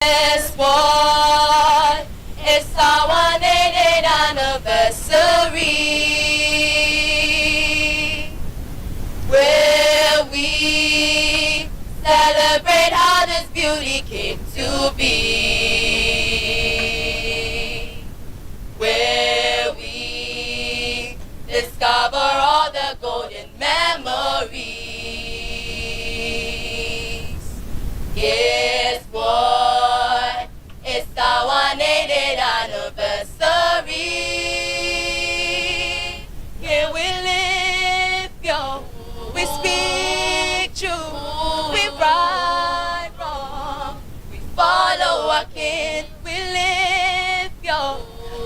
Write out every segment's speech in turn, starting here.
Guess what? It's our 180th anniversary, where we celebrate how this beauty came to be, where we discover all the golden memories. Guess what? It's our 180th anniversary. Here we live, yo. We speak true. We right wrong. We follow our kin. We live, yo.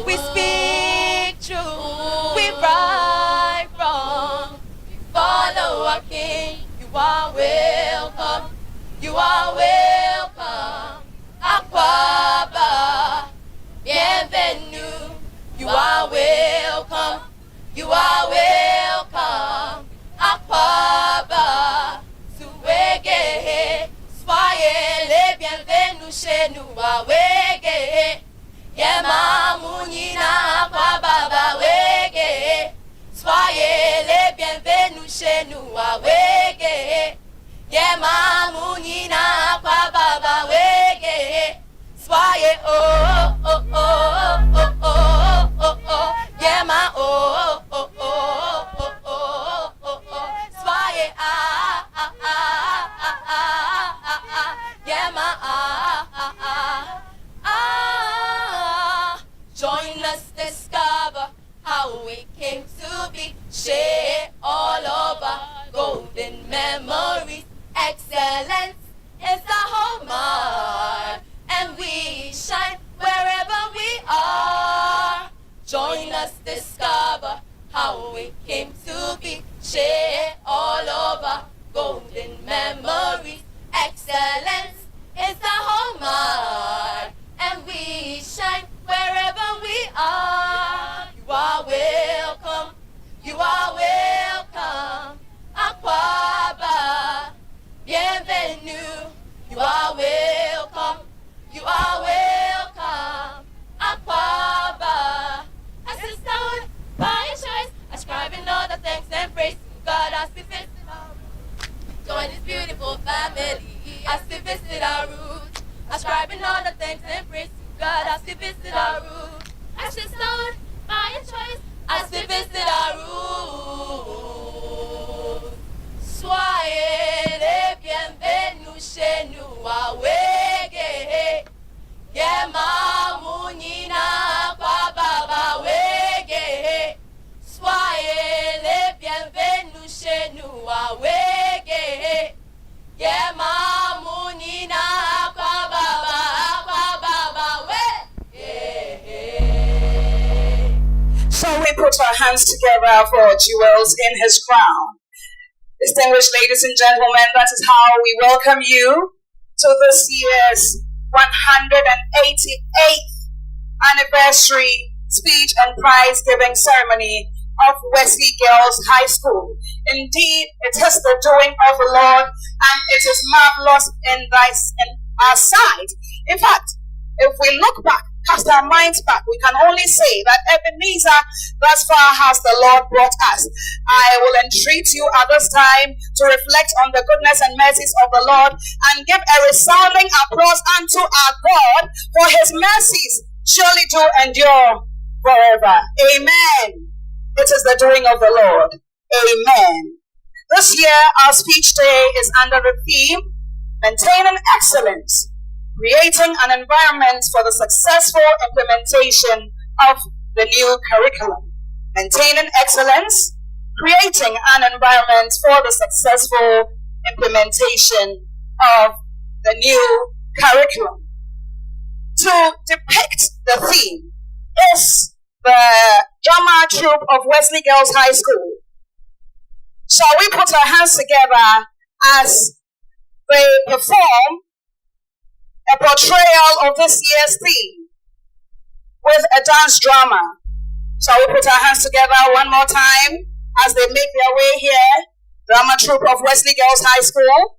We speak true. We right wrong. We follow our king. You are welcome. You are welcome. Aquaba, bienvenue. You are welcome. You are welcome. Aquaba, suege. Soyez les bienvenus chez nous. Awege. Yema munina aquaba wege. Soyez les bienvenus chez nous. Awege. Yema munina aquaba wege. Soyez oh oh oh oh oh oh oh. Yema oh oh oh oh oh oh oh. Soyez ah ah ah ah ah ah ah. Yema ah ah ah ah. Join us, discover how we came to be. Share all over golden memories. Excellence is the hallmark, and we shine wherever we are. Join us, discover how we came to be. Share all over golden memories. Excellence is the hallmark, and we shine wherever we are. You are welcome. You are welcome. Aquaba, bienvenue. You are welcome. You are welcome. Aquaba, assistant by choice, ascribing all the thanks and praise to God as we visit our roots. Join this beautiful family as we visit our roots, ascribing all the thanks and praise to God as we visit our roots. Assistant by choice as we visit our roots. Soyez les bienvenus chez nous, awege. Yema munina kwa baba wege. Soyez les bienvenus chez nous, awege. Yema munina kwa baba wege. So we put our hands together for jewels in his crown. Distinguished ladies and gentlemen, that is how we welcome you to this year's 188th anniversary speech and prize giving ceremony of Wesley Girls High School. Indeed, it is the doing of the Lord, and it is marvelous in our sight. In fact, if we look back, cast our minds back, we can only say that Ebenezer, thus far has the Lord brought us. I will entreat you at this time to reflect on the goodness and mercies of the Lord and give a resounding applause unto our God, for his mercies surely do endure forever. Amen. It is the doing of the Lord. Amen. This year, our speech day is under the theme, Maintaining Excellence, Creating an Environment for the Successful Implementation of the New Curriculum. Maintaining excellence, creating an environment for the successful implementation of the new curriculum. To depict the theme is the drama troupe of Wesley Girls High School. Shall we put our hands together as they perform a portrayal of this year's theme with a dance drama? Shall we put our hands together one more time as they make their way here? Drama troupe of Wesley Girls High School.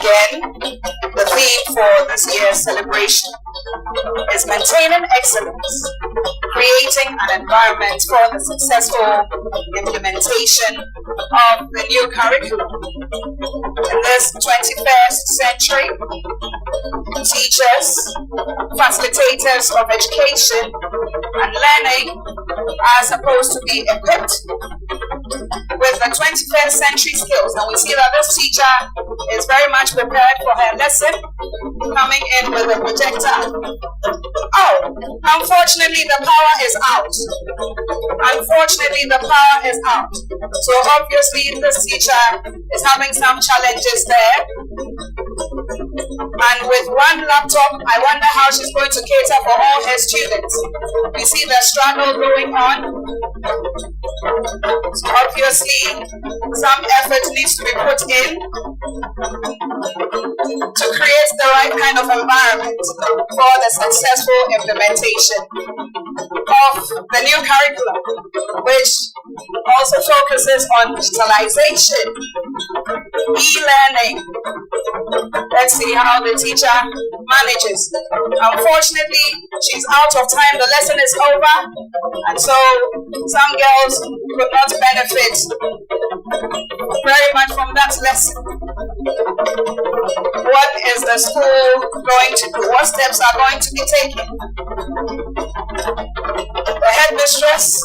Again, the theme for this year's celebration is maintaining excellence, creating an environment for the successful implementation of the new curriculum. In this 21st century, teachers, facilitators of education and learning are supposed to be equipped with the 21st century skills, and we see that this teacher is very much prepared for her lesson, coming in with a projector. Oh, unfortunately the power is out. Unfortunately the power is out. So obviously this teacher is having some challenges there. And with one laptop, I wonder how she's going to cater for all her students. We see the struggle going on. So obviously, some effort needs to be put in to create the right kind of environment for the successful implementation of the new curriculum, which also focuses on digitalization, e-learning. Let's see how the teacher manages. Unfortunately, she's out of time. The lesson is over, and so some girls could not benefit very much from that lesson. What is the school going to do? What steps are going to be taken? The headmistress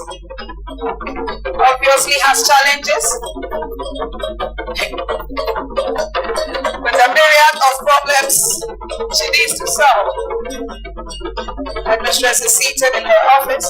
obviously has challenges with a myriad of problems she needs to solve. The headmistress is seated in her office.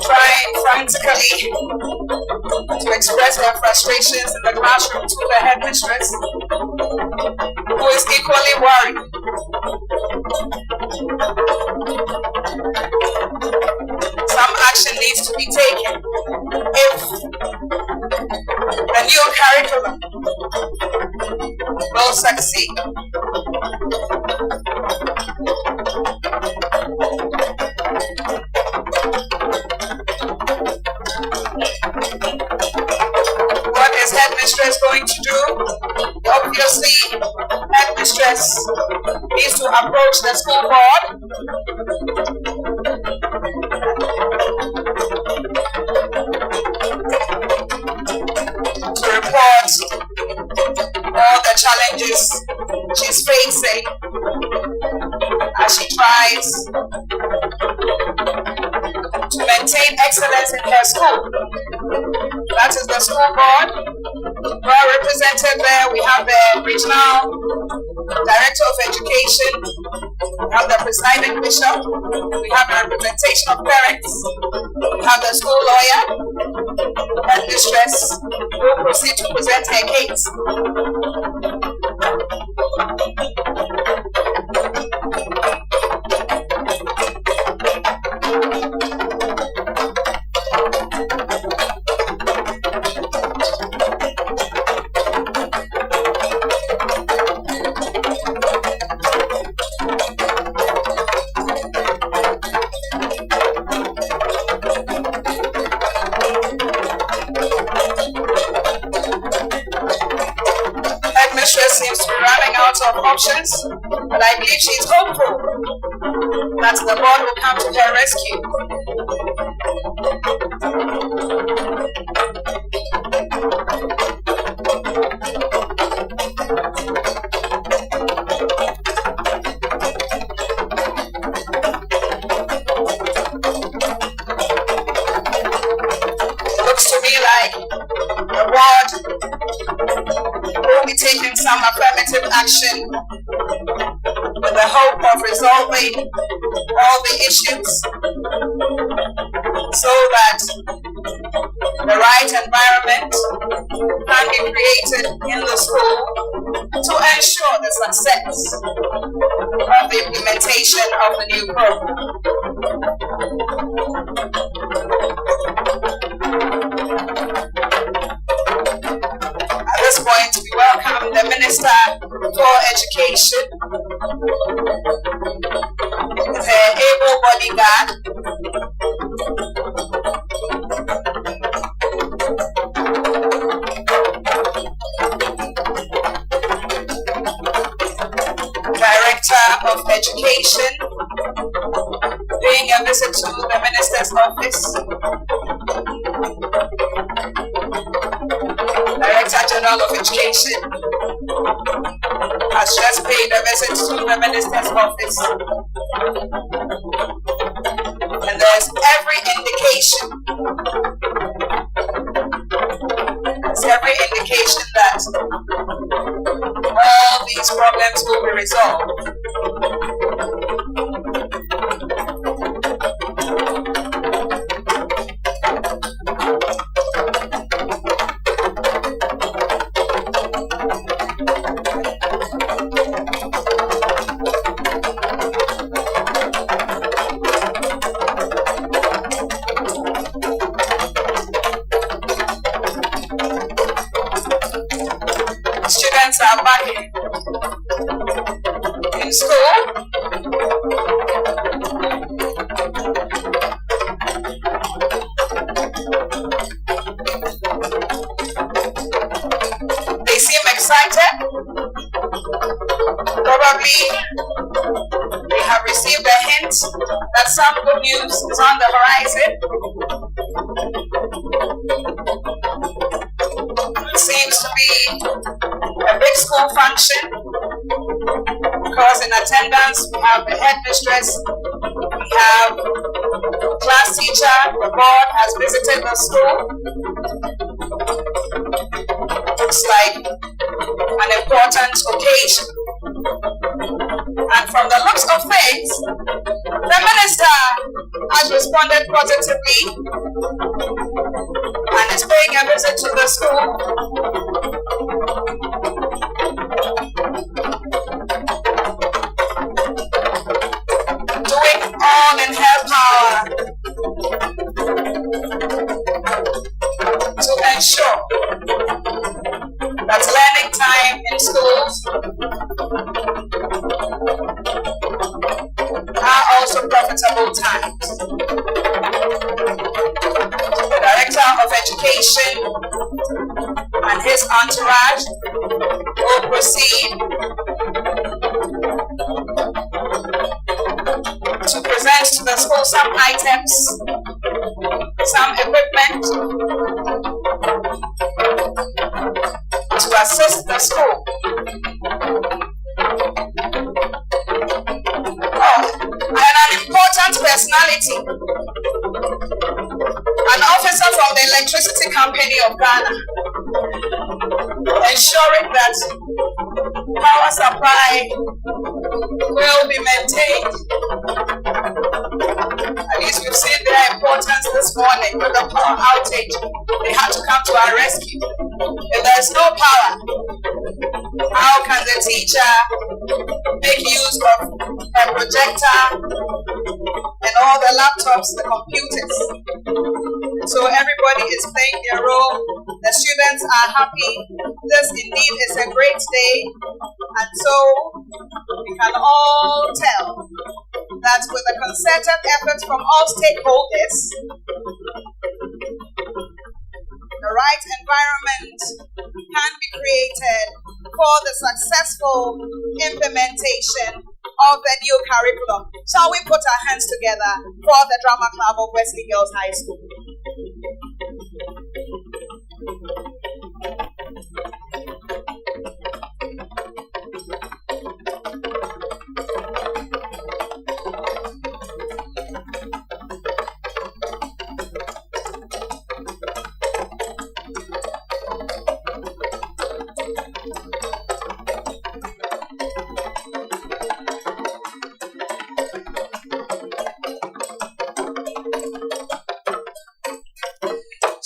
Trying frantically to express her frustrations in the classroom to the headmistress, who is equally worried. Some action needs to be taken if the new curriculum will succeed. What is headmistress going to do? Obviously, headmistress needs to approach the school board to report all the challenges she's facing as she tries to maintain excellence in her school. That is the school board. Well represented there, we have the regional director of education, we have the presiding bishop, we have the representation of parents, we have the school lawyer, and mistress who will proceed to present her case. Seems to be running out of options, but I believe she's hopeful that the board will come to her rescue. It looks to me like the board will be taking some affirmative action with the hope of resolving all the issues so that the right environment can be created in the school to ensure the success of the implementation of the new program. this point, we welcome the Minister for Education, the able bodyguard, Director of Education, paying a visit to the Minister's office, Director General of Education has just paid a visit to the Minister's office. And there's every indication that all these problems will be resolved. Students are back in school. They seem excited. Probably they have received a hint that some good news is on the horizon. It seems to be a big school function because in attendance we have the headmistress, we have the class teacher, the board has visited the school. Looks like an important occasion. And from the looks of things, the minister has responded positively and is paying a visit to the school. Doing all in her power to ensure that learning time in schools are also profitable times. The Director of Education and his entourage will proceed to present to the school some items, some equipment to assist the school. And an important personality, an officer from the Electricity Company of Ghana, ensuring that power supply will be maintained. At least we've seen their importance this morning with the power outage. They had to come to our rescue. If there's no power, how can the teacher make use of a projector and all the laptops, the computers? So everybody is playing their role. The students are happy. This indeed is a great day. And so we can all tell that with a concerted effort from all stakeholders, the right environment can be created for the successful implementation of the new curriculum. Shall we put our hands together for the Drama Club of Wesley Girls High School?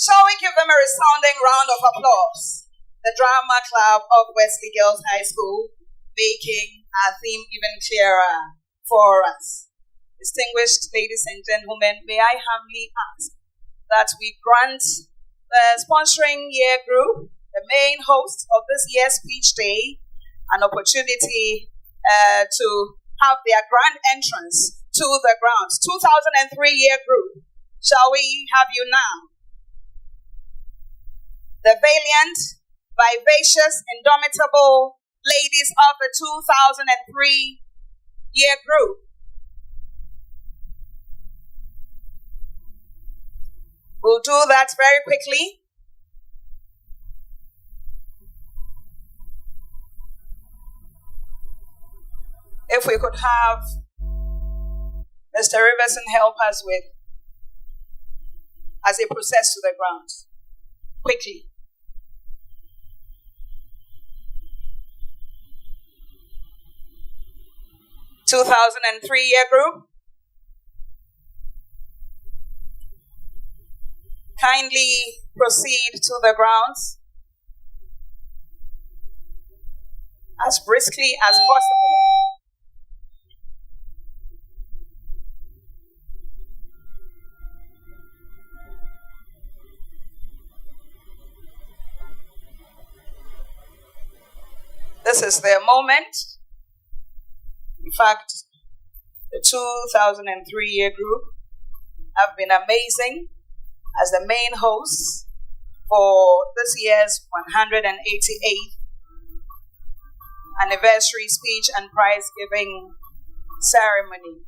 Shall we give them a resounding round of applause? The Drama Club of Wesley Girls High School, making our theme even clearer for us. Distinguished ladies and gentlemen, may I humbly ask that we grant the sponsoring year group, the main host of this year's Speech Day an opportunity to have their grand entrance to the grounds. 2003 year group. Shall we have you now? The valiant, vivacious, indomitable ladies of the 2003 year group. We'll do that very quickly. If we could have Mr. Riverson help us with as they process to the ground. Quickly. The 2003 year group. Kindly proceed to the grounds as briskly as possible. This is their moment. In fact, the 2003 year group have been amazing as the main hosts for this year's 188th anniversary speech and prize giving ceremony.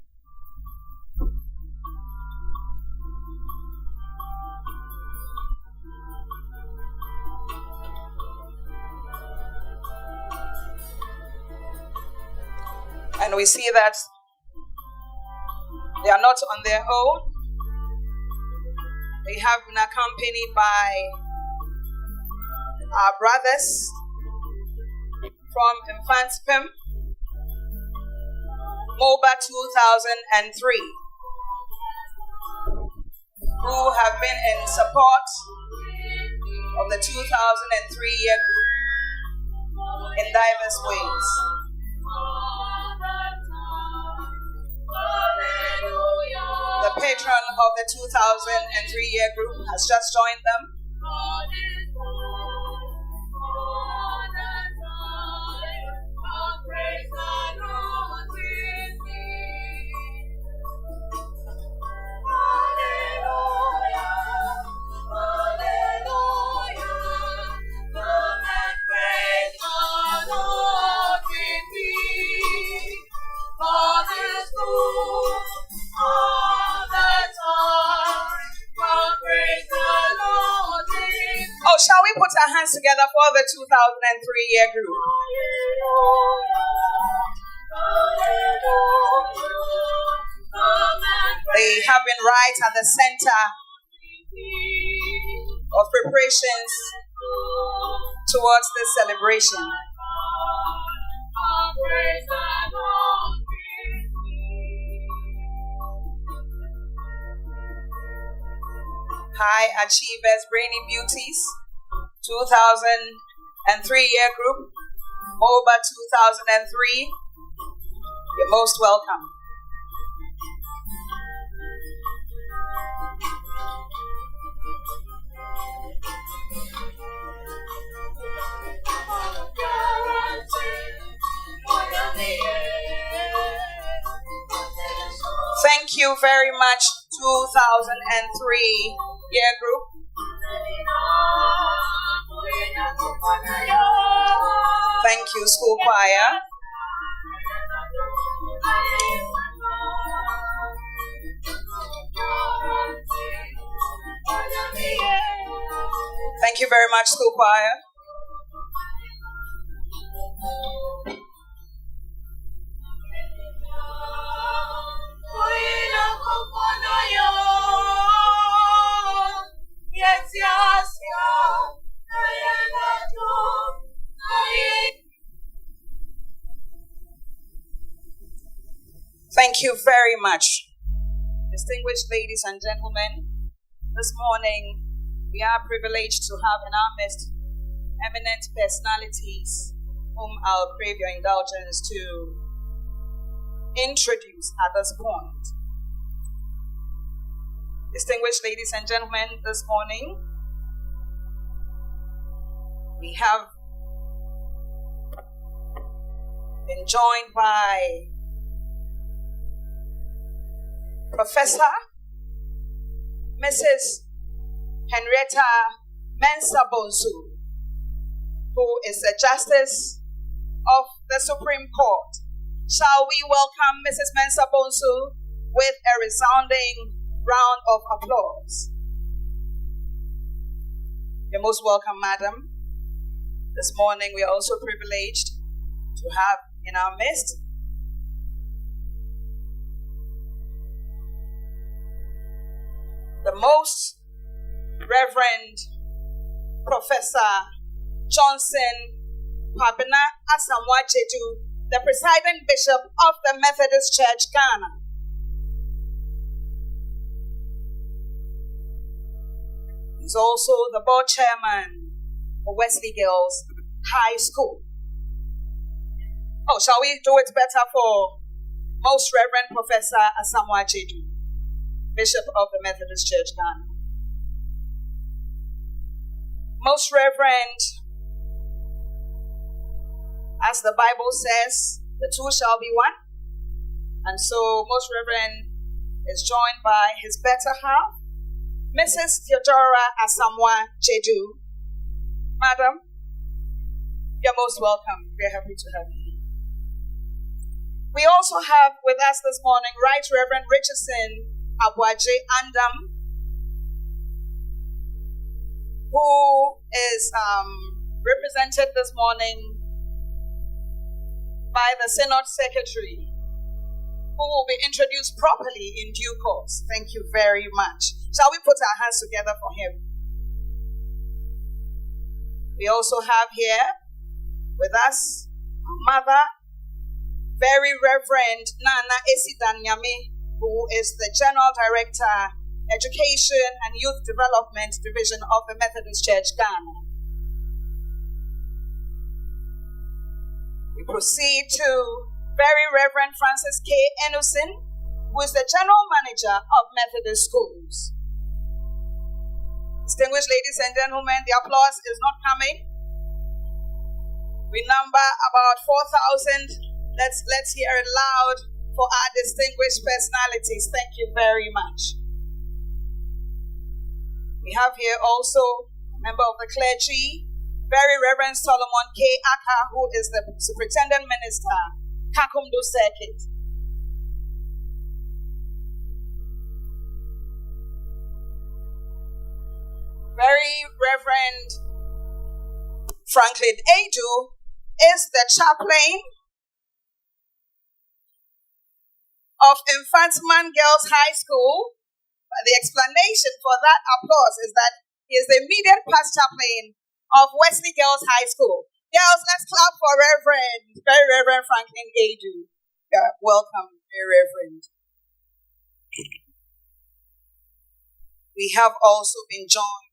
And we see that they are not on their own. They have been accompanied by our brothers from Infanspim, MOBA 2003, who have been in support of the 2003 year group in diverse ways. The patron of the 2003 year group has just joined them. Oh, shall we put our hands together for the 2003 year group? They have been right at the center of preparations towards this celebration. High Achievers, Brainy Beauties, 2003 year group, MOBA 2003, you're most welcome. Thank you very much, 2003 year group. Thank you, school choir. Thank you very much, school choir. Thank you very much. Distinguished ladies and gentlemen, this morning we are privileged to have in our midst eminent personalities whom I'll crave your indulgence to introduce at this point. Distinguished ladies and gentlemen, this morning We have been joined by Professor Mrs. Henrietta Mensah Bonsu, who is a Justice of the Supreme Court. Shall we welcome Mrs. Mensah Bonsu with a resounding round of applause? You're most welcome, madam. This morning we are also privileged to have in our midst the most Reverend Professor Johnson Kwabena Asamoah Jeju, the presiding bishop of the Methodist Church, Ghana. He's also the board chairman for Wesley Girls High School. Oh, shall we do it better for Most Reverend Professor Asamoah Jeju, Bishop of the Methodist Church, Ghana. Most Reverend, as the Bible says, the two shall be one. And so Most Reverend is joined by his better half, Mrs. Theodora Asamoah Jeju. Madam, you're most welcome. We're happy to have you. We also have with us this morning Right Reverend Richardson Abuaje Andam, who is represented this morning by the Synod Secretary, who will be introduced properly in due course. Thank you very much. Shall we put our hands together for him? We also have here with us our mother, Very Reverend Nana Esidanyame, who is the General Director, Education and Youth Development Division of the Methodist Church, Ghana. We proceed to Very Reverend Francis K. Enusin, who is the General Manager of Methodist Schools. Distinguished ladies and gentlemen, the applause is not coming. We number about 4,000. Let's hear it loud for our distinguished personalities. Thank you very much. We have here also a member of the clergy, Very Reverend Solomon K. Aka, who is the Superintendent Minister, Kakumdu Circuit. Very Reverend Franklin Adu is the chaplain of Infantsman Girls High School. The explanation for that applause is that he is the immediate past chaplain of Wesley Girls High School. Girls, let's clap for Very Reverend Franklin Adu. Yeah, welcome, Very Reverend. We have also been joined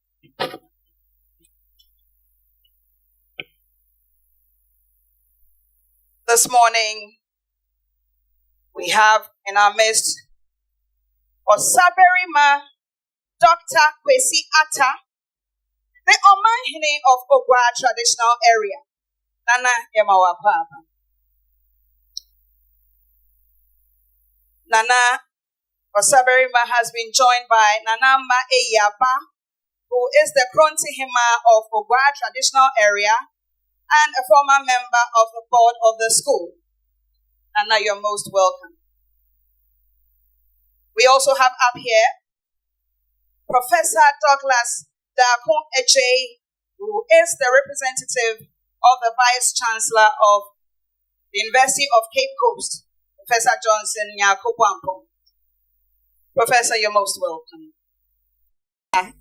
this morning. We have in our midst Osaberima Dr. Kwesi Atta, the Omahine of Ogwa traditional area. Nana Yamawa Papa. Nana Osaberima has been joined by Nana Ma Eyaba, who is the Krontihima of Ogwa traditional area and a former member of the board of the school. Nana, you're most welcome. We also have up here Professor Douglas Dakun Eche, who is the representative of the Vice Chancellor of the University of Cape Coast, Professor Johnson Nyakopampo. Professor, you're most welcome.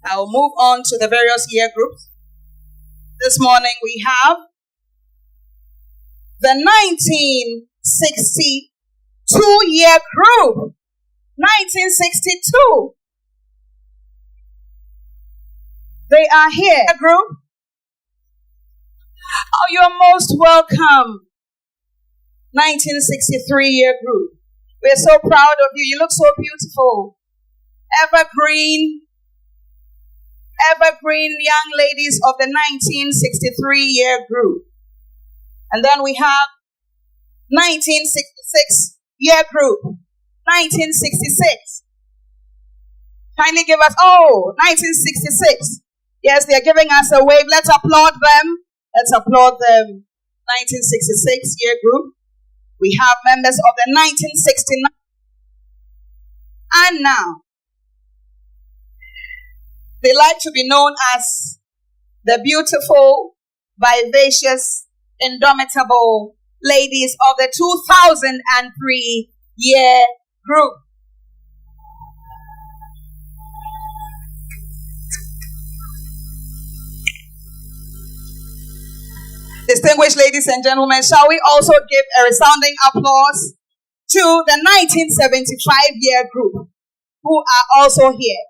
I'll move on to the various year groups. This morning we have the 1962 year group. 1962. They are here. Group. Oh, you're most welcome. 1963 year group. We're so proud of you. You look so beautiful. Evergreen. evergreen young ladies of the 1963 year group. And then we have 1966 year group. 1966. Kindly give us, 1966. Yes, they are giving us a wave. Let's applaud them. Let's applaud them. 1966 year group. We have members of the 1969. And now, they like to be known as the beautiful, vivacious, indomitable ladies of the 2003 year group. Distinguished ladies and gentlemen, shall we also give a resounding applause to the 1975 year group who are also here.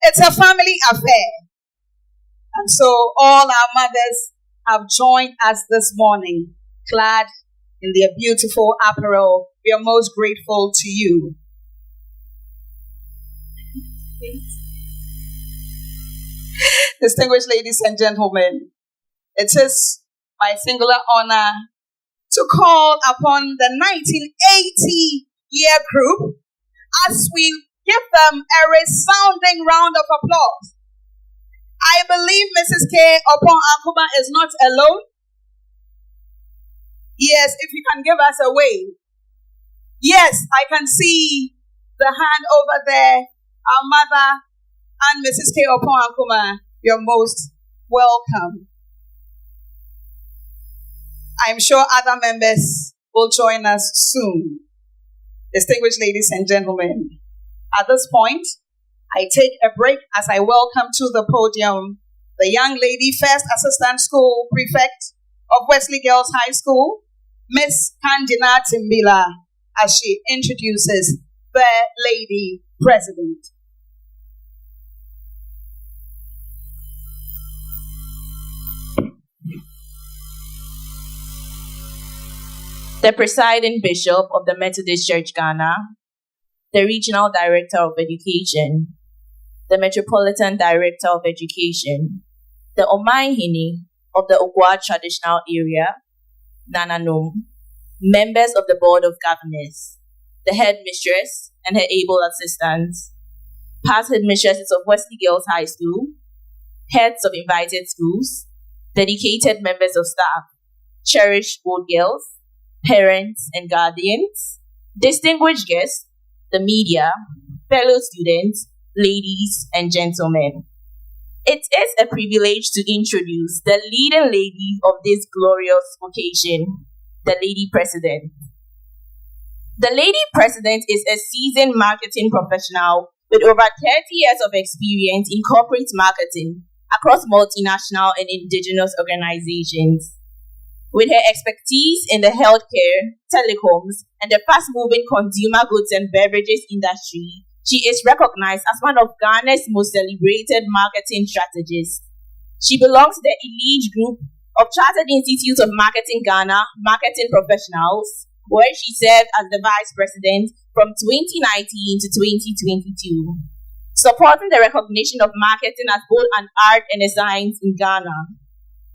It's a family affair. And so all our mothers have joined us this morning, clad in their beautiful apparel. We are most grateful to you. Distinguished ladies and gentlemen, it is my singular honor to call upon the 1980 year group as we give them a resounding round of applause. I believe Mrs. K. Opon Akuma is not alone. Yes, if you can give us a wave. Yes, I can see the hand over there. Our mother and Mrs. K. Opon Akuma, you're most welcome. I'm sure other members will join us soon. Distinguished ladies and gentlemen, at this point, I take a break as I welcome to the podium the young lady First Assistant School Prefect of Wesley Girls High School, Miss Kanjina Timbila, as she introduces the Lady President. The presiding bishop of the Methodist Church Ghana, the regional director of education, the metropolitan director of education, the Omanhini of the Ogwa traditional area, Nananum, members of the board of governors, the headmistress and her able assistants, past headmistresses of Wesley Girls High School, heads of invited schools, dedicated members of staff, cherished old girls, parents and guardians, distinguished guests, the media, fellow students, ladies and gentlemen. It is a privilege to introduce the leading lady of this glorious occasion, the Lady President. The Lady President is a seasoned marketing professional with over 30 years of experience in corporate marketing across multinational and indigenous organizations. With her expertise in the healthcare, telecoms, and the fast-moving consumer goods and beverages industry, she is recognized as one of Ghana's most celebrated marketing strategists. She belongs to the elite group of Chartered Institute of Marketing Ghana marketing professionals, where she served as the vice president from 2019 to 2022, supporting the recognition of marketing as both an art and a science in Ghana.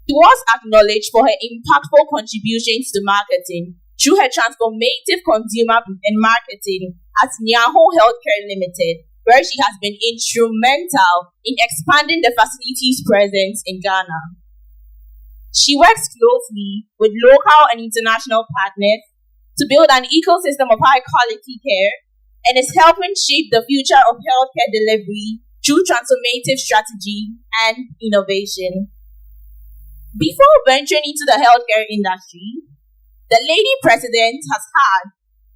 She was acknowledged for her impactful contributions to marketing through her transformative consumer and marketing at Nyaho Healthcare Limited, where she has been instrumental in expanding the facility's presence in Ghana. She works closely with local and international partners to build an ecosystem of high-quality care and is helping shape the future of healthcare delivery through transformative strategy and innovation. Before venturing into the healthcare industry, the Lady President has had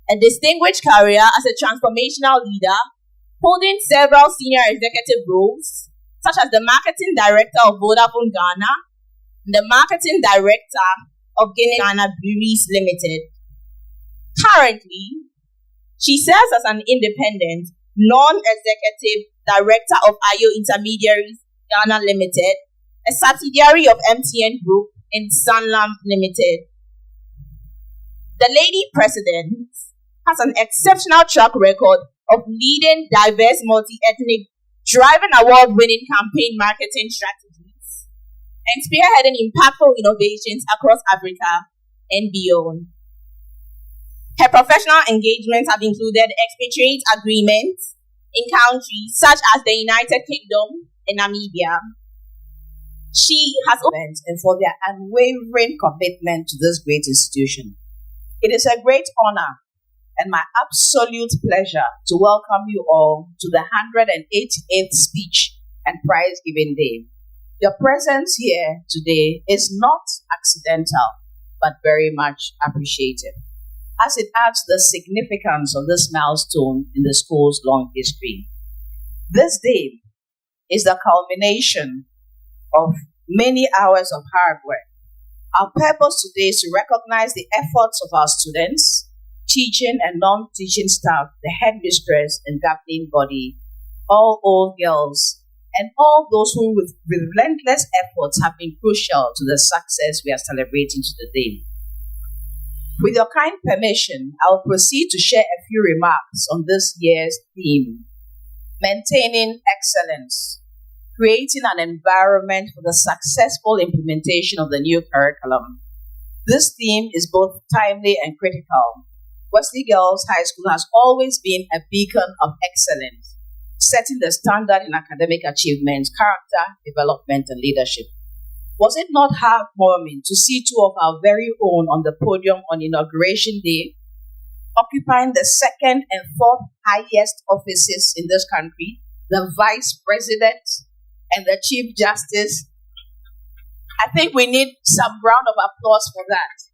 a distinguished career as a transformational leader, holding several senior executive roles, such as the Marketing Director of Vodafone Ghana and the Marketing Director of Guinea Ghana Breweries Limited. Currently, she serves as an independent, non-executive director of Ayo Intermediaries Ghana Limited, a subsidiary of MTN Group in Sanlam Limited. The Lady President has an exceptional track record of leading diverse multi-ethnic driving award-winning campaign marketing strategies, and spearheading impactful innovations across Africa and beyond. Her professional engagements have included expatriate agreements in countries such as the United Kingdom and Namibia. She has opened and for their unwavering commitment to this great institution. It is a great honor and my absolute pleasure to welcome you all to the 188th Speech and Prize Giving Day. Your presence here today is not accidental, but very much appreciated, as it adds to the significance of this milestone in the school's long history. This day is the culmination of many hours of hard work. Our purpose today is to recognize the efforts of our students, teaching and non-teaching staff, the headmistress and governing body, all old girls, and all those who with relentless efforts have been crucial to the success we are celebrating today. With your kind permission, I'll proceed to share a few remarks on this year's theme, maintaining excellence, creating an environment for the successful implementation of the new curriculum. This theme is both timely and critical. Wesley Girls High School has always been a beacon of excellence, setting the standard in academic achievement, character, development, and leadership. Was it not heartwarming to see two of our very own on the podium on Inauguration Day, occupying the second and fourth highest offices in this country, the Vice President and the Chief Justice? I think we need some round of applause for that.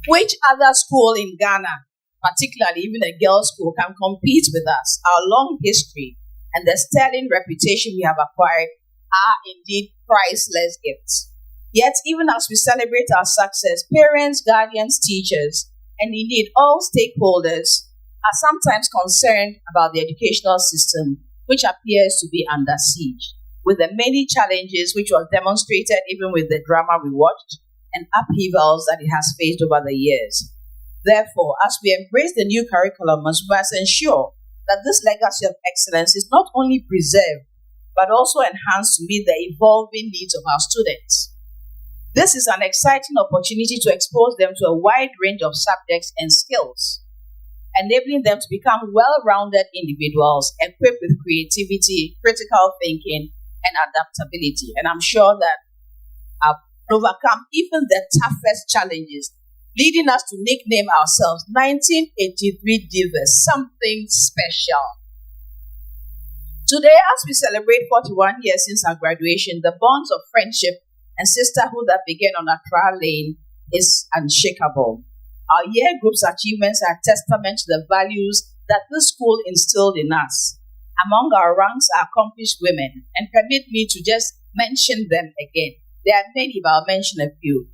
Which other school in Ghana, particularly even a girls' school, can compete with us? Our long history and the sterling reputation we have acquired are indeed priceless gifts. Yet, even as we celebrate our success, parents, guardians, teachers, and indeed all stakeholders are sometimes concerned about the educational system, which appears to be under siege, with the many challenges which was demonstrated even with the drama we watched, and upheavals that it has faced over the years. Therefore, as we embrace the new curriculum, we must ensure that this legacy of excellence is not only preserved, but also enhanced to meet the evolving needs of our students. This is an exciting opportunity to expose them to a wide range of subjects and skills, enabling them to become well-rounded individuals equipped with creativity, critical thinking, and adaptability. And I'm sure that I've overcome even the toughest challenges, leading us to nickname ourselves 1983 Divas, something special. Today, as we celebrate 41 years since our graduation, the bonds of friendship and sisterhood that began on Accra Lane is unshakable. Our year group's achievements are a testament to the values that this school instilled in us. Among our ranks are accomplished women, and permit me to just mention them again. There are many, but I'll mention a few.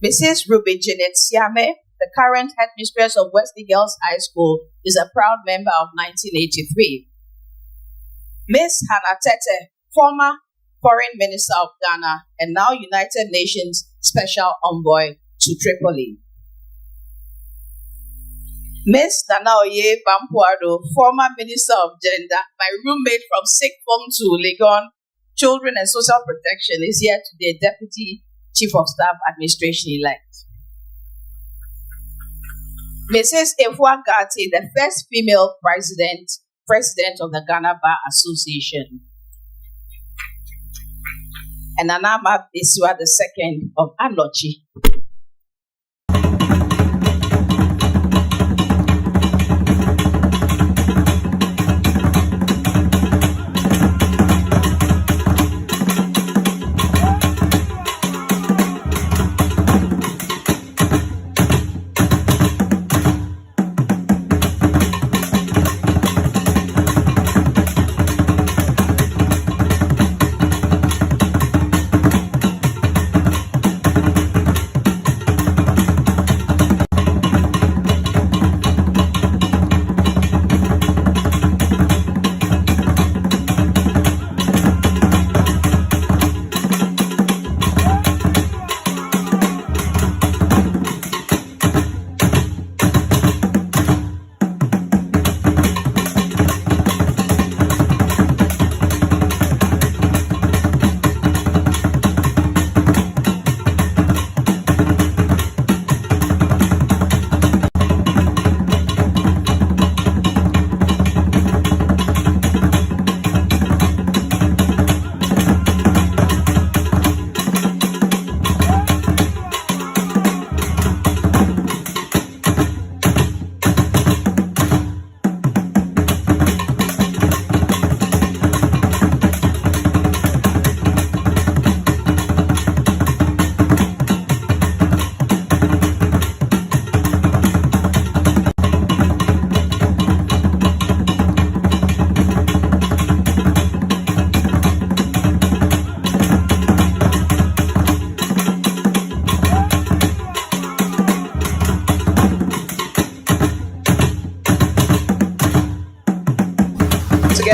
Mrs. Ruby Janet Siame, the current headmistress of Wesley Girls High School, is a proud member of 1983. Miss Hannah Tete, former Foreign Minister of Ghana and now United Nations Special Envoy to Tripoli. Miss Nanaoye Bampuado, former Minister of Gender, my roommate from sixth form to Legon Children and Social Protection, is here today, Deputy Chief of Staff Administration-elect. Mrs. Efua Gati, the first female president of the Ghana Bar Association. And Anama Besiwa II of Anochi.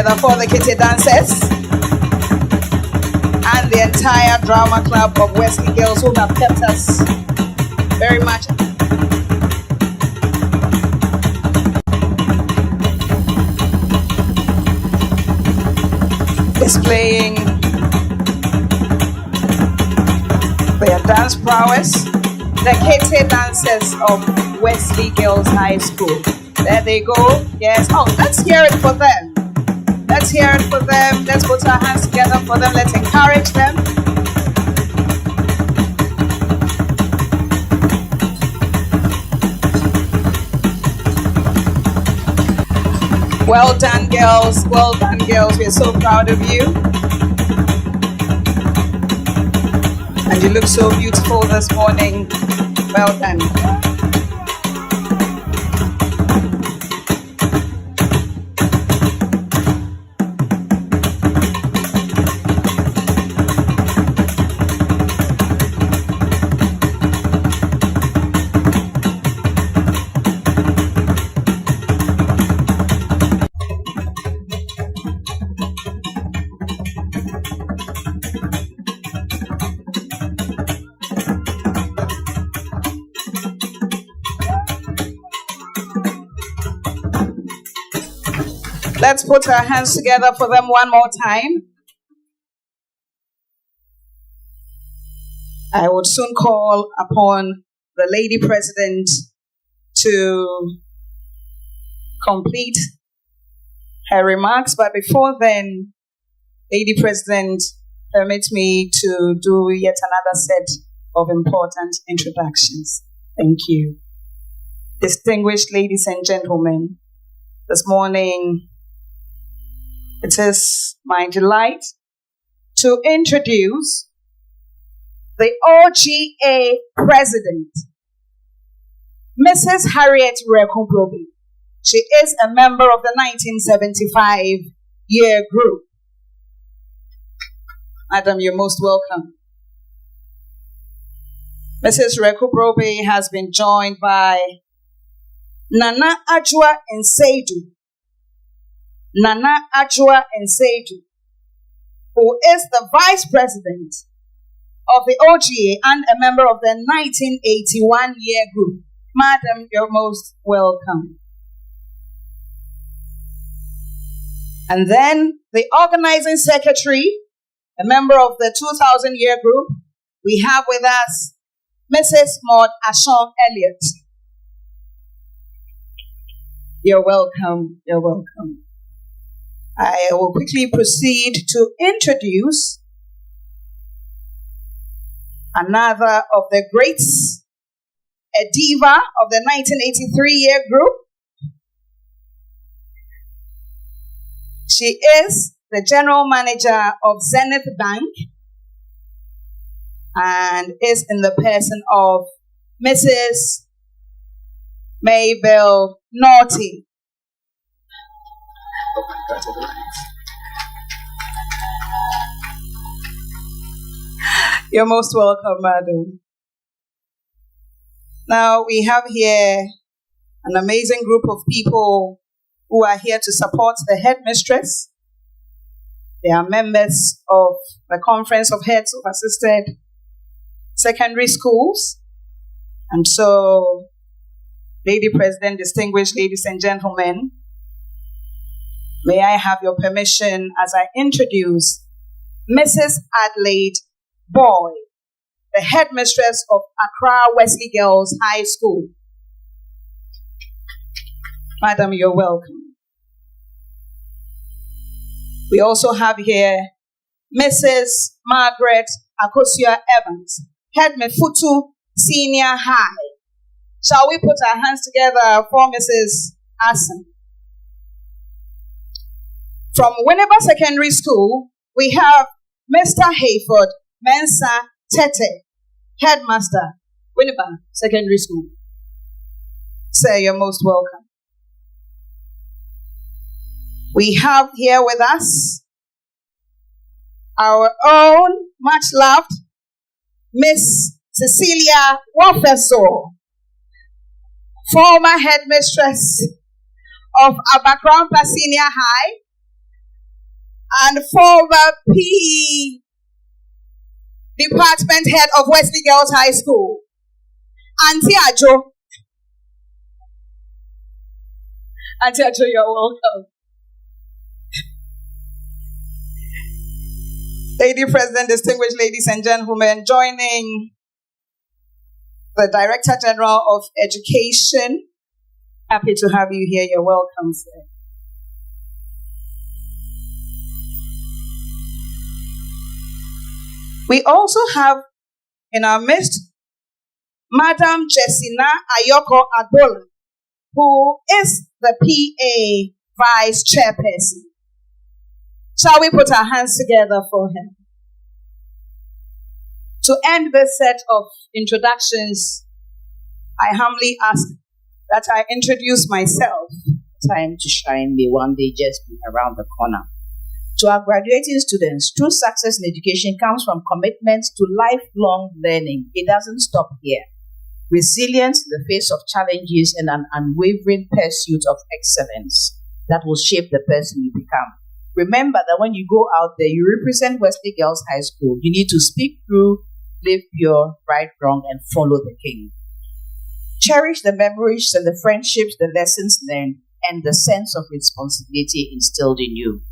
together for the kitty dancers and the entire drama club of Wesley girls who have kept us very much. Displaying their dance prowess, the kitty dancers of Wesley Girls High School. There they go. Yes. Oh, let's hear it for them. Let's hear it for them. Let's put our hands together for them. Let's encourage them. Well done, girls. Well done, girls. We're so proud of you. And you look so beautiful this morning. Well done. Let's put our hands together for them one more time. I would soon call upon the Lady President to complete her remarks, but before then, Lady President, permit me to do yet another set of important introductions. Thank you. Distinguished ladies and gentlemen, this morning, it is my delight to introduce the OGA President, Mrs. Harriet Rekuprobi. She is a member of the 1975 year group. Madam, you're most welcome. Mrs. Rekuprobi has been joined by Nana Ajua Nseidu. Nana Ajua Nseidu, who is the Vice President of the OGA and a member of the 1981 year group. Madam, you're most welcome. And then the Organizing Secretary, a member of the 2000 year group, we have with us Mrs. Maud Ashon Elliott. You're welcome. You're welcome. I will quickly proceed to introduce another of the greats, a diva of the 1983 year group. She is the General Manager of Zenith Bank and is in the person of Mrs. Maybelle Naughty. You're most welcome, madam. Now we have here an amazing group of people who are here to support the headmistress. They are members of the Conference of Heads of Assisted Secondary Schools. And so, Lady President, distinguished ladies and gentlemen, may I have your permission as I introduce Mrs. Adelaide Boy, the headmistress of Accra Wesley Girls High School. Madam, you're welcome. We also have here Mrs. Margaret Akosua Evans, Head Mefutu Senior High. Shall we put our hands together for Mrs. Asen? From Winneba Secondary School, we have Mr. Hayford Mensa Tete, Headmaster, Winneba Secondary School. Sir, you're most welcome. We have here with us our own much loved Miss Cecilia Wafeso, former headmistress of Abakrampa Senior High and former PE department head of Wesley Girls High School, Auntie Ajo. Auntie Ajo, you're welcome. Lady President, distinguished ladies and gentlemen, joining the Director General of Education. Happy to have you here. You're welcome, sir. We also have in our midst Madam Jessina Ayoko Adola, who is the PA Vice Chairperson. Shall we put our hands together for him? To end this set of introductions, I humbly ask that I introduce myself. Time to shine may one day just be around the corner. To our graduating students, true success in education comes from commitment to lifelong learning. It doesn't stop here. Resilience in the face of challenges and an unwavering pursuit of excellence that will shape the person you become. Remember that when you go out there, you represent Wesley Girls High School. You need to speak through, live pure, right wrong, and follow the king. Cherish the memories and the friendships, the lessons learned, and the sense of responsibility instilled in you.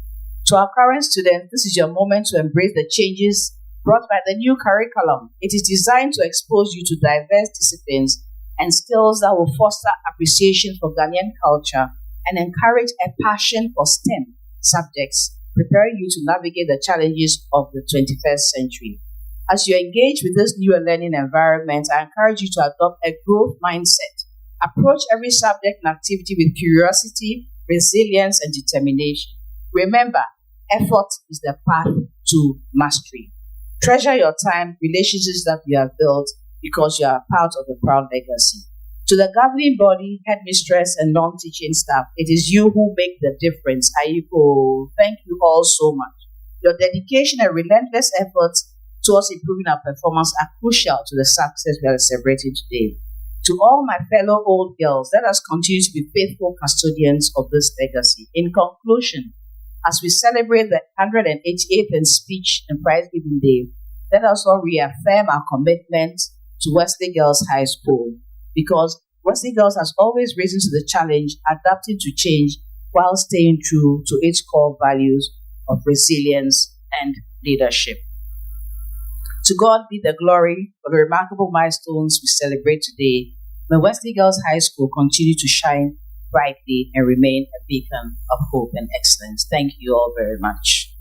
To our current students, this is your moment to embrace the changes brought by the new curriculum. It is designed to expose you to diverse disciplines and skills that will foster appreciation for Ghanaian culture and encourage a passion for STEM subjects, preparing you to navigate the challenges of the 21st century. As you engage with this new learning environment, I encourage you to adopt a growth mindset. Approach every subject and activity with curiosity, resilience, and determination. Remember, effort is the path to mastery. Treasure your time, relationships that you have built, because you are part of a proud legacy. To the governing body, headmistress, and non-teaching staff, it is you who make the difference. Ayiko, thank you all so much. Your dedication and relentless efforts towards improving our performance are crucial to the success we are celebrating today. To all my fellow old girls, let us continue to be faithful custodians of this legacy. In conclusion, as we celebrate the 188th Speech and Prize Giving Day, let us all reaffirm our commitment to Wesley Girls High School, because Wesley Girls has always risen to the challenge, adapting to change while staying true to its core values of resilience and leadership. To God be the glory for the remarkable milestones we celebrate today. May Wesley Girls High School continue to shine brightly and remain a beacon of hope and excellence. Thank you all very much.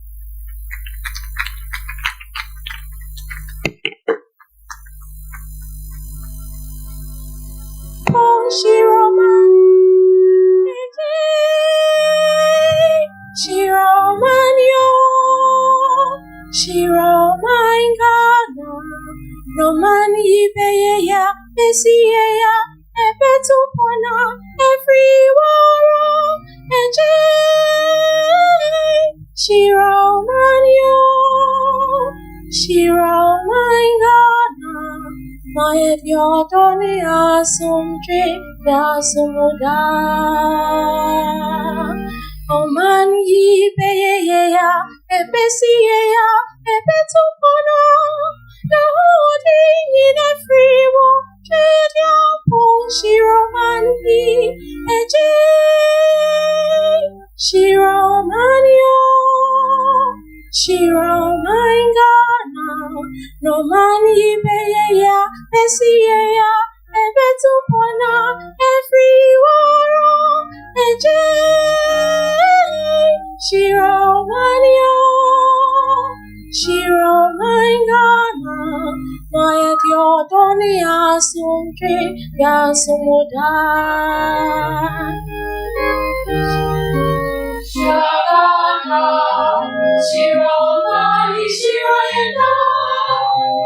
Roman Yibeya, Messiah, Epetupana, everywhere, and Shiro Mangana, my Yodoni Asumdre, Yasumuda. Oman Yibeya, Epesia, Epetupana. Holding in a free war, trade your pole, Shiromani, Shiromangana, no money, Beya, Messia, Ebetupona, everywhere, Shiromangana, my Yodoni Asumdre, Yasumuda. Shiromani, Shiroyena,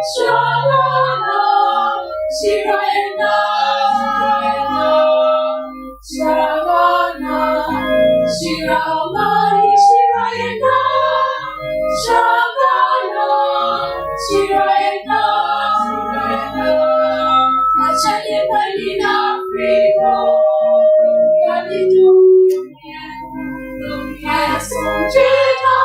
Shiroyena, Shirogana, Shiromani, Shiroyena, Shirogana, Shiroyena, Achayepalina, Frigo, Galidu, Yasumjita,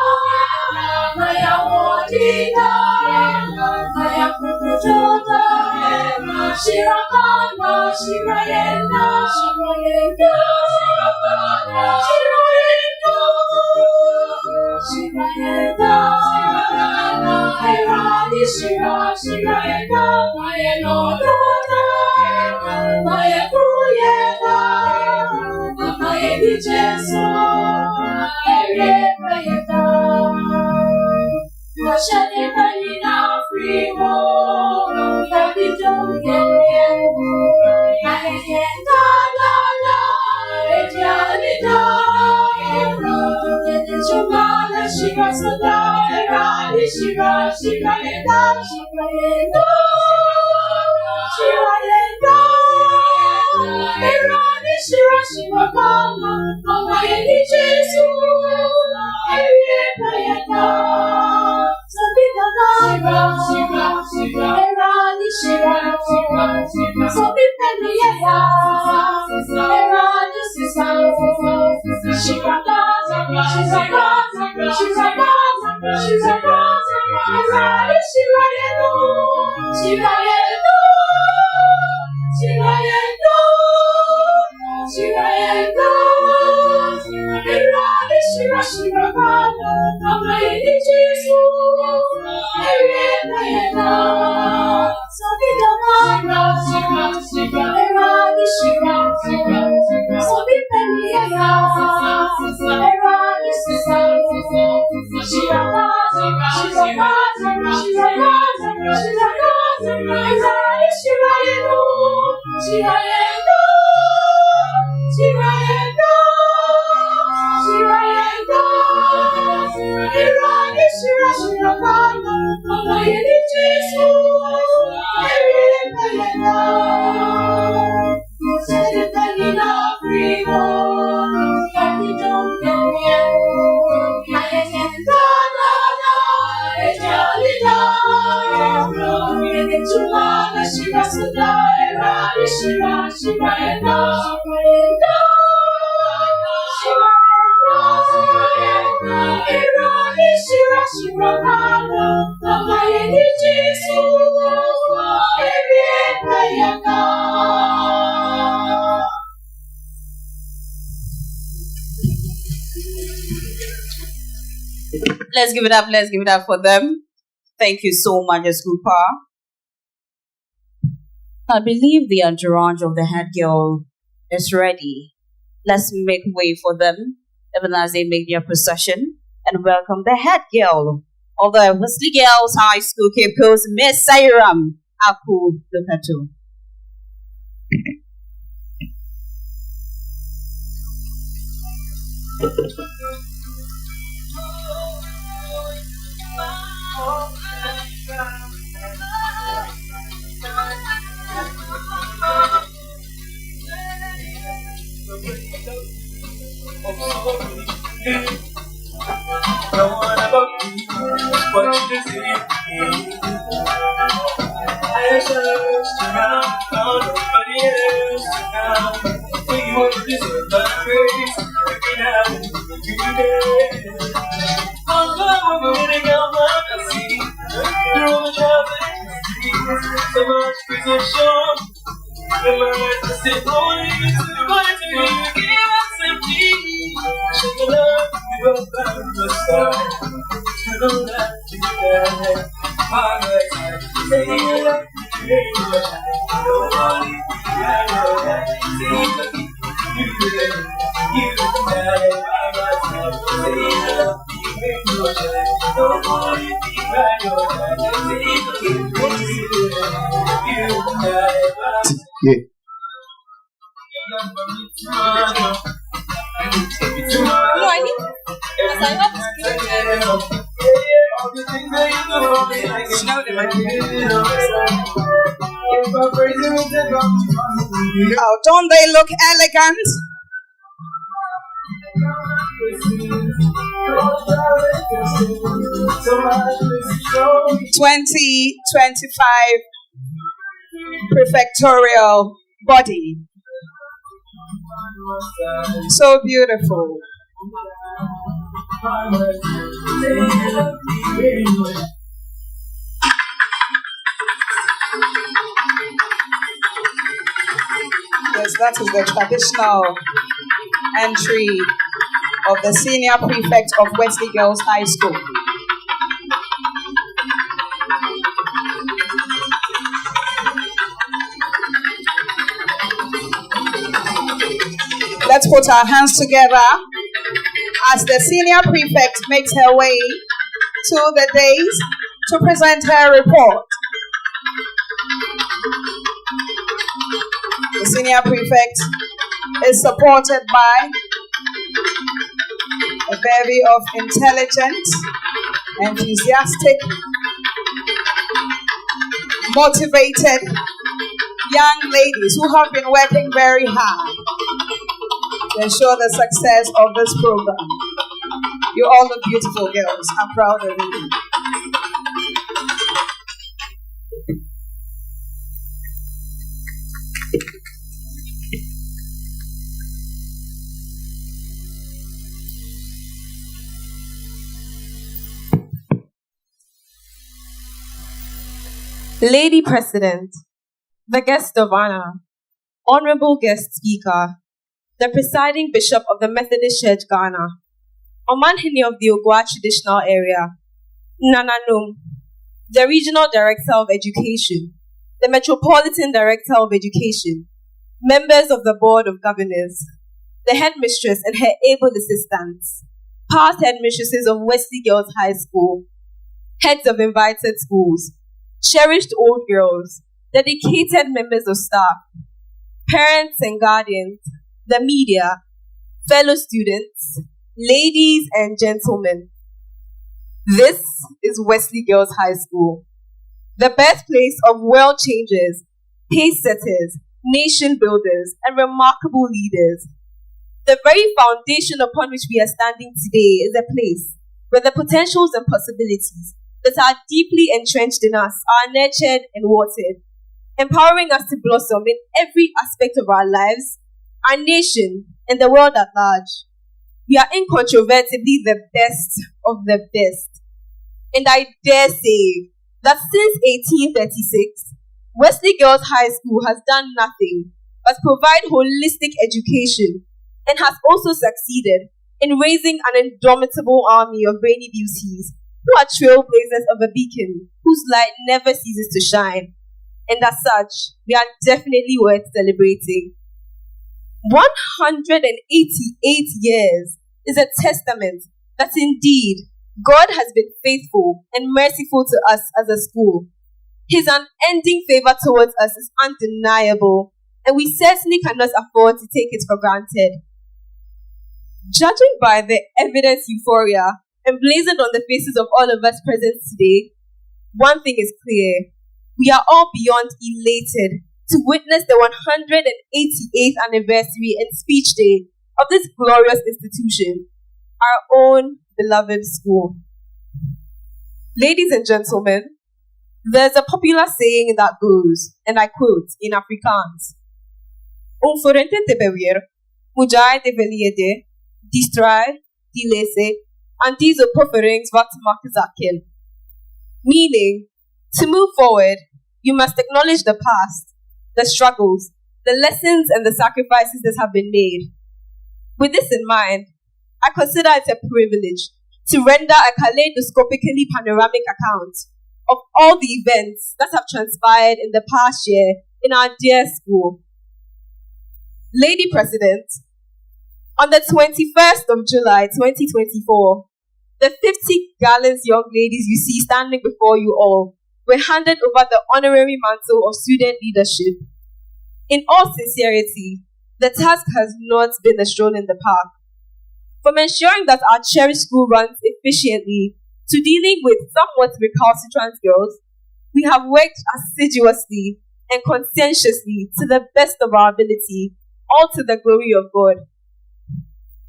Shirakana, Shirayenda, Shirayenda, Shirakana, Shirayenda, Shirayenda, Herani, Shirayenda, Mayenodana, Mayekuyenda, Mayebicheso, Mayekayenda. Washani Balina Frimo, Capito Yen, Ayenda, Ejalida, Chumana, Shiva Sada, Rani, Shiva, Shivayenda, Shivayenda, Shivayenda, Rani, Shiva, Shiva Kama, Amayeni Jesu, Ayenda. Shiva, Shiva, Shiva, Erani, Shiva, Shiva, Shiva, Sobi Peniyaya, Erani, Shiva, Shiva, Gaza, Shiva, Gaza, Shiva, Gaza, Shiva, Gaza, Erani, Shiva, Yendo, Shiva, Yendo, Shiva, Yendo, Shiva, Yendo, Erani, Shiva, Shiva, Gaza, Amayeni Jesu. Let's give it up for them. Thank you so much, Eskupa. I believe the entourage of the head girl is ready. Let's make way for them, even as they make their procession, and welcome the head girl of the Wesley Girls High School Campus, Miss Sairam Aku Lukatu. No one about you, what you see. I searched around, found nobody else around. So you want to deserve my praise, every now and every day. I'm gonna go up and see, through all the traveling streets, so much possession. And my life is still only to find you, you give us empty. Should the love you up from the start, turn on that to the my life, say you love me, nobody, I know that. Say you there, you die by my side. Say you love me, nobody, I know that. Say you die by my side. Yeah. Oh, don't they look elegant? (2025) prefectorial body. So beautiful. Yes, that is the traditional entry of the senior prefect of Wesley Girls High School. Let's put our hands together as the senior prefect makes her way to the dais to present her report. The senior prefect is supported by a bevy of intelligent, enthusiastic, motivated young ladies who have been working very hard to ensure the success of this program. You all look beautiful, girls. I'm proud of you. Lady President, the guest of honor, honorable guest speaker, the presiding bishop of the Methodist Church Ghana, Omanhene of the Ogwa traditional area, Nananum, the regional director of education, the metropolitan director of education, members of the board of governors, the headmistress and her able assistants, past headmistresses of Wesley Girls High School, heads of invited schools, cherished old girls, dedicated members of staff, parents and guardians, the media, fellow students, ladies and gentlemen. This is Wesley Girls High School, the birthplace of world changers, pace setters, nation builders, and remarkable leaders. The very foundation upon which we are standing today is a place where the potentials and possibilities that are deeply entrenched in us are nurtured and watered, empowering us to blossom in every aspect of our lives, our nation, and the world at large. We are incontrovertibly the best of the best. And I dare say that since 1836, Wesley Girls High School has done nothing but provide holistic education and has also succeeded in raising an indomitable army of brainy beauties who are trailblazers of a beacon whose light never ceases to shine. And as such, they are definitely worth celebrating. 188 years is a testament that indeed God has been faithful and merciful to us as a school. His unending favor towards us is undeniable, and we certainly cannot afford to take it for granted. Judging by the evidence euphoria emblazoned on the faces of all of us present today, one thing is clear. We are all beyond elated to witness the 188th anniversary and speech day of this glorious institution, our own beloved school. Ladies and gentlemen, there's a popular saying that goes, and I quote in Afrikaans, "Onforente te beweer, mujai te veliede, distrai, dilese, and these are pofferings wat zaken." Meaning, to move forward, you must acknowledge the past, the struggles, the lessons, and the sacrifices that have been made. With this in mind, I consider it a privilege to render a kaleidoscopically panoramic account of all the events that have transpired in the past year in our dear school. Lady President, on the 21st of July 2024, the 50 gallant young ladies you see standing before you all were handed over the honorary mantle of student leadership. In all sincerity, the task has not been a stroll in the park. From ensuring that our cherished school runs efficiently to dealing with somewhat recalcitrant girls, we have worked assiduously and conscientiously to the best of our ability, all to the glory of God.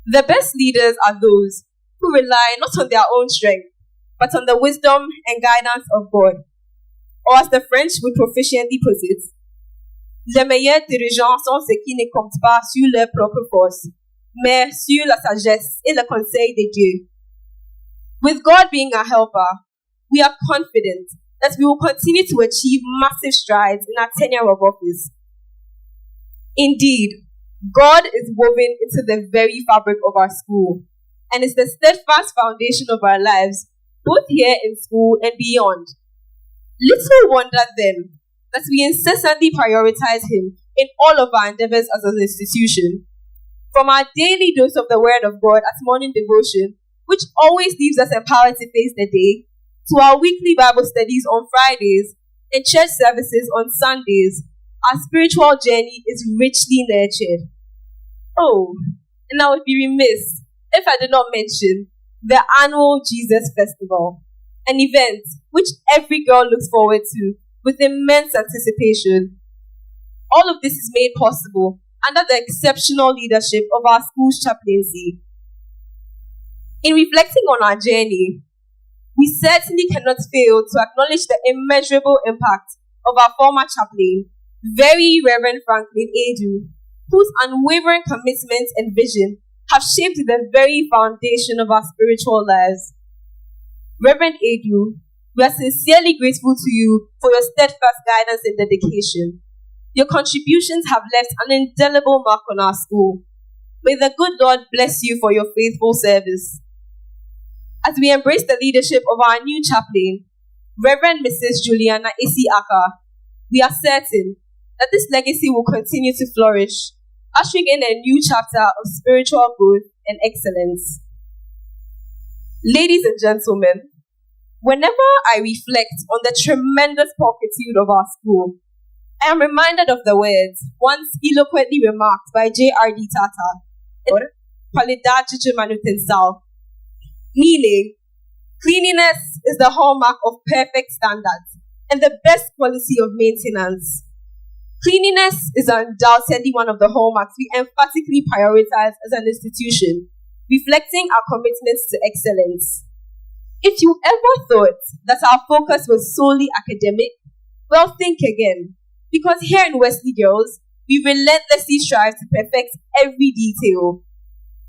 The best leaders are those who rely not on their own strength, but on the wisdom and guidance of God. Or as the French would proficiently put it, les meilleurs dirigeants sont ceux qui ne comptent pas sur leur propre force, mais sur la sagesse et le conseil de Dieu. With God being our helper, we are confident that we will continue to achieve massive strides in our tenure of office. Indeed, God is woven into the very fabric of our school and is the steadfast foundation of our lives, both here in school and beyond. Little wonder then that we incessantly prioritize Him in all of our endeavors as an institution. From our daily dose of the Word of God at morning devotion, which always leaves us empowered to face the day, to our weekly Bible studies on Fridays and church services on Sundays, our spiritual journey is richly nurtured. Oh, and I would be remiss if I did not mention the annual Jesus Festival, an event which every girl looks forward to with immense anticipation. All of this is made possible under the exceptional leadership of our school's chaplaincy. In reflecting on our journey, we certainly cannot fail to acknowledge the immeasurable impact of our former chaplain, Very Reverend Franklin Edu, whose unwavering commitment and vision have shaped the very foundation of our spiritual lives. Reverend Edu, we are sincerely grateful to you for your steadfast guidance and dedication. Your contributions have left an indelible mark on our school. May the good Lord bless you for your faithful service. As we embrace the leadership of our new chaplain, Reverend Mrs. Juliana Isi Aka, we are certain that this legacy will continue to flourish, ushering in a new chapter of spiritual growth and excellence. Ladies and gentlemen, whenever I reflect on the tremendous pulchritude of our school, I am reminded of the words once eloquently remarked by J.R.D. Tata, meaning, cleanliness is the hallmark of perfect standards and the best quality of maintenance. Cleanliness is undoubtedly one of the hallmarks we emphatically prioritize as an institution, reflecting our commitment to excellence. If you ever thought that our focus was solely academic, well, think again. Because here in Wesley Girls, we relentlessly strive to perfect every detail.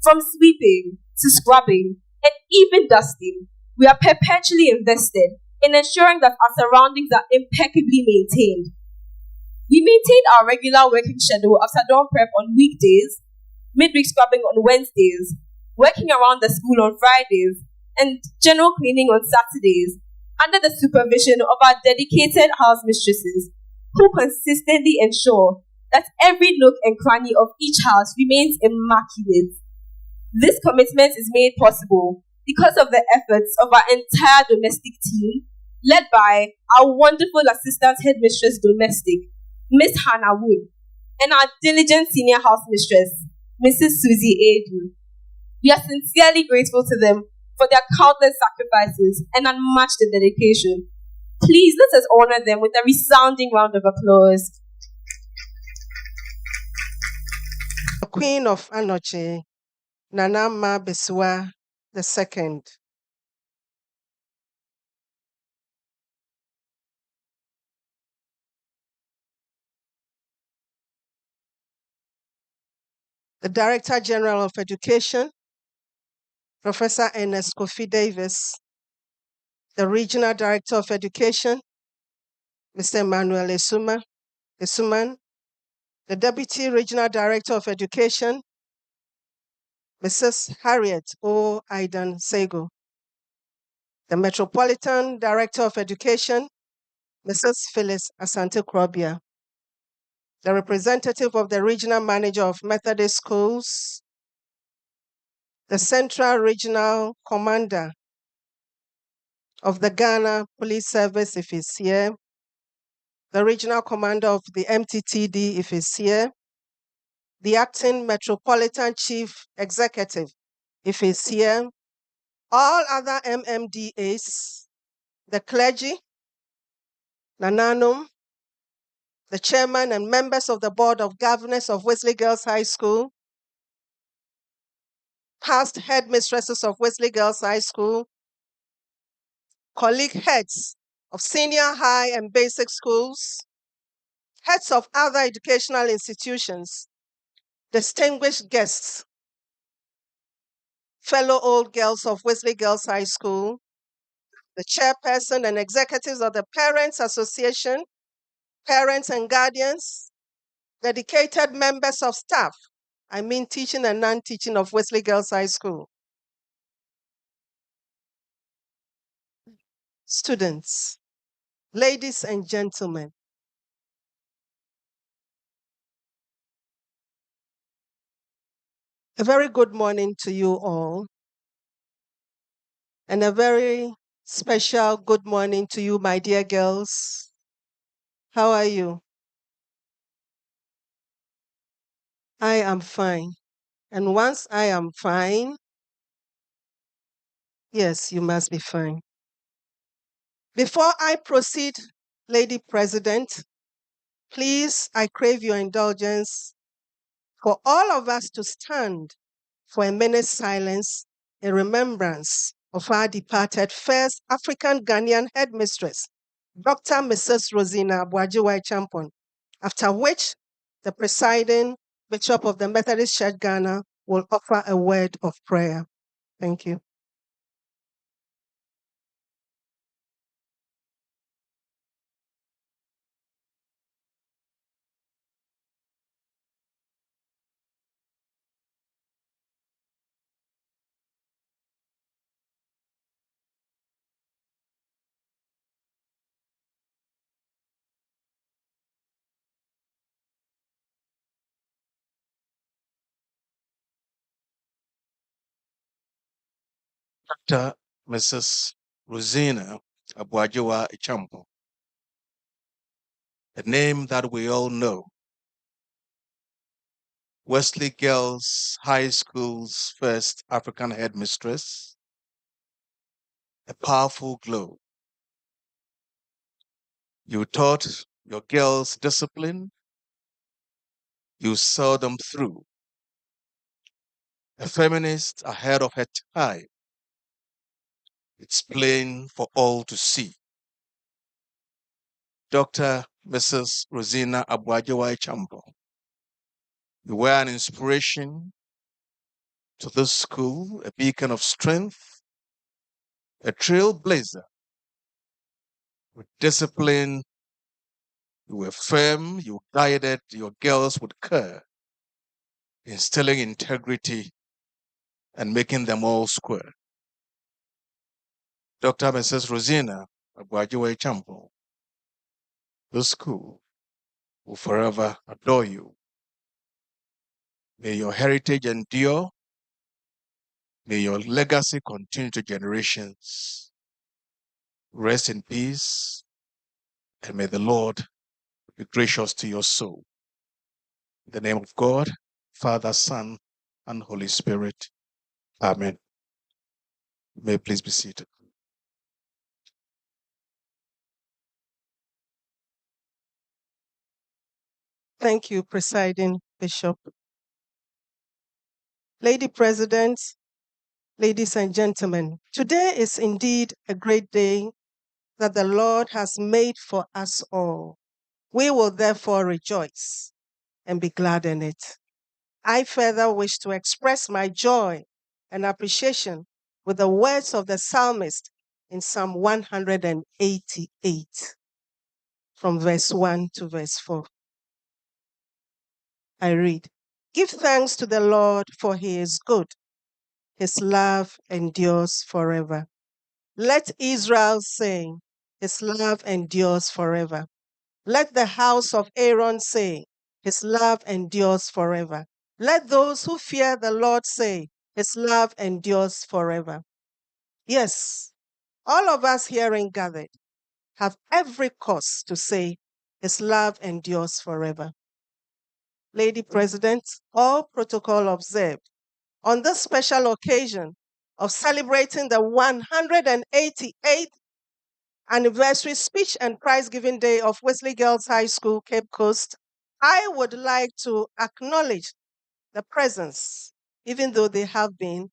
From sweeping to scrubbing and even dusting, we are perpetually invested in ensuring that our surroundings are impeccably maintained. We maintain our regular working schedule after dawn prep on weekdays, midweek scrubbing on Wednesdays, working around the school on Fridays, and general cleaning on Saturdays, under the supervision of our dedicated house mistresses, who consistently ensure that every nook and cranny of each house remains immaculate. This commitment is made possible because of the efforts of our entire domestic team, led by our wonderful assistant headmistress domestic, Miss Hannah Wood, and our diligent senior house mistress, Mrs. Susie Edu. We are sincerely grateful to them for their countless sacrifices and unmatched dedication. Please let us honor them with a resounding round of applause. The Queen of Anoche, Nanama Besua II. The Director General of Education, Professor Ernest Kofi Davis, the Regional Director of Education, Mr. Emmanuel Esuman, the Deputy Regional Director of Education, Mrs. Harriet O. Aidan Sego, the Metropolitan Director of Education, Mrs. Phyllis Asante Krobia, the representative of the Regional Manager of Methodist Schools, the Central Regional Commander of the Ghana Police Service, if he's here, the Regional Commander of the MTTD, if he's here, the Acting Metropolitan Chief Executive, if he's here, all other MMDAs, the clergy, Nananum, the chairman and members of the Board of Governors of Wesley Girls High School, past headmistresses of Wesley Girls High School, colleague heads of senior high and basic schools, heads of other educational institutions, distinguished guests, fellow old girls of Wesley Girls High School, the chairperson and executives of the Parents Association, parents and guardians, dedicated members of staff, I mean teaching and non-teaching of Wesley Girls High School, students, ladies and gentlemen, a very good morning to you all, and a very special good morning to you, my dear girls. How are you? I am fine. And once I am fine, yes, you must be fine. Before I proceed, Lady President, please, I crave your indulgence for all of us to stand for a minute's silence in remembrance of our departed first African Ghanaian headmistress, Dr. Mrs. Rosina Abuajiwai Champon, after which the presiding Bishop of the Methodist Church Ghana will offer a word of prayer. Thank you. Dr. Mrs. Rosina Abuajiwa Ichampo, a name that we all know. Wesley Girls High School's first African headmistress, a powerful glow. You taught your girls discipline. You saw them through. A feminist ahead of her time. It's plain for all to see. Dr. Mrs. Rosina Abuajiwa Ichampo, you were an inspiration to this school, a beacon of strength, a trailblazer. With discipline, you were firm, you guided your girls with care, instilling integrity and making them all square. Dr. Mrs. Rosina Abuajiwa Ichampo, this school will forever adore you. May your heritage endure. May your legacy continue to generations. Rest in peace, and may the Lord be gracious to your soul. In the name of God, Father, Son, and Holy Spirit. Amen. You may please be seated. Thank you, Presiding Bishop. Lady President, ladies and gentlemen, today is indeed a great day that the Lord has made for us all. We will therefore rejoice and be glad in it. I further wish to express my joy and appreciation with the words of the psalmist in Psalm 188, from verse 1 to verse 4. I read, "Give thanks to the Lord, for he is good. His love endures forever. Let Israel say, his love endures forever. Let the house of Aaron say, his love endures forever. Let those who fear the Lord say, his love endures forever." Yes, all of us herein gathered have every cause to say, his love endures forever. Lady President, all protocol observed, on this special occasion of celebrating the 188th anniversary speech and prize giving day of Wesley Girls High School, Cape Coast, I would like to acknowledge the presence, even though they have been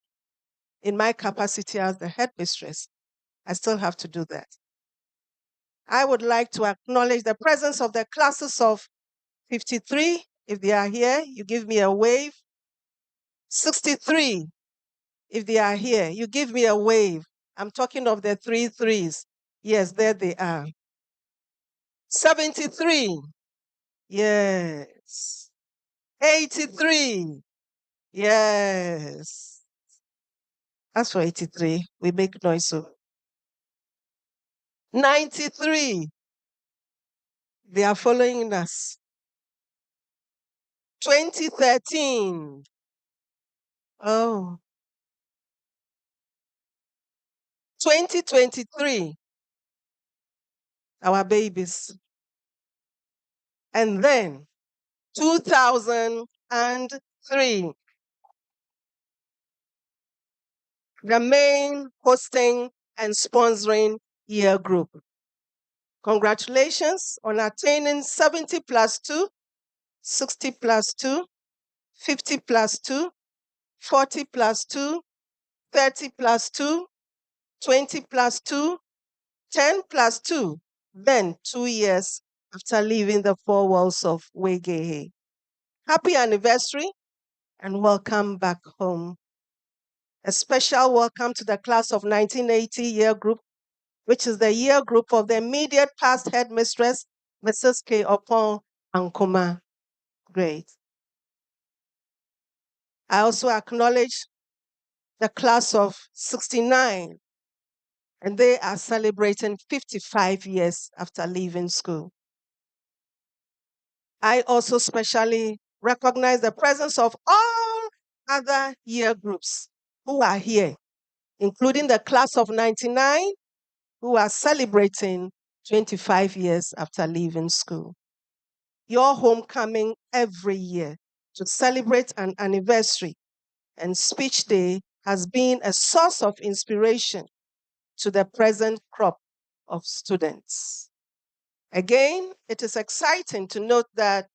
in my capacity as the headmistress. I still have to do that. I would like to acknowledge the presence of the classes of 53. If they are here, you give me a wave. 63. If they are here, you give me a wave. I'm talking of the 3 threes. Yes, there they are. 73. Yeah. Yes. 83. Yes. As for 83, we make noise. So 93. They are following us. 2013. Oh. 2023. Our babies. And then 2003. The main hosting and sponsoring year group. Congratulations on attaining 70 plus 2, 60 plus 2, 50 plus 2, 40 plus 2, 30 plus 2, 20 plus 2, 10 plus 2, then 2 years after leaving the four walls of Wegehe. Happy anniversary and welcome back home. A special welcome to the class of 1980 year group, which is the year group of the immediate past headmistress, Mrs. K. Opon Ankoma. Great. I also acknowledge the class of 69, and they are celebrating 55 years after leaving school. I also specially recognize the presence of all other year groups who are here, including the class of 99, who are celebrating 25 years after leaving school. Your homecoming every year to celebrate an anniversary and speech day has been a source of inspiration to the present crop of students. Again, it is exciting to note that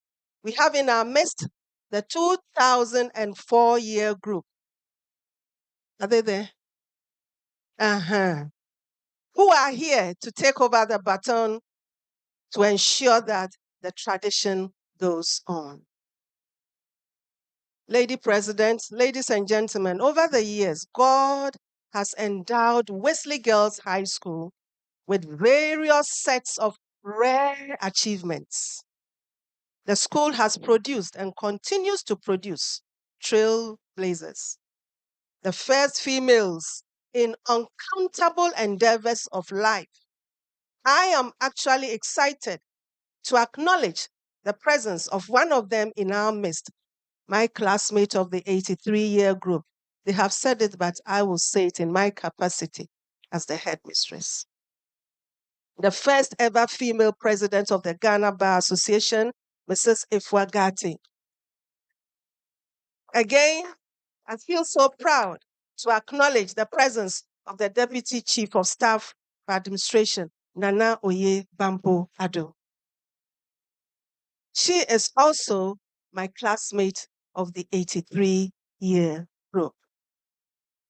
we have in our midst the 2004 year group. Are they there? Who are here to take over the baton to ensure that the tradition goes on. Lady President, ladies and gentlemen, over the years, God has endowed Wesley Girls High School with various sets of rare achievements. The school has produced and continues to produce trailblazers, the first females in uncountable endeavors of life. I am actually excited to acknowledge the presence of one of them in our midst, my classmate of the 83-year group. They have said it, but I will say it in my capacity as the headmistress. The first ever female president of the Ghana Bar Association, Mrs. Ifwagati. Again, I feel so proud to acknowledge the presence of the Deputy Chief of Staff for Administration, Nana Oye Bampo Ado. She is also my classmate of the 83-year group.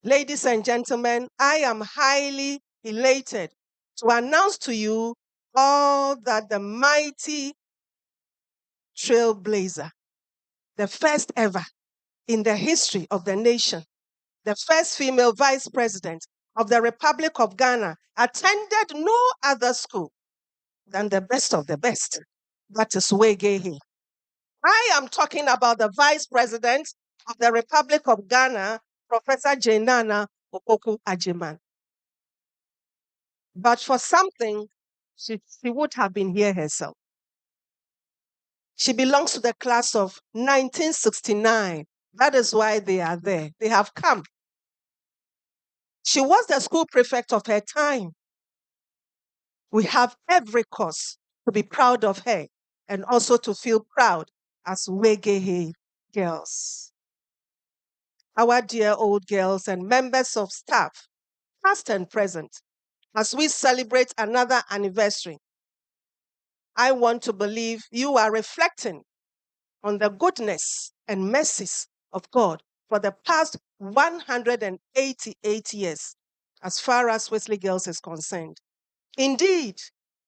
Ladies and gentlemen, I am highly elated to announce to you all that the mighty trailblazer, the first ever in the history of the nation, the first female vice president of the Republic of Ghana, attended no other school than the best of the best. That is Wegehe. I am talking about the Vice President of the Republic of Ghana, Professor Jenana Opoku Ajiman. But for something, she would have been here herself. She belongs to the class of 1969. That is why they are there. They have come. She was the school prefect of her time. We have every cause to be proud of her and also to feel proud as Wegehe girls. Our dear old girls and members of staff, past and present, as we celebrate another anniversary, I want to believe you are reflecting on the goodness and mercies of God for the past 188 years, as far as Wesley Girls is concerned. Indeed,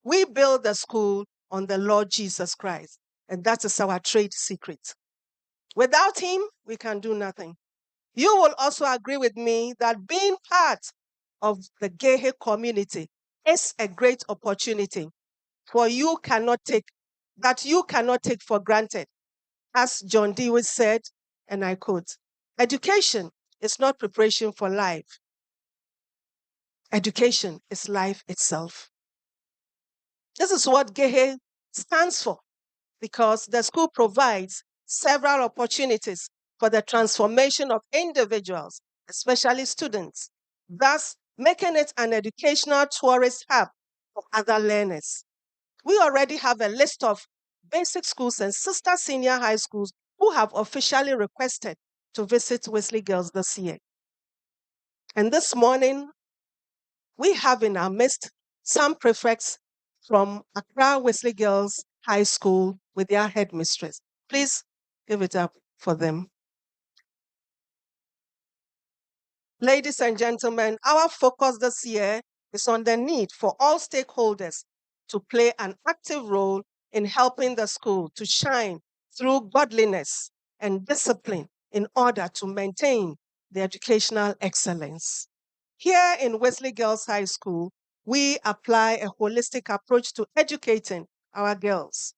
we build the school on the Lord Jesus Christ, and that is our trade secret. Without him, we can do nothing. You will also agree with me that being part of the Gehe community is a great opportunity that you cannot take for granted. As John Dewey said, and I quote, "Education is not preparation for life. Education is life itself." This is what GEHE stands for, because the school provides several opportunities for the transformation of individuals, especially students, thus making it an educational tourist hub for other learners. We already have a list of basic schools and sister senior high schools who have officially requested to visit Wesley Girls this year. And this morning, we have in our midst some prefects from Accra Wesley Girls High School with their headmistress. Please give it up for them. Ladies and gentlemen, our focus this year is on the need for all stakeholders to play an active role in helping the school to shine through godliness and discipline in order to maintain the educational excellence. Here in Wesley Girls High School, we apply a holistic approach to educating our girls.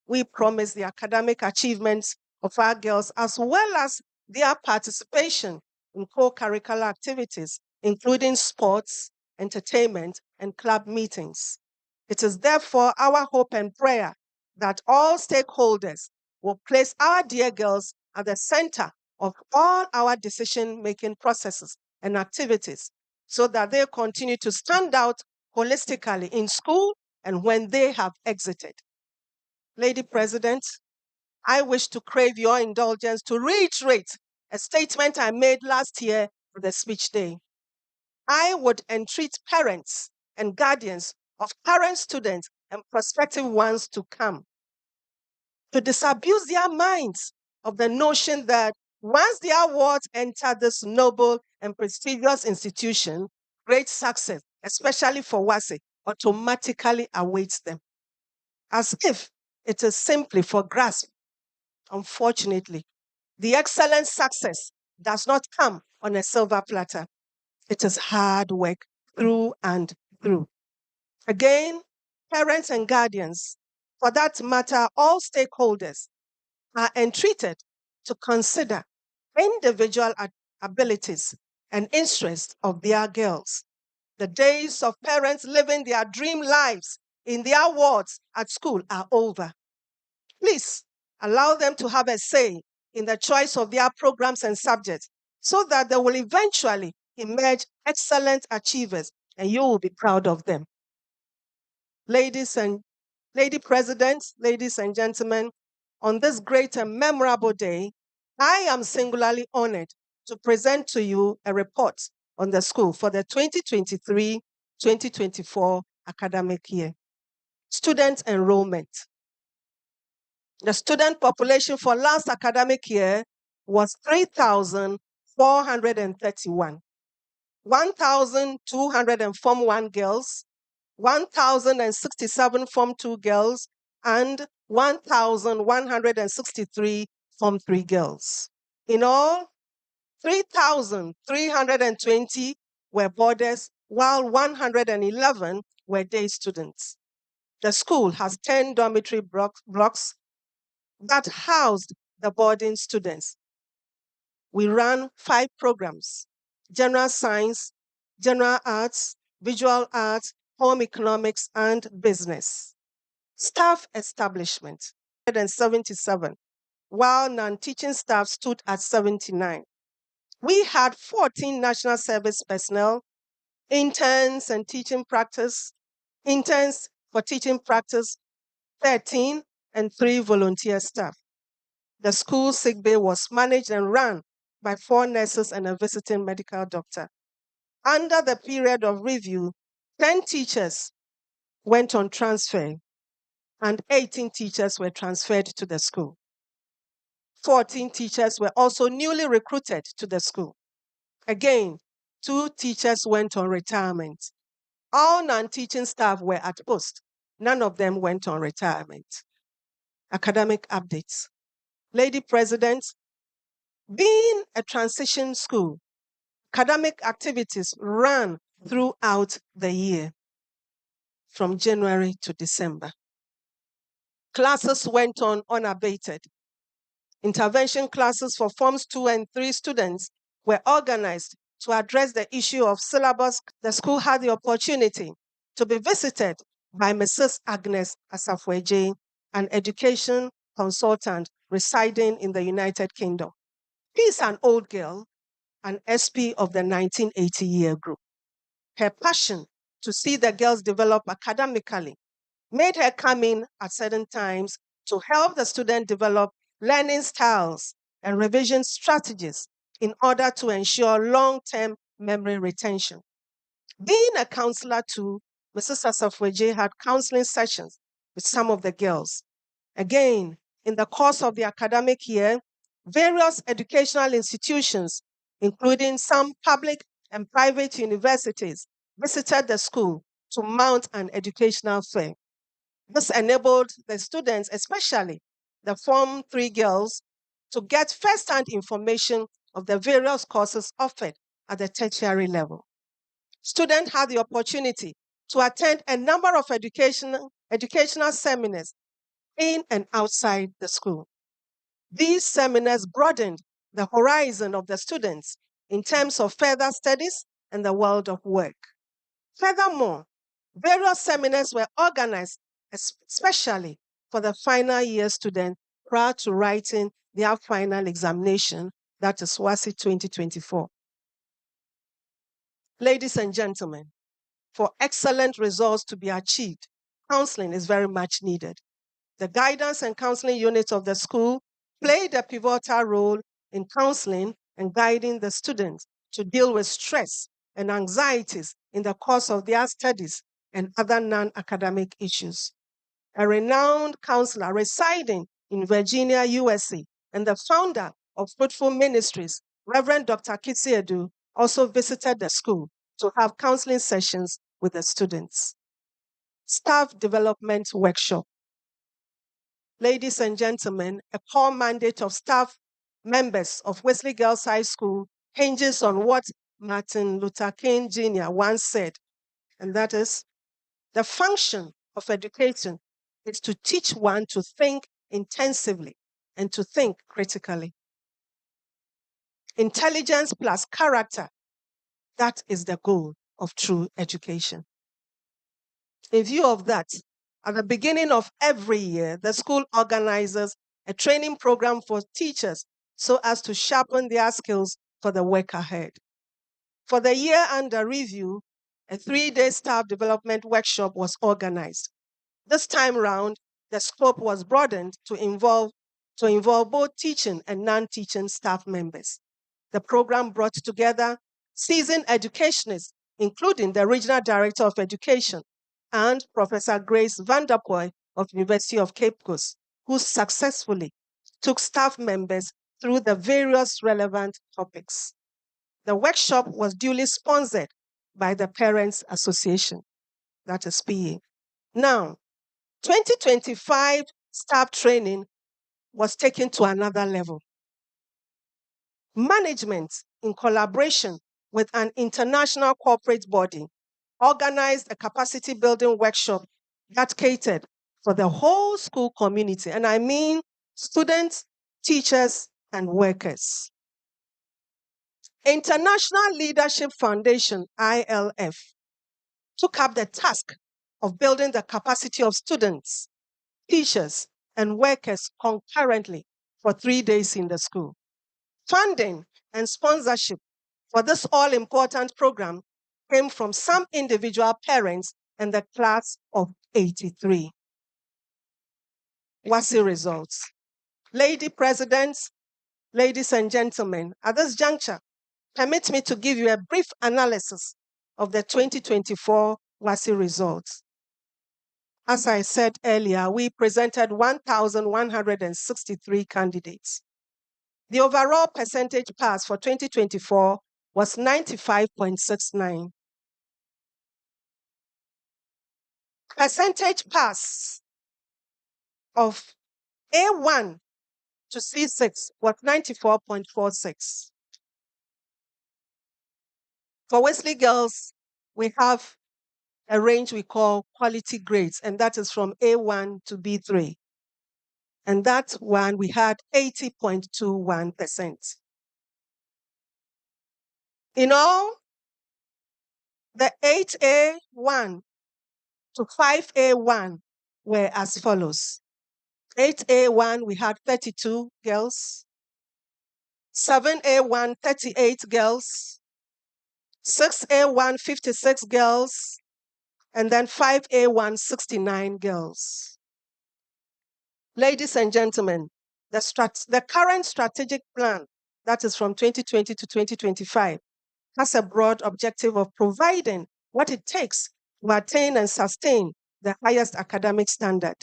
We promise the academic achievements of our girls as well as their participation in co-curricular activities, including sports, entertainment, and club meetings. It is therefore our hope and prayer that all stakeholders will place our dear girls at the center of all our decision-making processes and activities so that they continue to stand out holistically in school and when they have exited. Lady President, I wish to crave your indulgence to reiterate a statement I made last year for the speech day. I would entreat parents and guardians of current students and prospective ones to come to disabuse their minds of the notion that once their wards enter this noble and prestigious institution, great success, especially for WASE, automatically awaits them, as if it is simply for grasp. Unfortunately, the excellent success does not come on a silver platter. It is hard work through and through. Again, parents and guardians, for that matter, all stakeholders, are entreated to consider individual abilities and interests of their girls. The days of parents living their dream lives in their wards at school are over. Please allow them to have a say in the choice of their programs and subjects so that they will eventually emerge excellent achievers and you will be proud of them. Lady President, ladies and gentlemen, on this great and memorable day, I am singularly honored to present to you a report on the school for the 2023-2024 academic year. Student enrollment. The student population for last academic year was 3,431. 1,201 girls, 1,067 Form 2 girls, and 1,163 Form 3 girls. In all, 3,320 were boarders, while 111 were day students. The school has 10 dormitory blocks that housed the boarding students. We ran 5 programs: general science, general arts, visual arts, home economics, and business. Staff establishment, 177, while non-teaching staff stood at 79. We had 14 national service personnel, interns and teaching practice, interns for teaching practice, 13, and 3 volunteer staff. The school sick bay was managed and run by 4 nurses and a visiting medical doctor. Under the period of review, 10 teachers went on transfer and 18 teachers were transferred to the school. 14 teachers were also newly recruited to the school. Again, 2 teachers went on retirement. All non-teaching staff were at post. None of them went on retirement. Academic updates. Lady President, being a transition school, academic activities ran throughout the year from January to December. Classes went on unabated. Intervention classes for Forms 2 and 3 students were organized to address the issue of syllabus. The school had the opportunity to be visited by Mrs. Agnes Asafweje, an education consultant residing in the United Kingdom. She is an old girl, an SP of the 1980 year group. Her passion to see the girls develop academically made her come in at certain times to help the student develop learning styles and revision strategies in order to ensure long-term memory retention. Being a counselor too, Mrs. Asafweje had counseling sessions with some of the girls. Again, in the course of the academic year, various educational institutions, including some public and private universities, visited the school to mount an educational fair. This enabled the students, especially the Form 3 girls, to get first-hand information of the various courses offered at the tertiary level. Students had the opportunity to attend a number of educational seminars in and outside the school. These seminars broadened the horizon of the students in terms of further studies and the world of work. Furthermore, various seminars were organized especially for the final year students prior to writing their final examination, that is WASI 2024. Ladies and gentlemen, for excellent results to be achieved, counseling is very much needed. The guidance and counseling units of the school played a pivotal role in counseling and guiding the students to deal with stress and anxieties in the course of their studies and other non-academic issues. A renowned counselor residing in Virginia, USA, and the founder of Fruitful Ministries, Reverend Dr. Kitsi Edu, also visited the school to have counseling sessions with the students. Staff Development Workshop. Ladies and gentlemen, a core mandate of staff members of Wesley Girls High School hinges on what Martin Luther King Jr. once said, and that is, the function of education is to teach one to think intensively and to think critically. Intelligence plus character, that is the goal of true education. In view of that, at the beginning of every year, the school organizes a training program for teachers so as to sharpen their skills for the work ahead. For the year under review, a 3-day staff development workshop was organized. This time round, the scope was broadened to involve both teaching and non-teaching staff members. The program brought together seasoned educationists, including the Regional Director of Education and Professor Grace Vanderpoy of University of Cape Coast, who successfully took staff members through the various relevant topics. The workshop was duly sponsored by the Parents Association, that is PA. Now, 2025 staff training was taken to another level. Management, in collaboration with an international corporate body, organized a capacity building workshop that catered for the whole school community, and I mean students, teachers, and workers. International Leadership Foundation, ILF, took up the task of building the capacity of students, teachers, and workers concurrently for 3 days in the school. Funding and sponsorship for this all-important program came from some individual parents and the class of 83. WASI results. Lady Presidents, ladies and gentlemen, at this juncture, permit me to give you a brief analysis of the 2024 WASI results. As I said earlier, we presented 1,163 candidates. The overall percentage pass for 2024 was 95.69. Percentage pass of A1 to C6 was 94.46. For Wesley girls, we have a range we call quality grades, and that is from A1 to B3. And that one, we had 80.21%. In all, the 8A1 to 5A1 were as follows. 8A1, we had 32 girls. 7A1, 38 girls. 6A1, 56 girls. And then 5A1, 69 girls. Ladies and gentlemen, the current strategic plan, that is from 2020 to 2025, has a broad objective of providing what it takes to attain and sustain the highest academic standard.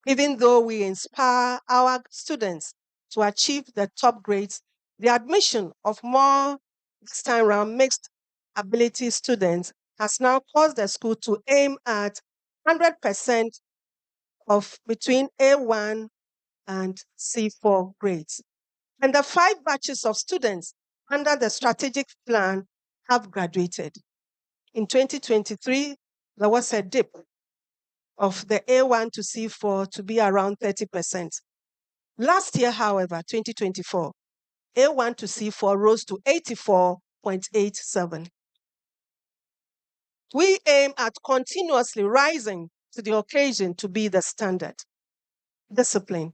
Even though we inspire our students to achieve the top grades, the admission of more, this time around, mixed ability students has now caused the school to aim at 100% of between A1 and C4 grades. And the 5 batches of students under the strategic plan have graduated. In 2023, there was a dip of the A1 to C4 to be around 30%. Last year, however, 2024, A1 to C4 rose to 84.87. We aim at continuously rising to the occasion to be the standard. Discipline.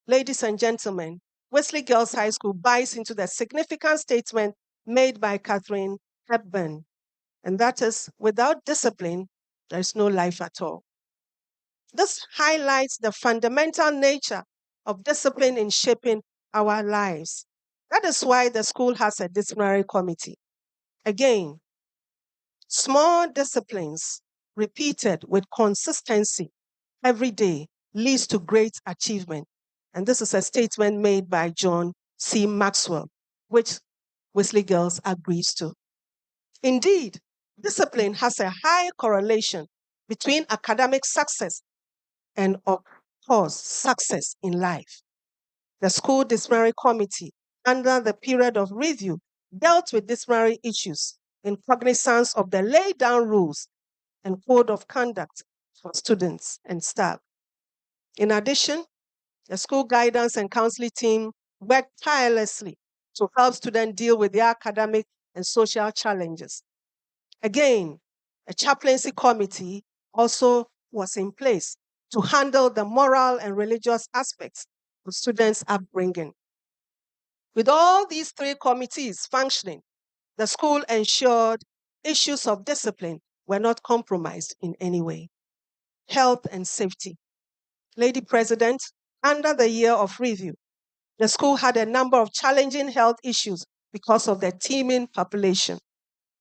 Ladies and gentlemen, Wesley Girls High School buys into the significant statement made by Catherine Hepburn, and that is, without discipline, there is no life at all. This highlights the fundamental nature of discipline in shaping our lives. That is why the school has a disciplinary committee. Again, small disciplines repeated with consistency every day leads to great achievement. And this is a statement made by John C. Maxwell, which Wesley Girls agrees to. Indeed, discipline has a high correlation between academic success and, of course, success in life. The school disciplinary committee, under the period of review, dealt with disciplinary issues in cognizance of the laid down rules and code of conduct for students and staff. In addition, the school guidance and counseling team worked tirelessly to help students deal with their academic and social challenges. Again, a chaplaincy committee also was in place to handle the moral and religious aspects of students' upbringing. With all these 3 committees functioning, the school ensured issues of discipline were not compromised in any way. Health and safety. Lady President, under the year of review, the school had a number of challenging health issues because of the teeming population.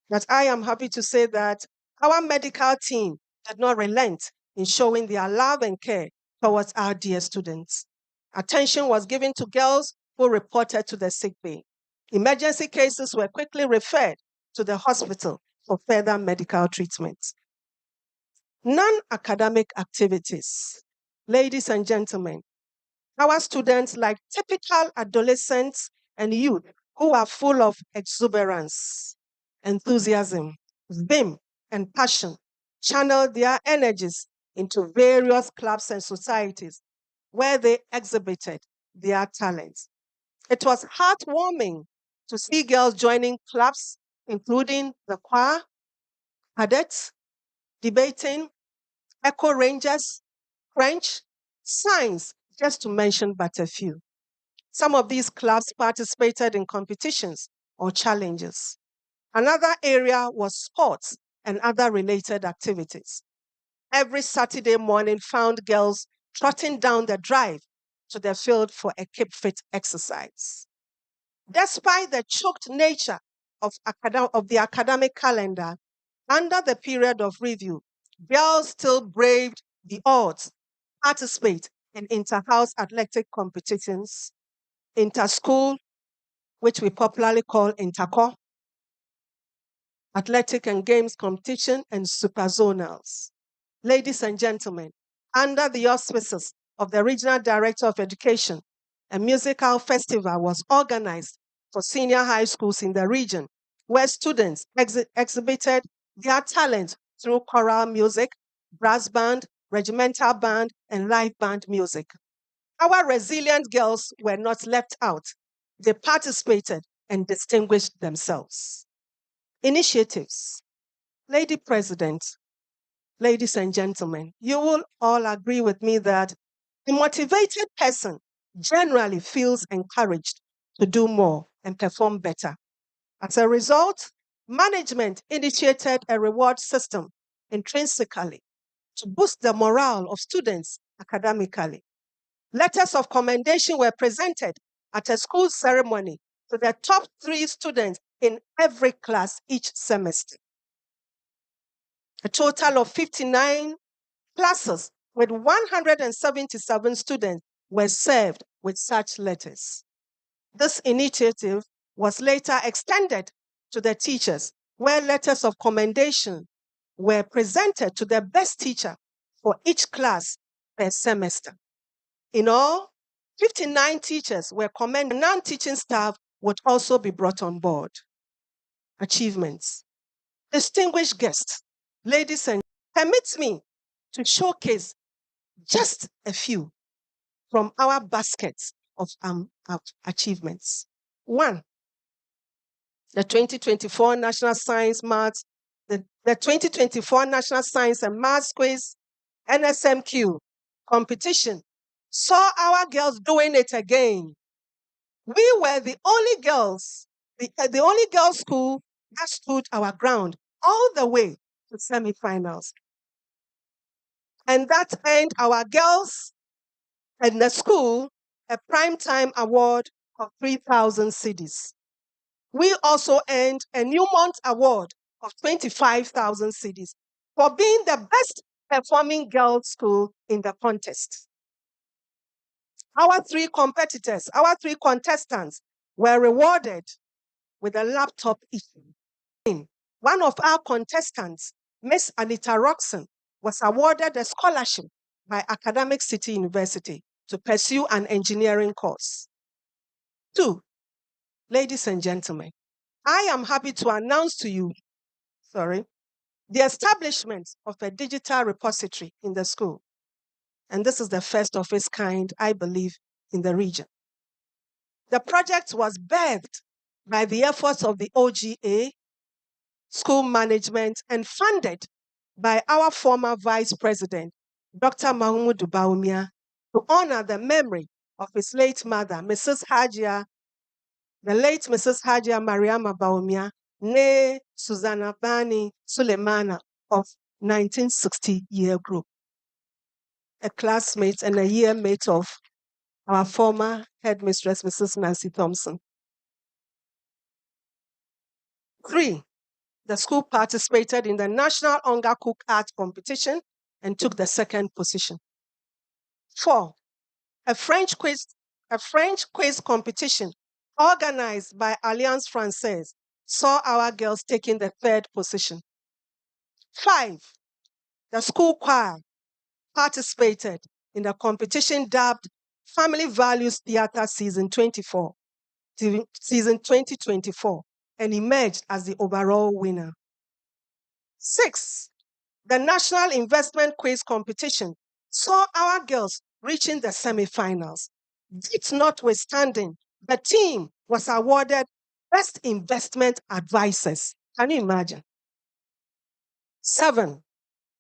But I am happy to say that our medical team did not relent in showing their love and care towards our dear students. Attention was given to girls who reported to the sick bay. Emergency cases were quickly referred to the hospital for further medical treatment. Non-academic activities. Ladies and gentlemen, our students, like typical adolescents and youth who are full of exuberance, enthusiasm, vim, and passion, channel their energies into various clubs and societies where they exhibited their talents. It was heartwarming to see girls joining clubs, including the choir, cadets, debating, echo rangers, French, science, just to mention but a few. Some of these clubs participated in competitions or challenges. Another area was sports and other related activities. Every Saturday morning found girls trotting down the drive to the field for a keep fit exercise. Despite the choked nature of the academic calendar, under the period of review, girls still braved the odds, participate in inter-house athletic competitions, inter-school, which we popularly call interco, athletic and games competition, and superzonals. Ladies and gentlemen, under the auspices of the Regional Director of Education, a musical festival was organized for senior high schools in the region, where students exhibited their talent through choral music, brass band, regimental band, and live band music. Our resilient girls were not left out. They participated and distinguished themselves. Initiatives. Lady President, ladies and gentlemen, you will all agree with me that a motivated person generally feels encouraged to do more and perform better. As a result, management initiated a reward system intrinsically to boost the morale of students academically. Letters of commendation were presented at a school ceremony to the top 3 students in every class each semester. A total of 59 classes with 177 students were served with such letters. This initiative was later extended to the teachers, where letters of commendation were presented to the best teacher for each class per semester. In all, 59 teachers were commended. Non-teaching staff would also be brought on board. Achievements. Distinguished guests, ladies and permit me to showcase just a few from our baskets of achievements. 1, the 2024 National Science Maths, the 2024 National Science and Maths Quiz, NSMQ competition saw our girls doing it again. We were the only girls, the only girls' school that stood our ground all the way to semifinals. And that earned our girls and the school a primetime award of 3,000 cedis. We also earned a Newmont Award of 25,000 cedis for being the best performing girls' school in the contest. Our 3 competitors, our 3 contestants were rewarded with a laptop each. One of our contestants, Miss Anita Roxon, was awarded a scholarship by Academic City University to pursue an engineering course. 2, ladies and gentlemen, I am happy to announce to you, the establishment of a digital repository in the school. And this is the first of its kind, I believe, in the region. The project was birthed by the efforts of the OGA, school management, and funded by our former Vice President, Dr. Mahmoud Baumia, to honor the memory of his late mother, the late Mrs. Hajia Mariama Baumia, nee Susanna Bani Sulemana of 1960 year group, a classmate and a year mate of our former headmistress, Mrs. Nancy Thompson. 3, the school participated in the National Onga Cook Art Competition and took the 2nd position. 4, a French quiz competition organized by Alliance Française saw our girls taking the 3rd position. 5, the school choir participated in the competition dubbed Family Values Theatre Season 2024 and emerged as the overall winner. 6, the National Investment Quiz competition saw our girls reaching the semifinals. This notwithstanding, the team was awarded Best Investment Advisors. Can you imagine? 7,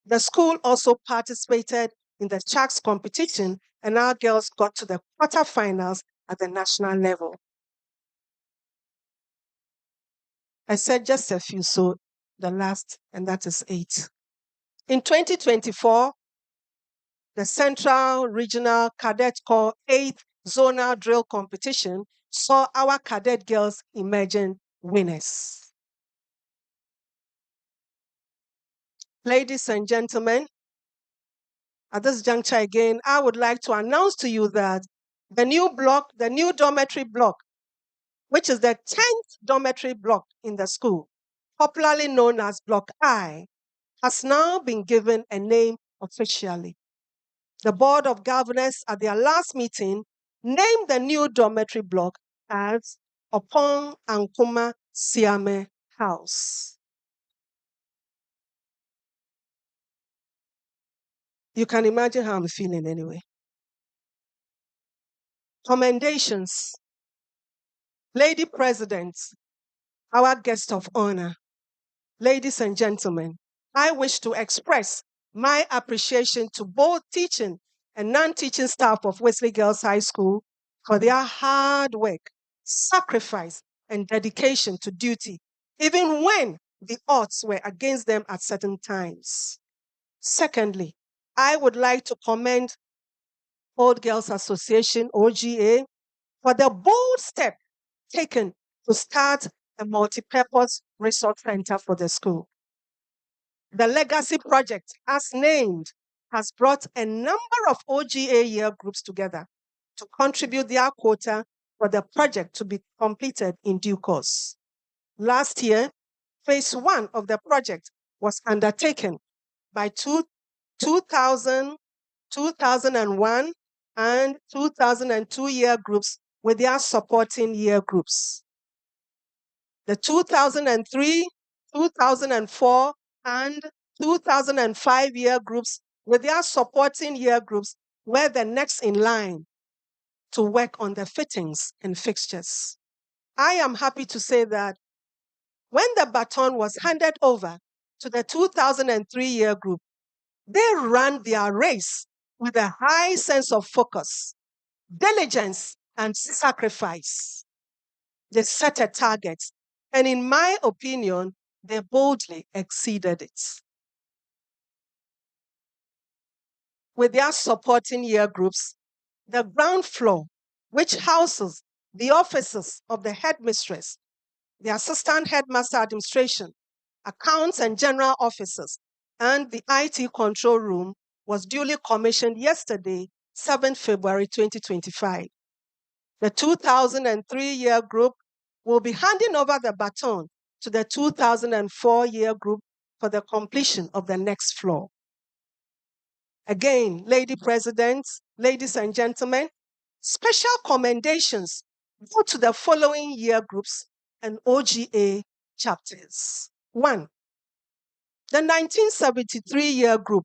the school also participated in the Sharks competition, and our girls got to the quarterfinals at the national level. I said just a few, so the last, and that is 8. In 2024, the Central Regional Cadet Corps 8th Zonal Drill Competition saw our cadet girls emerging winners. Ladies and gentlemen, at this juncture again, I would like to announce to you that the new dormitory block, which is the 10th dormitory block in the school, popularly known as Block I, has now been given a name officially. The Board of Governors at their last meeting named the new dormitory block as Opong Ankuma Siame House. You can imagine how I'm feeling anyway. Commendations. Lady President, our guest of honor, ladies and gentlemen, I wish to express my appreciation to both teaching and non-teaching staff of Wesley Girls High School for their hard work, sacrifice, and dedication to duty, even when the odds were against them at certain times. Secondly, I would like to commend Old Girls Association, OGA, for the bold step taken to start a multi-purpose resource center for the school. The Legacy Project, as named, has brought a number of OGA year groups together to contribute their quota for the project to be completed in due course. Last year, phase 1 of the project was undertaken by 2000, 2001, and 2002 year groups with their supporting year groups. The 2003, 2004, and 2005 year groups with their supporting year groups were the next in line to work on the fittings and fixtures. I am happy to say that when the baton was handed over to the 2003 year group, they ran their race with a high sense of focus, diligence, and sacrifice. They set a target, and in my opinion, they boldly exceeded it. With their supporting year groups, the ground floor, which houses the offices of the headmistress, the assistant headmaster administration, accounts and general officers, and the IT control room, was duly commissioned yesterday, 7 February 2025. The 2003 year group will be handing over the baton to the 2004 year group for the completion of the next floor. Again, Lady President, ladies and gentlemen, special commendations go to the following year groups and OGA chapters. 1. The 1973 year group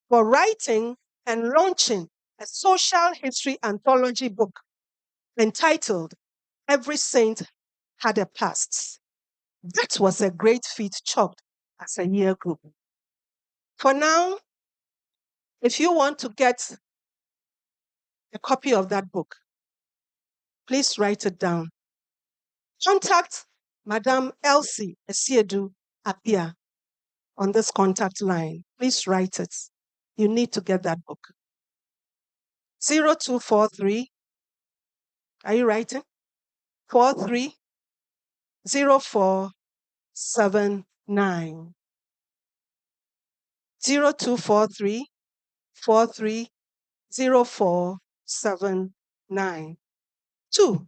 for writing and launching a social history anthology book entitled Every Saint Had a Past. That was a great feat chalked as a year group. For now, if you want to get a copy of that book, please write it down. Contact Madame Elsie Esiedu Apia on this contact line. Please write it. You need to get that book. 0243. Are you writing? 430479. 0243 430479. 2.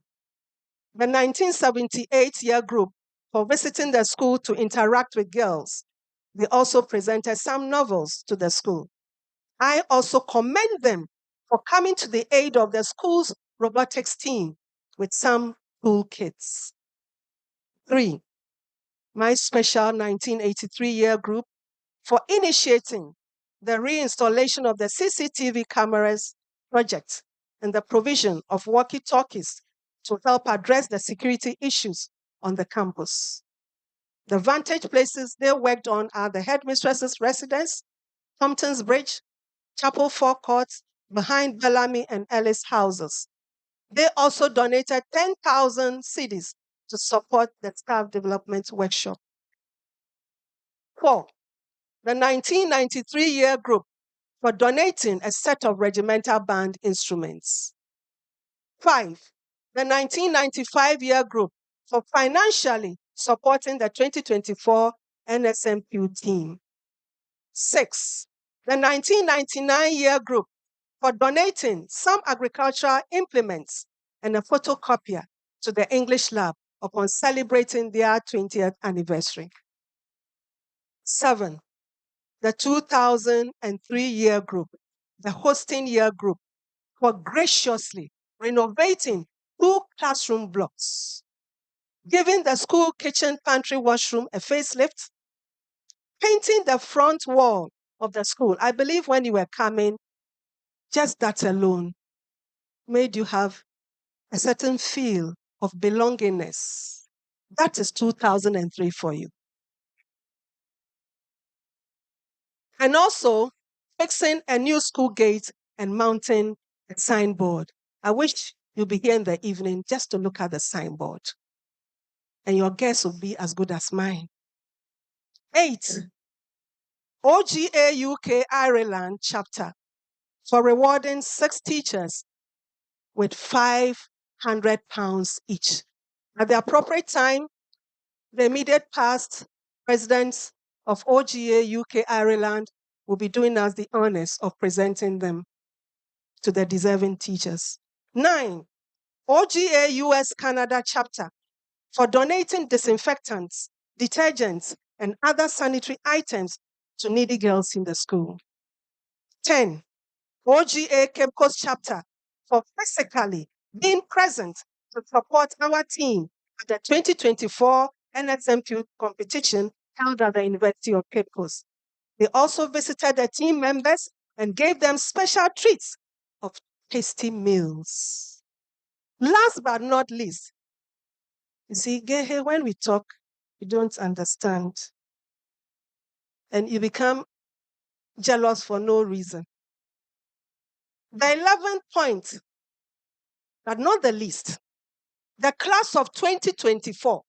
The 1978 year group for visiting the school to interact with girls. They also presented some novels to the school. I also commend them for coming to the aid of the school's robotics team with some toolkits. 3. My special 1983 year group for initiating the reinstallation of the CCTV cameras project and the provision of walkie-talkies to help address the security issues on the campus. The vantage places they worked on are the headmistress's residence, Compton's Bridge, Chapel Forecourt, behind Bellamy and Ellis houses. They also donated 10,000 cedis to support the staff development workshop. 4. The 1993 year group for donating a set of regimental band instruments. 5. The 1995 year group for financially supporting the 2024 NSMQ team. 6. The 1999 year group for donating some agricultural implements and a photocopier to the English lab upon celebrating their 20th anniversary. 7. The 2003 year group, the hosting year group, for graciously renovating 2 classroom blocks, giving the school kitchen pantry washroom a facelift, painting the front wall of the school. I believe when you were coming, just that alone made you have a certain feel of belongingness. That is 2003 for you. And also fixing a new school gate and mounting a signboard. I wish you'll be here in the evening just to look at the signboard. And your guess will be as good as mine. 8. OGA UK Ireland chapter for rewarding 6 teachers with £500 each. At the appropriate time, the immediate past presidents of OGA UK Ireland will be doing us the honors of presenting them to the deserving teachers. 9. OGA US Canada chapter for donating disinfectants, detergents, and other sanitary items to needy girls in the school. 10. OGA Cape Coast chapter for physically being present to support our team at the 2024 NSMQ competition held at the University of Cape Coast. They also visited the team members and gave them special treats of tasty meals. Last but not least, you see, Gehe, when we talk, you don't understand. And you become jealous for no reason. The 11th point, but not the least, the class of 2024.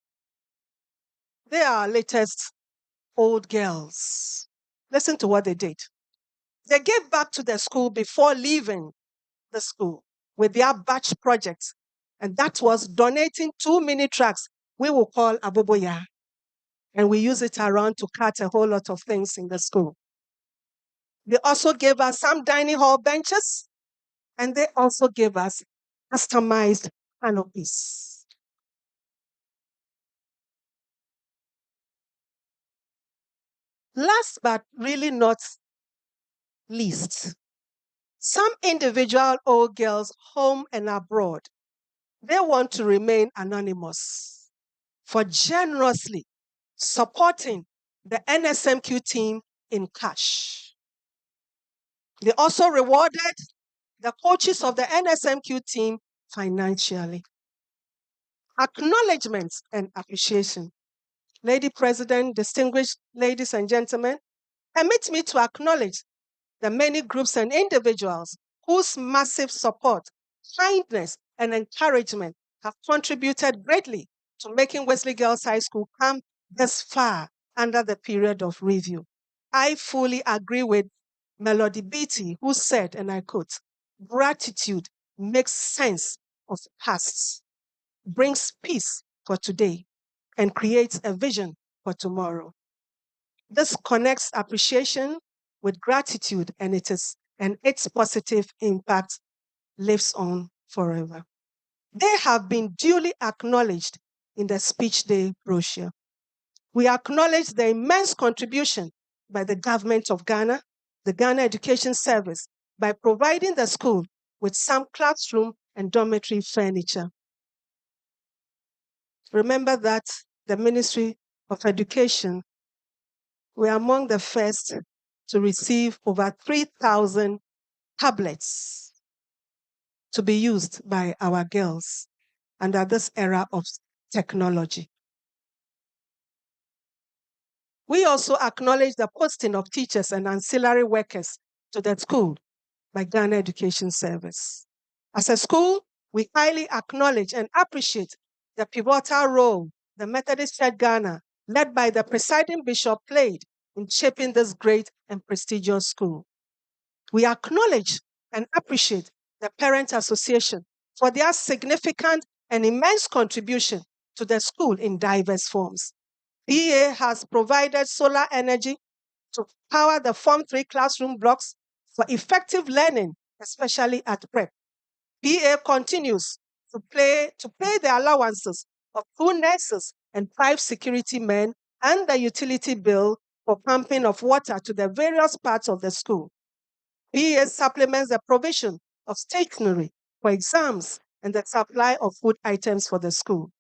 They are our latest old girls. Listen to what they did. They gave back to the school before leaving the school with their batch project. And that was donating 2 mini trucks we will call Aboboya. And we use it around to cut a whole lot of things in the school. They also gave us some dining hall benches, and they also gave us customized canopies. Last but really not least, some individual old girls home and abroad, they want to remain anonymous for generously supporting the NSMQ team in cash. They also rewarded the coaches of the NSMQ team financially. Acknowledgements and appreciation. Lady President, distinguished ladies and gentlemen, permit me to acknowledge the many groups and individuals whose massive support, kindness, and encouragement have contributed greatly to making Wesley Girls High School come this far under the period of review. I fully agree with Melody Beatty, who said, and I quote, "Gratitude makes sense of the past, brings peace for today, and creates a vision for tomorrow." This connects appreciation with gratitude, and its positive impact lives on forever. They have been duly acknowledged in the Speech Day brochure. We acknowledge the immense contribution by the government of Ghana, the Ghana Education Service, by providing the school with some classroom and dormitory furniture. Remember that the Ministry of Education were among the first to receive over 3,000 tablets to be used by our girls under this era of technology. We also acknowledge the posting of teachers and ancillary workers to the school by Ghana Education Service. As a school, we highly acknowledge and appreciate the pivotal role the Methodist Church Ghana, led by the presiding bishop, played in shaping this great and prestigious school. We acknowledge and appreciate the Parent Association for their significant and immense contribution to the school in diverse forms. PA has provided solar energy to power the Form 3 classroom blocks for effective learning, especially at prep. PA continues to pay the allowances of 2 nurses and 5 security men and the utility bill for pumping of water to the various parts of the school. PA supplements the provision of stationery for exams and the supply of food items for the school.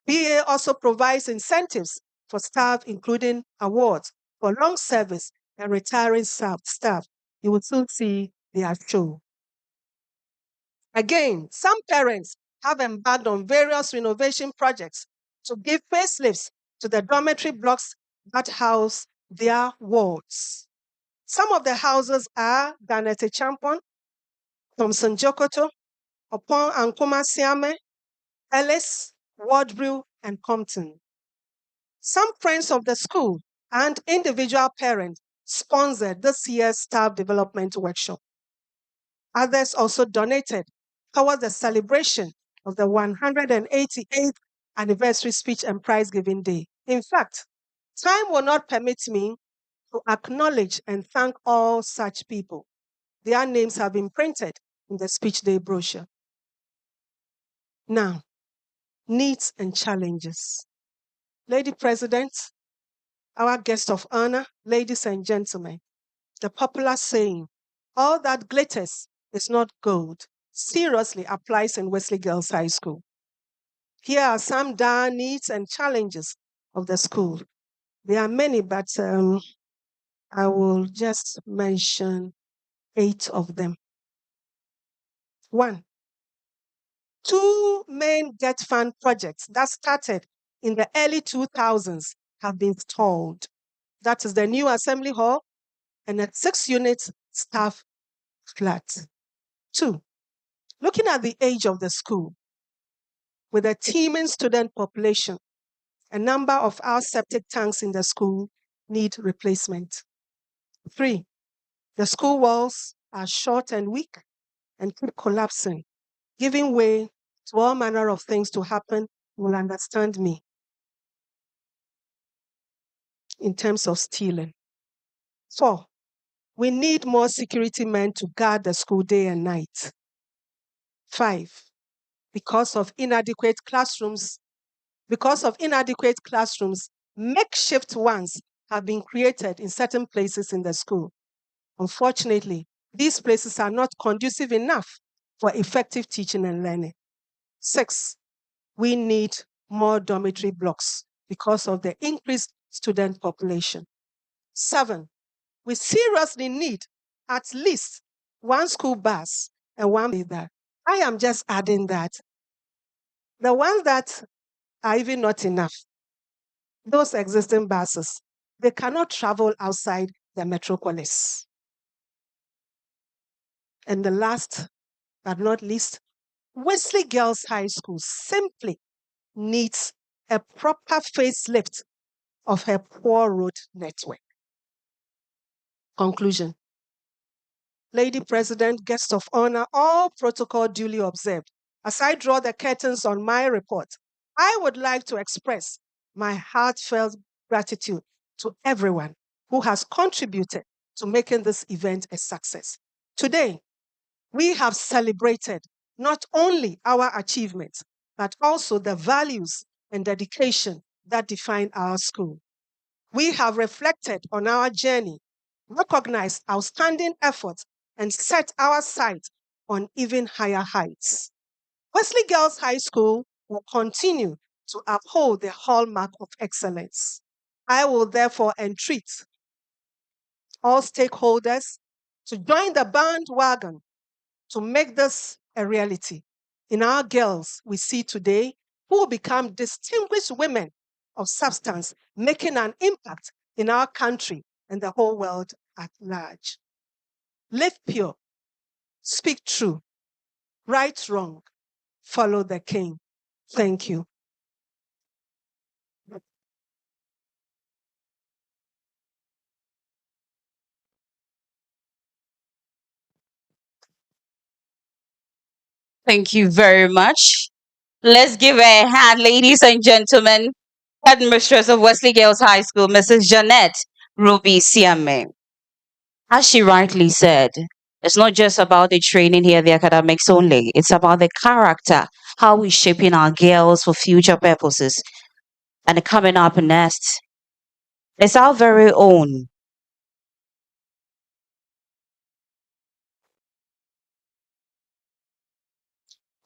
PA also provides incentives for staff, including awards for long service and retiring staff. You will soon see their show. Again, some parents have embarked on various renovation projects to give facelifts to the dormitory blocks that house their wards. Some of the houses are Danete Champon, Thompson Jokoto, Opon Ankuma Siame, Ellis, Wardbrew, and Compton. Some friends of the school and individual parents sponsored this year's staff development workshop. Others also donated towards the celebration of the 188th anniversary speech and prize giving day. In fact, time will not permit me to acknowledge and thank all such people. Their names have been printed in the speech day brochure. Now, needs and challenges. Lady President, our guest of honor, ladies and gentlemen, the popular saying, all that glitters is not gold, seriously applies in Wesley Girls High School. Here are some dire needs and challenges of the school. There are many, but I will just mention 8 of them. 1, 2 main Get Fund projects that started in the early 2000s have been stalled. That is the new assembly hall and a 6-unit staff flat. 2, looking at the age of the school, with a teeming student population, a number of our septic tanks in the school need replacement. 3, the school walls are short and weak and keep collapsing, giving way to all manner of things to happen. You will understand me in terms of stealing. 4, we need more security men to guard the school day and night. 5, because of inadequate classrooms, makeshift ones have been created in certain places in the school. Unfortunately, these places are not conducive enough for effective teaching and learning. 6, we need more dormitory blocks because of the increased student population. 7, we seriously need at least 1 school bus and 1 that. I am just adding that. The ones that are even not enough, those existing buses, they cannot travel outside the metropolis. And the last but not least, Wesley Girls High School simply needs a proper facelift of her poor road network. Conclusion. Lady President, guests of honor, all protocol duly observed. As I draw the curtains on my report, I would like to express my heartfelt gratitude to everyone who has contributed to making this event a success. Today, we have celebrated not only our achievements, but also the values and dedication that define our school. We have reflected on our journey, recognized outstanding efforts, and set our sights on even higher heights. Wesley Girls High School will continue to uphold the hallmark of excellence. I will therefore entreat all stakeholders to join the bandwagon to make this a reality. In our girls we see today, who will become distinguished women of substance, making an impact in our country and the whole world at large. Live pure, speak true, right wrong, follow the king. Thank you. Thank you very much. Let's give a hand, ladies and gentlemen, Headmistress of Wesley Girls High School, Mrs. Jeanette Ruby Siame. As she rightly said, it's not just about the training here, the academics only. It's about the character, how we're shaping our girls for future purposes. And coming up next, it's our very own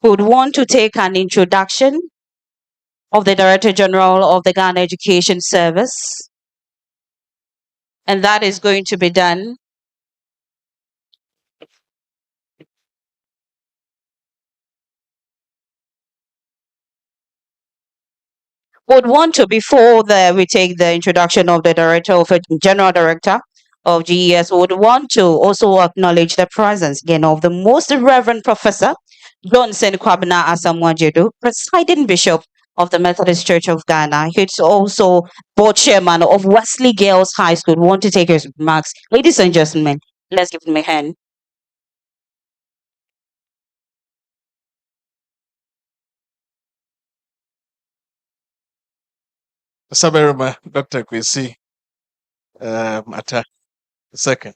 who would want to take an introduction of the Director General of the Ghana Education Service. And that is going to be done would want to, before we take the introduction of the General Director of GES, would want to also acknowledge the presence again of the Most Reverend Professor Johnson Kwabena Asamoah-Gyedu, Presiding Bishop of the Methodist Church of Ghana. He's also board chairman of Wesley Girls High School. We want to take his remarks. Ladies and gentlemen, let's give him a hand. Saberima, Dr. Kwesi Mata II,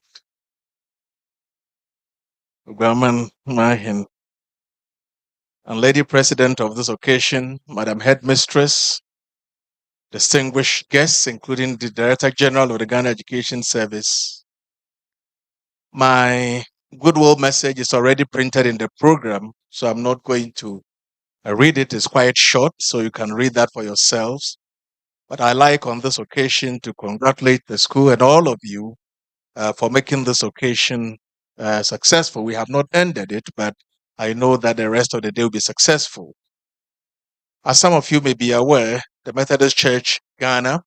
Ugaman Mahin, and Lady President of this occasion, Madam Headmistress, distinguished guests, including the Director General of the Ghana Education Service. My goodwill message is already printed in the program, so I'm not going to read it. It's quite short, so you can read that for yourselves. But I like on this occasion to congratulate the school and all of you for making this occasion successful. We have not ended it, but I know that the rest of the day will be successful. As some of you may be aware, the Methodist Church Ghana,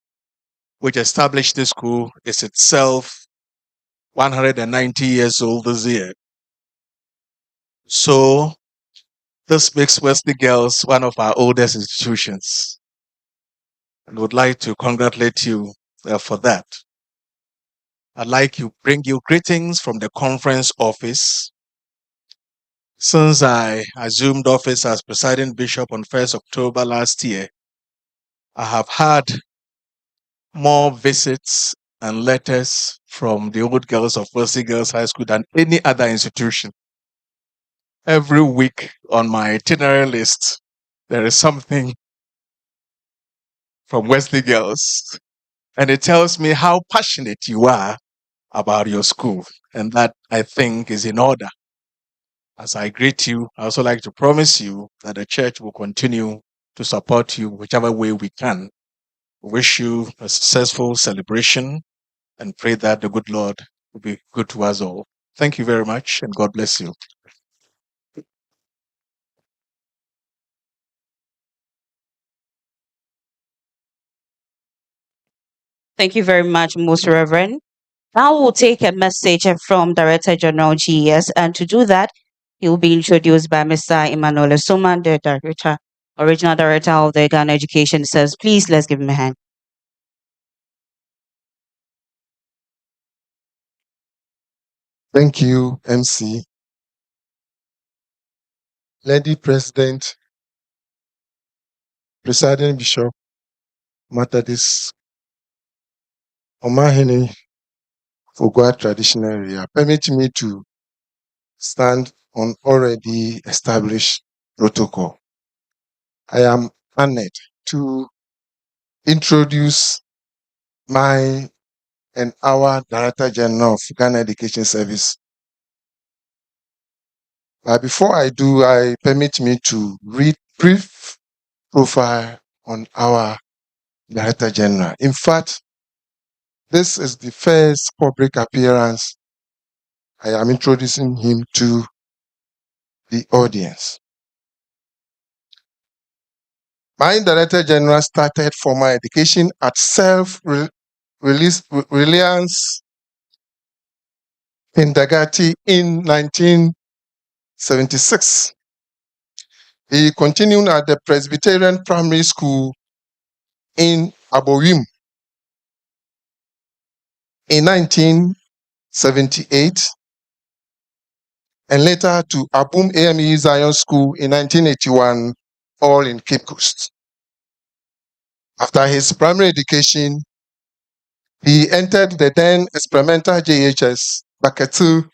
which established this school, is itself 190 years old this year. So this makes Wesley Girls one of our oldest institutions. And would like to congratulate you for that. I'd like to bring you greetings from the conference office. Since I assumed office as presiding bishop on 1st October last year, I have had more visits and letters from the old girls of Wesley Girls High School than any other institution. Every week on my itinerary list, there is something from Wesley Girls, and it tells me how passionate you are about your school, and that I think is in order. As I greet you, I also like to promise you that the church will continue to support you whichever way we can. We wish you a successful celebration and pray that the good Lord will be good to us all. Thank you very much, and God bless you. Thank you very much, Most Reverend. Now we'll take a message from Director General GES, and to do that, he will be introduced by Mr. Emmanuel Suman, the Original Director of the Ghana Education Service. Please, let's give him a hand. Thank you, MC. Lady President, Presiding Bishop, Methodist, Omahini, Fogua Traditional Area, permit me to stand on already established protocol. I am honored to introduce my and our Director General of Ghana Education Service. But before I do, permit me to read brief profile on our Director General. In fact, this is the first public appearance I am introducing him to the audience. My Director General started formal education at Self-Reliance Kindergarten in 1976. He continued at the Presbyterian Primary School in Aboyim in 1978, and later to Abum AME Zion School in 1981, all in Cape Coast. After his primary education, he entered the then experimental JHS Baketu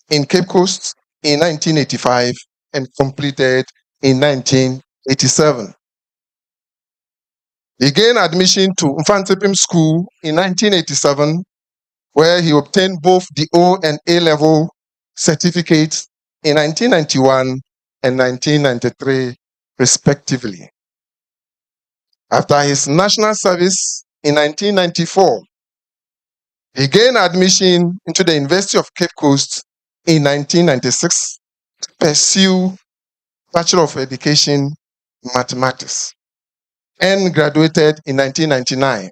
in Cape Coast in 1985 and completed in 1987. He gained admission to Mfantipim School in 1987, where he obtained both the O and A level certificates in 1991 and 1993, respectively. After his national service in 1994, he gained admission into the University of Cape Coast in 1996 to pursue Bachelor of Education Mathematics. and graduated in 1999.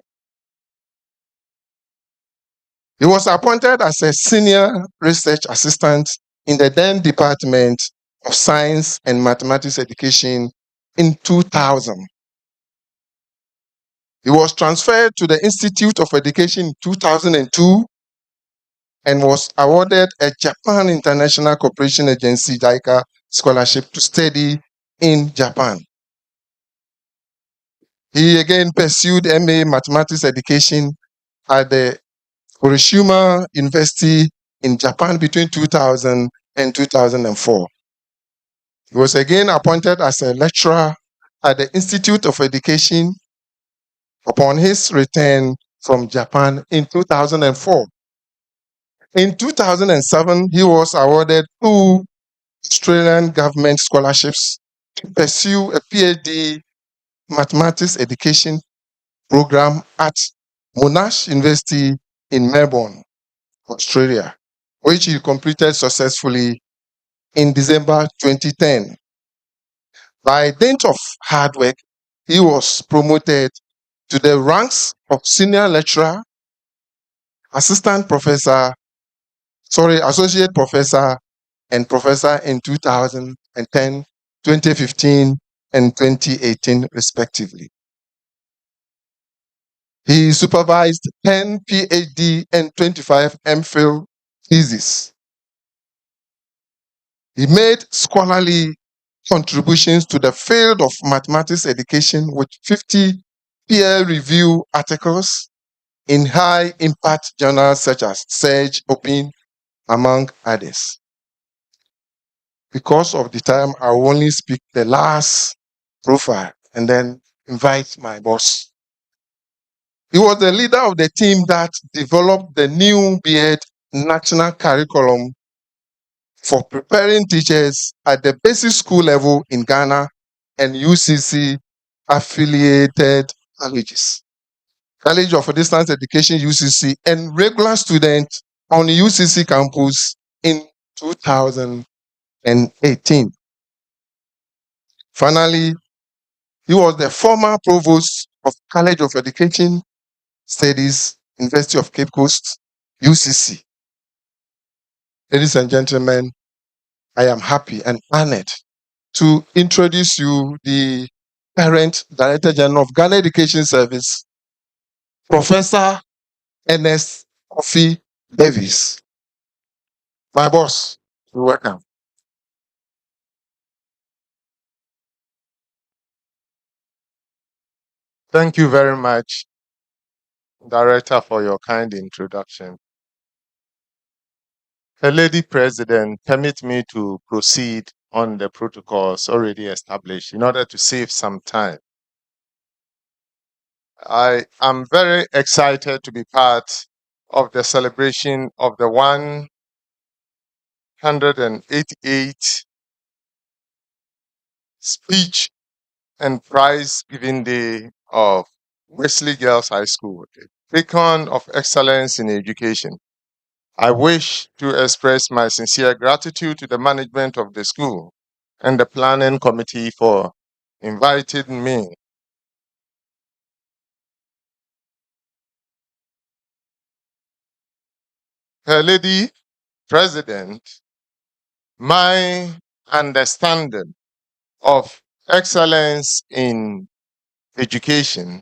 He was appointed as a senior research assistant in the then Department of Science and Mathematics Education in 2000. He was transferred to the Institute of Education in 2002 and was awarded a Japan International Cooperation Agency JICA scholarship to study in Japan. He again pursued MA Mathematics Education at the Hiroshima University in Japan between 2000 and 2004. He was again appointed as a lecturer at the Institute of Education upon his return from Japan in 2004. In 2007, he was awarded 2 Australian government scholarships to pursue a PhD mathematics education program at Monash University in Melbourne, Australia, which he completed successfully in December 2010. By dint of hard work, he was promoted to the ranks of senior lecturer, associate professor, and professor in 2010, 2015, and 2018, respectively. He supervised 10 PhD and 25 MPhil theses. He made scholarly contributions to the field of mathematics education with 50 peer-review articles in high-impact journals such as Sage, Open, among others. Because of the time, I will only speak the last profile and then invite my boss. He was the leader of the team that developed the new BEd national curriculum for preparing teachers at the basic school level in Ghana and UCC affiliated colleges. College of Distance Education UCC and regular students on UCC campus in 2018. Finally, he was the former provost of College of Education Studies, University of Cape Coast, UCC. Ladies and gentlemen, I am happy and honored to introduce you the current Director General of Ghana Education Service, Professor Ernest Kofi Davis. My boss, you're welcome. Thank you very much, Director, for your kind introduction. Lady President, permit me to proceed on the protocols already established in order to save some time. I am very excited to be part of the celebration of the 188th Speech and Prize Giving Day of Wesley Girls High School, the beacon of excellence in education. I wish to express my sincere gratitude to the management of the school and the planning committee for inviting me. Her Lady President, my understanding of excellence in education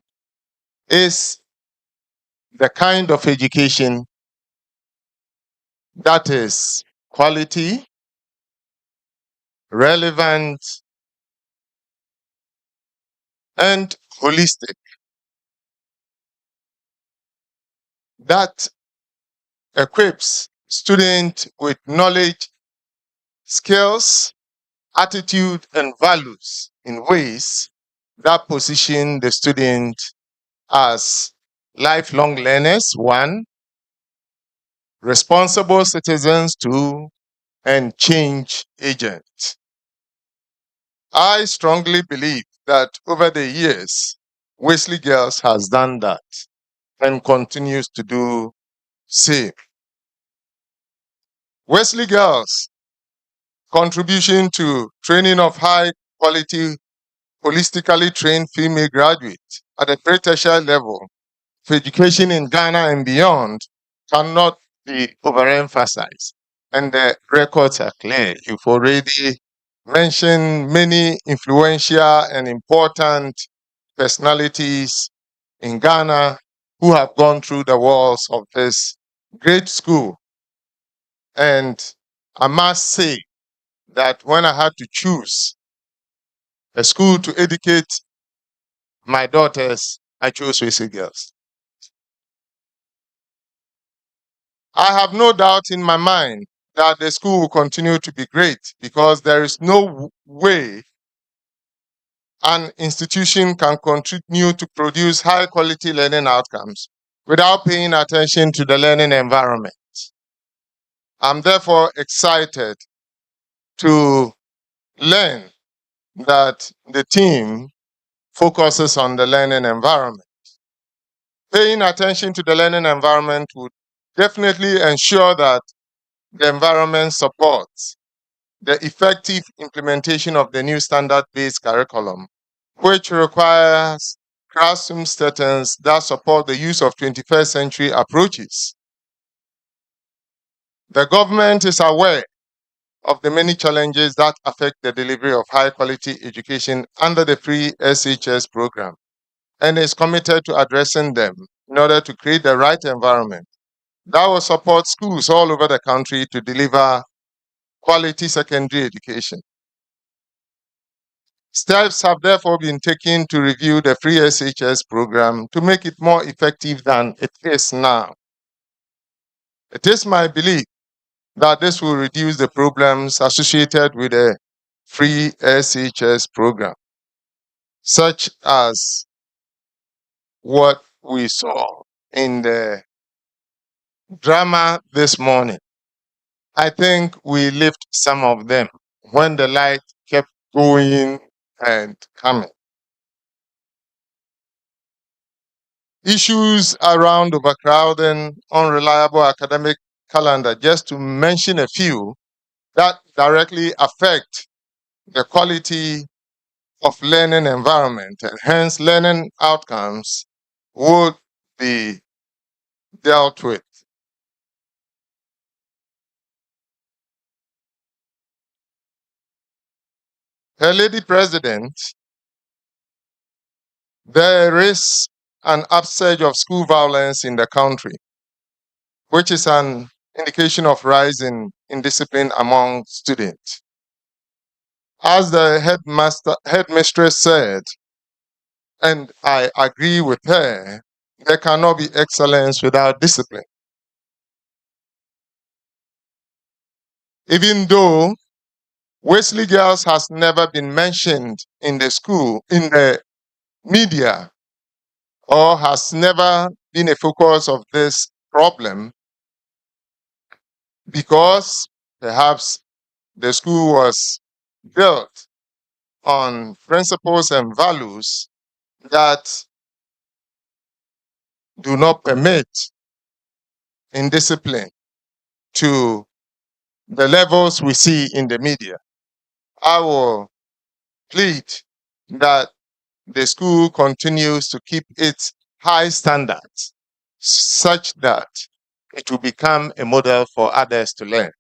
is the kind of education that is quality, relevant, and holistic, that equips students with knowledge, skills, attitude, and values in ways that position the student as lifelong learners, 1, responsible citizens, 2, and change agents. I strongly believe that over the years, Wesley Girls has done that and continues to do same. Wesley Girls' contribution to training of high quality holistically trained female graduates at the pre-tertiary level for education in Ghana and beyond cannot be overemphasized. And the records are clear. You've already mentioned many influential and important personalities in Ghana who have gone through the walls of this great school. And I must say that when I had to choose a school to educate my daughters, I chose Wesley Girls. I have no doubt in my mind that the school will continue to be great because there is no way an institution can continue to produce high quality learning outcomes without paying attention to the learning environment. I'm therefore excited to learn that the team focuses on the learning environment. Paying attention to the learning environment would definitely ensure that the environment supports the effective implementation of the new standard-based curriculum, which requires classroom settings that support the use of 21st century approaches. The government is aware of the many challenges that affect the delivery of high-quality education under the free SHS program and is committed to addressing them in order to create the right environment that will support schools all over the country to deliver quality secondary education. Steps have therefore been taken to review the free SHS program to make it more effective than it is now. It is my belief that this will reduce the problems associated with the free SHS program, such as what we saw in the drama this morning. I think we lived some of them when the light kept going and coming. Issues around overcrowding, unreliable academic calendar, just to mention a few, that directly affect the quality of learning environment and hence learning outcomes would be dealt with. Her Lady President, there is an upsurge of school violence in the country, which is an indication of rising indiscipline among students. As the headmistress said, and I agree with her, there cannot be excellence without discipline. Even though Wesley Girls has never been mentioned in the school, in the media, or has never been a focus of this problem, because perhaps the school was built on principles and values that do not permit indiscipline to the levels we see in the media. I will plead that the school continues to keep its high standards such that it will become a model for others to learn.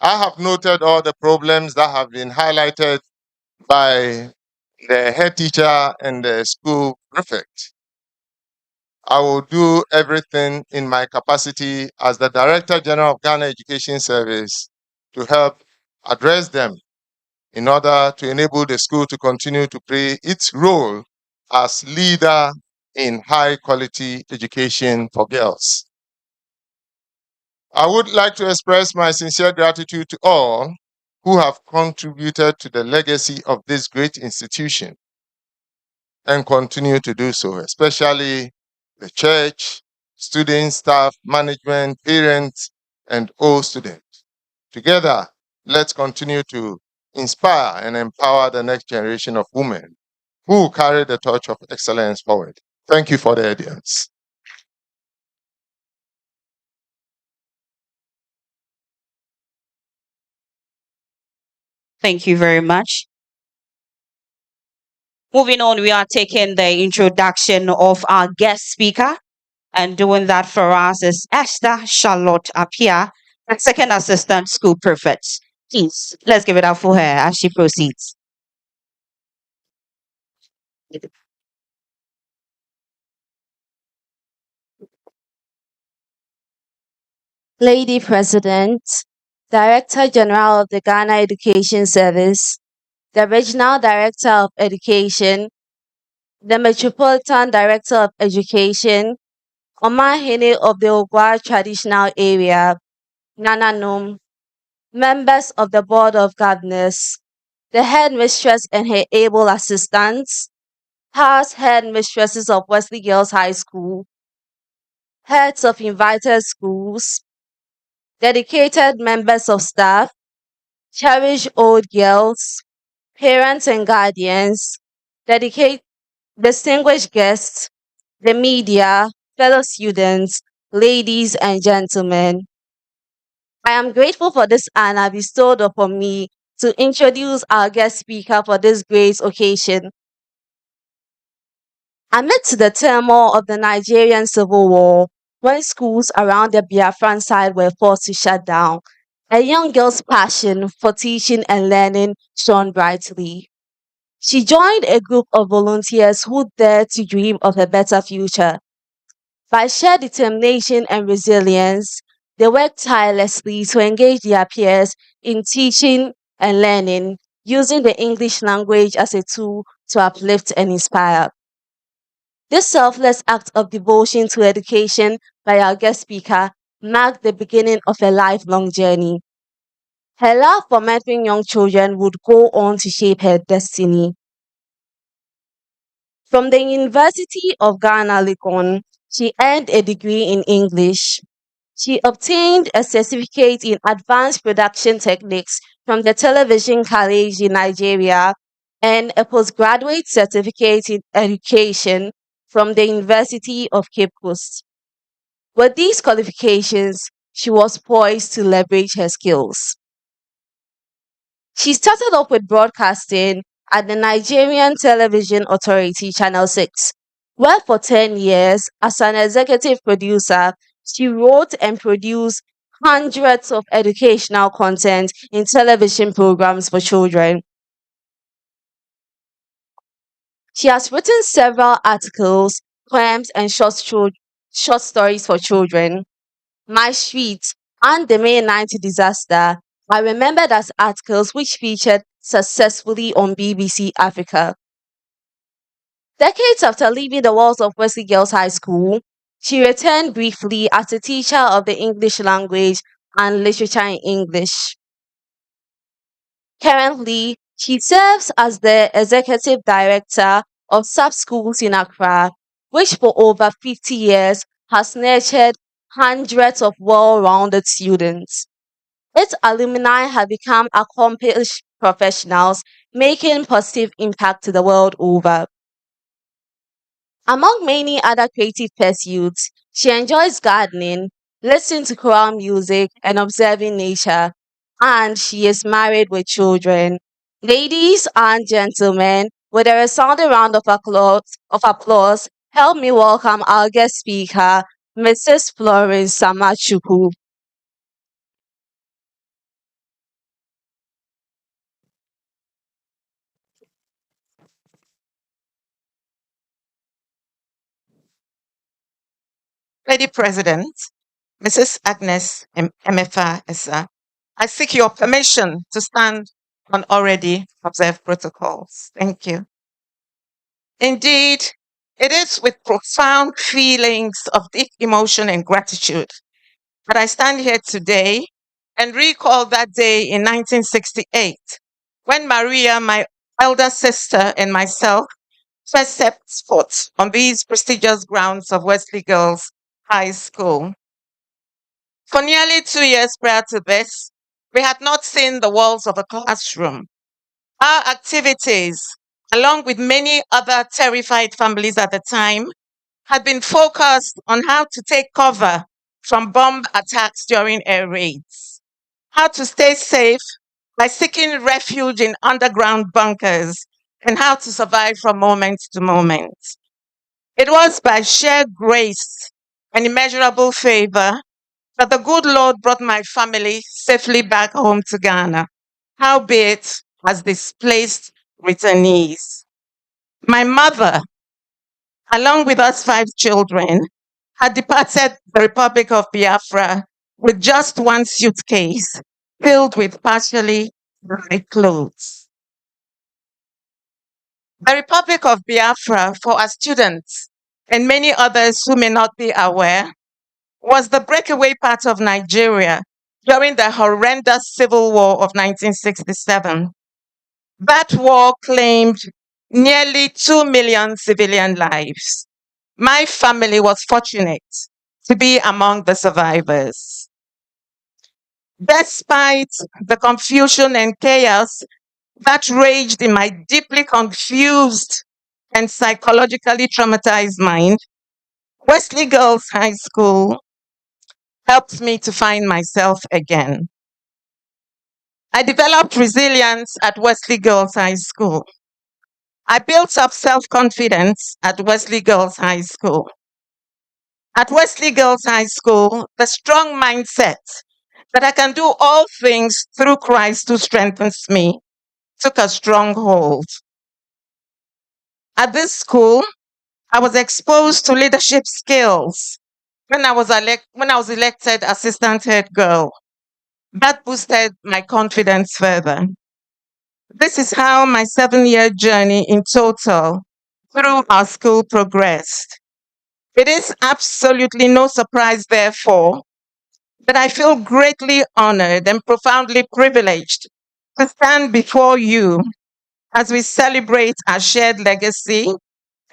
I have noted all the problems that have been highlighted by the head teacher and the school prefect. I will do everything in my capacity as the Director General of Ghana Education Service to help address them in order to enable the school to continue to play its role as leader in high quality education for girls. I would like to express my sincere gratitude to all who have contributed to the legacy of this great institution and continue to do so, especially the church, students, staff, management, parents, and all students. Together, let's continue to inspire and empower the next generation of women who carry the torch of excellence forward. Thank you for the audience. Thank you very much. Moving on, we are taking the introduction of our guest speaker, and doing that for us is Esther Charlotte Apia, the second assistant school prefect. Please, let's give it up for her as she proceeds. Lady President, Director General of the Ghana Education Service, the Regional Director of Education, the Metropolitan Director of Education, Omahene of the Ogwa Traditional Area, Nananom, members of the Board of Governors, the headmistress and her able assistants, past headmistresses of Wesley Girls High School, heads of invited schools, dedicated members of staff, cherished old girls, parents and guardians, distinguished guests, the media, fellow students, ladies and gentlemen. I am grateful for this honor bestowed upon me to introduce our guest speaker for this great occasion. Amidst the turmoil of the Nigerian Civil War, when schools around the Biafran side were forced to shut down, a young girl's passion for teaching and learning shone brightly. She joined a group of volunteers who dared to dream of a better future. By sheer determination and resilience, they worked tirelessly to engage their peers in teaching and learning, using the English language as a tool to uplift and inspire. This selfless act of devotion to education by our guest speaker marked the beginning of a lifelong journey. Her love for mentoring young children would go on to shape her destiny. From the University of Ghana, Legon, she earned a degree in English. She obtained a certificate in advanced production techniques from the Television College in Nigeria and a postgraduate certificate in education from the University of Cape Coast. With these qualifications, she was poised to leverage her skills. She started off with broadcasting at the Nigerian Television Authority Channel 6, where for 10 years, as an executive producer, she wrote and produced hundreds of educational content in television programs for children. She has written several articles, poems, and short stories for children. My Street and the May 90 disaster are remembered as articles which featured successfully on BBC Africa. Decades after leaving the walls of Wesley Girls High School, she returned briefly as a teacher of the English language and literature in English. Currently, she serves as the executive director of sub schools in Accra, which for over 50 years has nurtured hundreds of well-rounded students. Its alumni have become accomplished professionals, making positive impact to the world over. Among many other creative pursuits, she enjoys gardening, listening to choral music, and observing nature, and she is married with children. Ladies and gentlemen, with a resounding round of applause, help me welcome our guest speaker, Mrs. Florence Samachuku. Lady President, Mrs. Agnes Emefa Essa, I seek your permission to stand on already observed protocols. Thank you. Indeed, it is with profound feelings of deep emotion and gratitude that I stand here today and recall that day in 1968 when Maria, my elder sister, and myself first set foot on these prestigious grounds of Wesley Girls High School. For nearly 2 years prior to this, we had not seen the walls of a classroom. Our activities, along with many other terrified families at the time, had been focused on how to take cover from bomb attacks during air raids, how to stay safe by seeking refuge in underground bunkers, and how to survive from moment to moment. It was by sheer grace and immeasurable favor that the good Lord brought my family safely back home to Ghana, howbeit as displaced returnees. My mother, along with us 5 children, had departed the Republic of Biafra with just one suitcase filled with partially dry clothes. The Republic of Biafra, for our students and many others who may not be aware, was the breakaway part of Nigeria during the horrendous civil war of 1967. That war claimed nearly 2 million civilian lives. My family was fortunate to be among the survivors. Despite the confusion and chaos that raged in my deeply confused and psychologically traumatized mind, Wesley Girls High School helped me to find myself again. I developed resilience at Wesley Girls High School. I built up self-confidence at Wesley Girls High School. At Wesley Girls High School, the strong mindset that I can do all things through Christ who strengthens me took a strong hold. At this school, I was exposed to leadership skills when I was elected assistant head girl. That boosted my confidence further. This is how my 7-year journey in total through our school progressed. It is absolutely no surprise, therefore, that I feel greatly honored and profoundly privileged to stand before you as we celebrate our shared legacy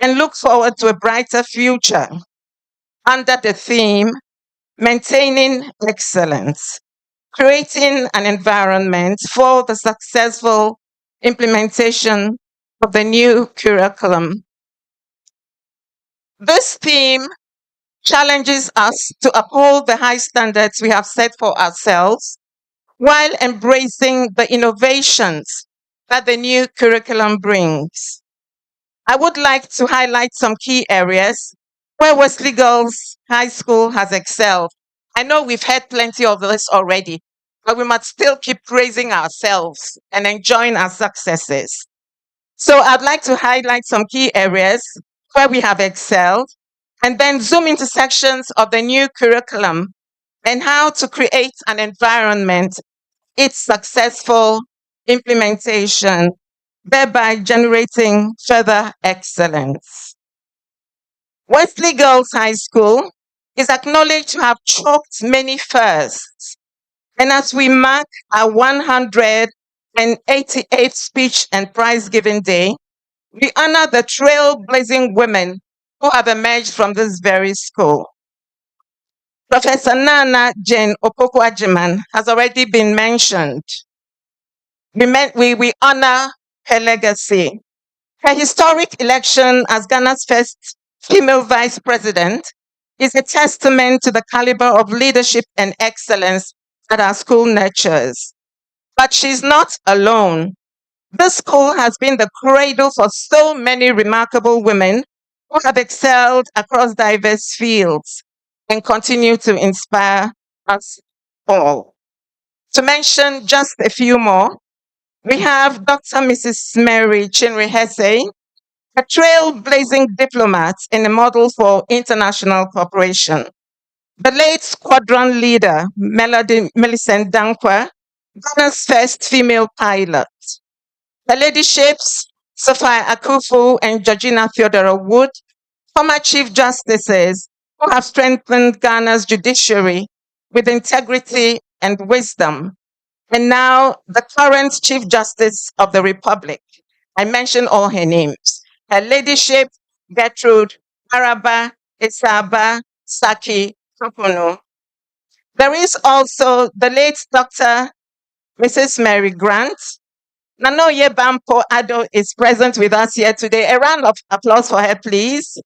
and look forward to a brighter future under the theme, Maintaining Excellence, creating an environment for the successful implementation of the new curriculum. This theme challenges us to uphold the high standards we have set for ourselves while embracing the innovations that the new curriculum brings. I would like to highlight some key areas where Wesley Girls High School has excelled. I know we've had plenty of this already, but we must still keep praising ourselves and enjoying our successes. So I'd like to highlight some key areas where we have excelled and then zoom into sections of the new curriculum and how to create an environment, its successful implementation, thereby generating further excellence. Wesley Girls High School is acknowledged to have chalked many firsts. And as we mark our 188th speech and prize giving day, we honor the trailblazing women who have emerged from this very school. Professor Nana Jane Opoku-Agyeman has already been mentioned. We honor her legacy. Her historic election as Ghana's first female vice president is a testament to the caliber of leadership and excellence that our school nurtures. But she's not alone. This school has been the cradle for so many remarkable women who have excelled across diverse fields and continue to inspire us all. To mention just a few more, we have Dr. Mrs. Mary Chinwe Hesse, a trailblazing diplomat and a model for international cooperation. The late squadron leader, Millicent Dankwa, Ghana's first female pilot. Her ladyships, Sophia Akufu and Georgina Theodora Wood, former Chief Justices who have strengthened Ghana's judiciary with integrity and wisdom. And now the current Chief Justice of the Republic. I mentioned all her names. Her ladyship, Gertrude Araba Isaba Saki Topono. There is also the late Dr. Mrs. Mary Grant. Nanoye Bampo Ado is present with us here today. A round of applause for her, please.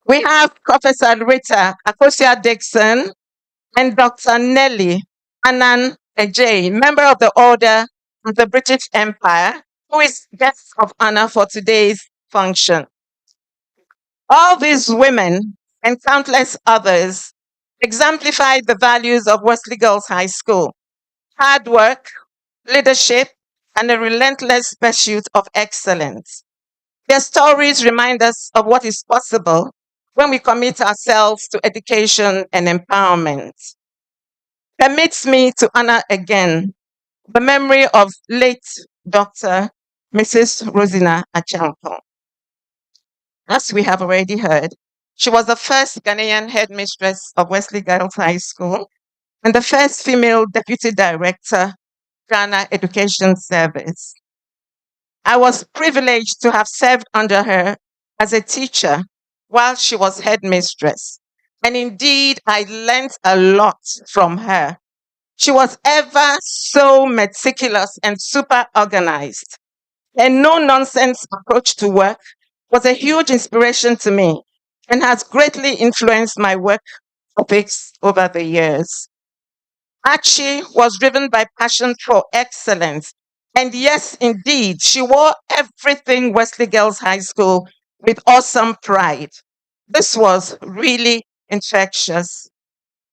We have Professor Rita Akosia Dixon and Dr. Nellie Anan Ejay, member of the Order of the British Empire who is guest of honor for today's function. All these women and countless others exemplify the values of Wesley Girls High School: hard work, leadership, and a relentless pursuit of excellence. Their stories remind us of what is possible when we commit ourselves to education and empowerment. Permits me to honor again the memory of late Dr. Mrs. Rosina Achampo. As we have already heard, she was the first Ghanaian headmistress of Wesley Girls High School and the first female deputy director, Ghana Education Service. I was privileged to have served under her as a teacher while she was headmistress. And indeed, I learned a lot from her. She was ever so meticulous and super organized. Her no-nonsense approach to work was a huge inspiration to me and has greatly influenced my work ethics over the years. Archie was driven by passion for excellence. And yes, indeed, she wore everything Wesley Girls High School with awesome pride. This was really infectious.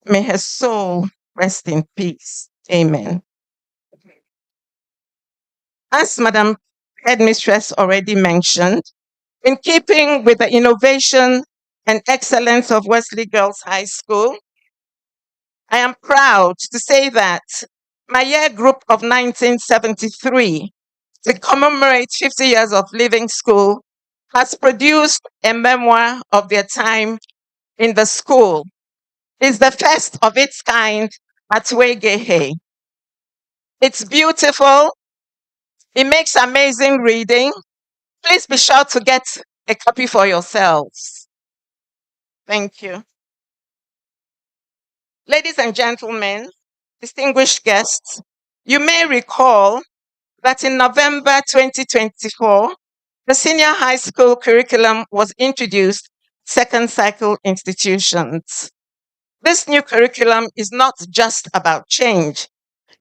May her soul rest in peace. Amen. As Madam Headmistress already mentioned, in keeping with the innovation and excellence of Wesley Girls High School, I am proud to say that my year group of 1973, to commemorate 50 years of leaving school, has produced a memoir of their time in the school. It's the first of its kind at Wegehe. It's beautiful. It makes amazing reading. Please be sure to get a copy for yourselves. Thank you. Ladies and gentlemen, distinguished guests, you may recall that in November 2024, the senior high school curriculum was introduced second cycle institutions. This new curriculum is not just about change.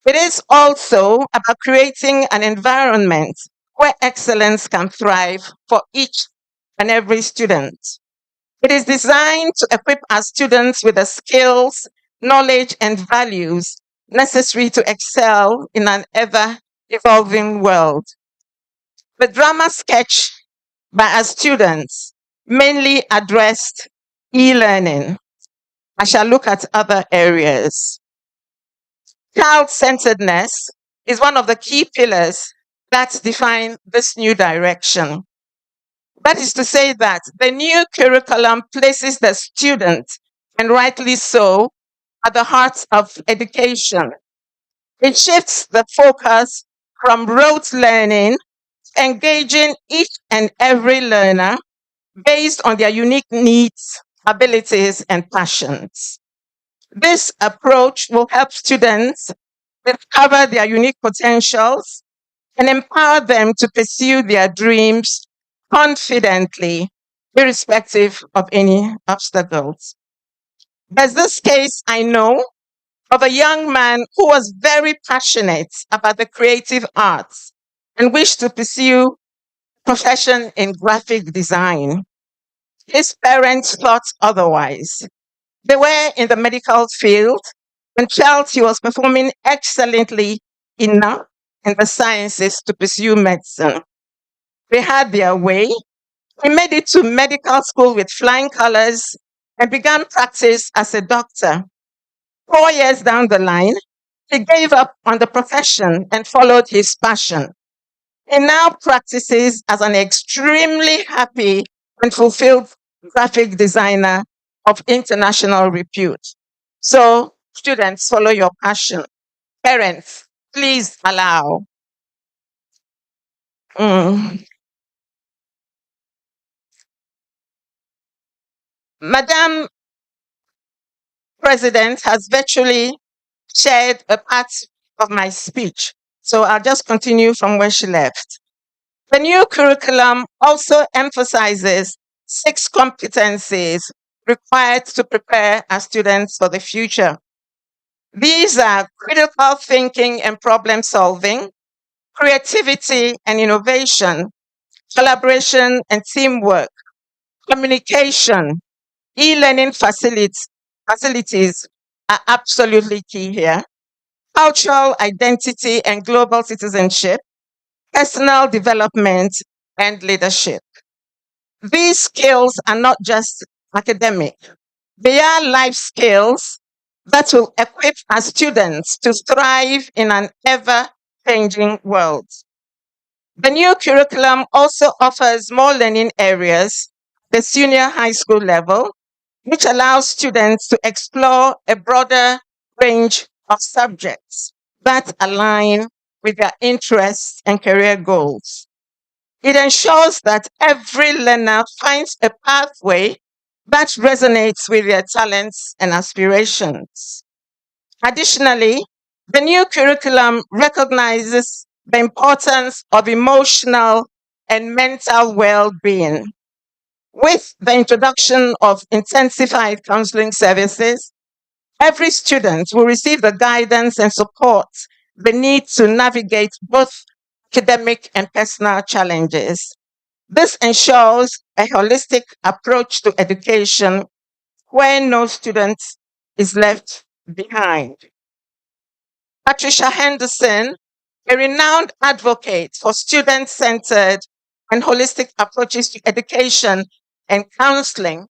It is also about creating an environment where excellence can thrive for each and every student. It is designed to equip our students with the skills, knowledge, and values necessary to excel in an ever-evolving world. The drama sketch by our students mainly addressed e-learning. I shall look at other areas. Child-centeredness is one of the key pillars that define this new direction. That is to say that the new curriculum places the student, and rightly so, at the heart of education. It shifts the focus from rote learning, engaging each and every learner based on their unique needs, abilities, and passions. This approach will help students discover their unique potentials and empower them to pursue their dreams confidently, irrespective of any obstacles. There's this case I know of a young man who was very passionate about the creative arts and wished to pursue profession in graphic design. His parents thought otherwise. They were in the medical field and felt he was performing excellently enough in the sciences to pursue medicine. They had their way. He made it to medical school with flying colors and began practice as a doctor. 4 years down the line, he gave up on the profession and followed his passion. He now practices as an extremely happy and fulfilled graphic designer of international repute. So, students, follow your passion. Parents, please allow. Madam President has virtually shared a part of my speech, so I'll just continue from where she left. The new curriculum also emphasizes 6 competencies required to prepare our students for the future. These are critical thinking and problem solving, creativity and innovation, collaboration and teamwork, communication, e-learning facilities are absolutely key here. Cultural identity and global citizenship, personal development, and leadership. These skills are not just academic, they are life skills that will equip our students to thrive in an ever changing world. The new curriculum also offers more learning areas, the senior high school level, which allows students to explore a broader range of subjects that align with their interests and career goals. It ensures that every learner finds a pathway that resonates with their talents and aspirations. Additionally, the new curriculum recognizes the importance of emotional and mental well-being. With the introduction of intensified counseling services, every student will receive the guidance and support they need to navigate both academic and personal challenges. This ensures a holistic approach to education where no student is left behind. Patricia Henderson, a renowned advocate for student-centered and holistic approaches to education and counseling,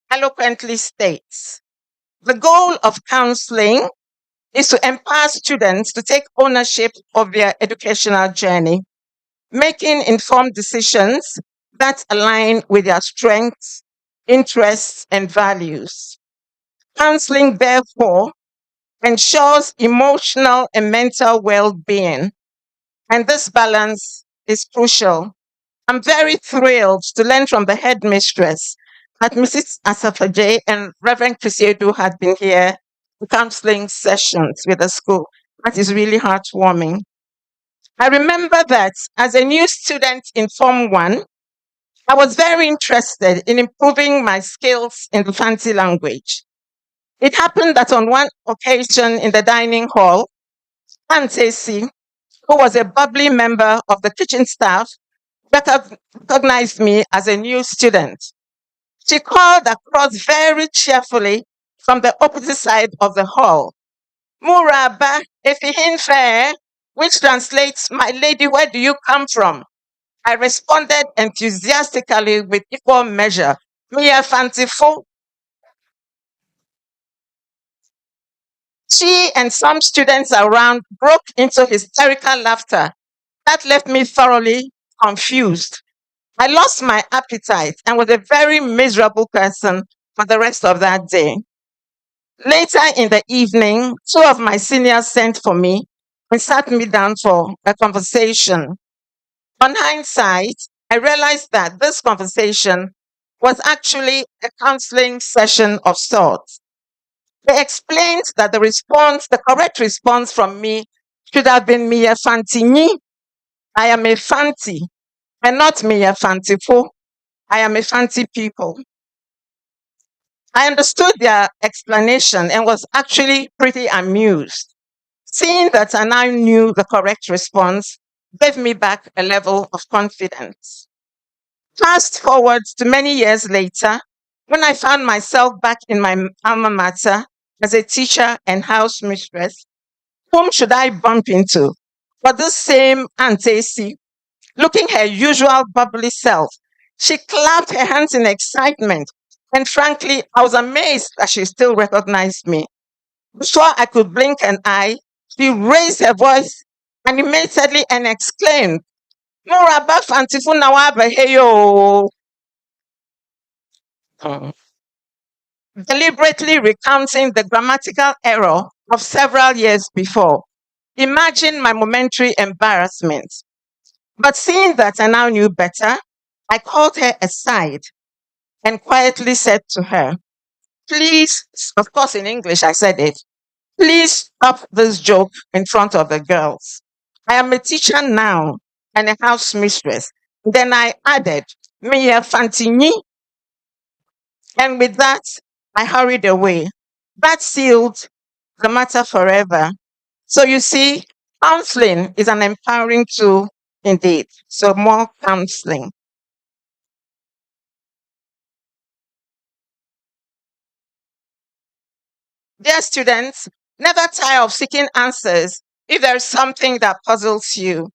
eloquently states, the goal of counseling is to empower students to take ownership of their educational journey, making informed decisions that align with their strengths, interests, and values. Counseling, therefore, ensures emotional and mental well-being, and this balance is crucial. I'm very thrilled to learn from the headmistress that Mrs. Asafaje and Reverend Chrisiedu had been here to counseling sessions with the school. That is really heartwarming. I remember that as a new student in Form 1, I was very interested in improving my skills in the fancy language. It happened that on one occasion in the dining hall, Aunt Tesi, who was a bubbly member of the kitchen staff, recognized me as a new student. She called across very cheerfully from the opposite side of the hall, Muraba Efihinfe, which translates, "My lady, where do you come from?" I responded enthusiastically with equal measure, "Mia Fantiful." She and some students around broke into hysterical laughter that left me thoroughly confused. I lost my appetite and was a very miserable person for the rest of that day. Later in the evening, two of my seniors sent for me and sat me down for a conversation. On hindsight, I realized that this conversation was actually a counseling session of sorts. They explained that the correct response from me should have been Mia Fantini. I am a Fanti, and not Mia Fantifo. I am a Fanti people. I understood their explanation and was actually pretty amused. Seeing that I now knew the correct response gave me back a level of confidence. Fast forward to many years later, when I found myself back in my alma mater as a teacher and house mistress, whom should I bump into but this same Aunt Tesi, looking her usual bubbly self? She clapped her hands in excitement, and frankly, I was amazed that she still recognized me. Before I could blink an eye, she raised her voice animatedly and exclaimed, "Muraba Fantifu Nawabe Heyo." Deliberately recounting the grammatical error of several years before. Imagine my momentary embarrassment. But seeing that I now knew better, I called her aside and quietly said to her, "Please," of course in English I said it, "please stop this joke in front of the girls. I am a teacher now and a house mistress." Then I added, "Mia Fantini." And with that, I hurried away. That sealed the matter forever. So you see, Counseling is an empowering tool indeed. So more counseling. Dear students, never tire of seeking answers if there is something that puzzles you.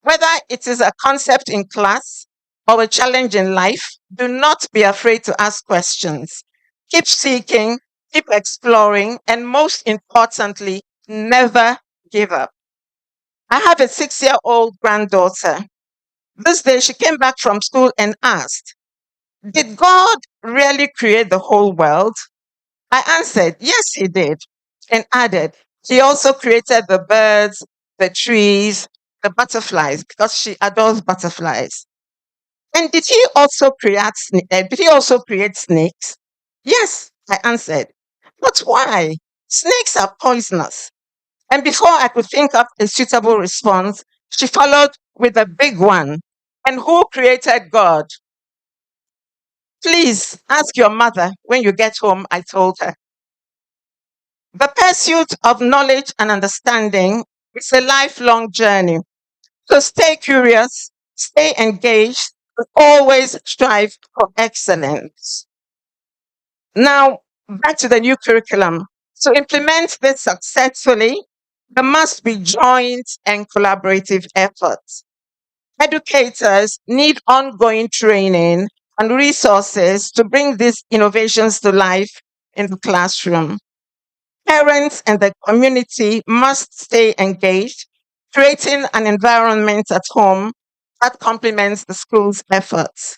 Whether it is a concept in class or a challenge in life, do not be afraid to ask questions. Keep seeking, keep exploring, and most importantly, never give up. I have a 6-year-old granddaughter. This day she came back from school and asked, "Did God really create the whole world?" I answered, "Yes, he did," and added, "He also created the birds, the trees, the butterflies," because she adores butterflies. "And did he also create snakes?" "Yes," I answered. "But why? Snakes are poisonous." And before I could think up a suitable response, she followed with a big one. "And who created God?" "Please ask your mother when you get home," I told her. The pursuit of knowledge and understanding is a lifelong journey. So stay curious, stay engaged, and always strive for excellence. Now, back to the new curriculum. To implement this successfully, there must be joint and collaborative efforts. Educators need ongoing training and resources to bring these innovations to life in the classroom. Parents and the community must stay engaged, creating an environment at home that complements the school's efforts.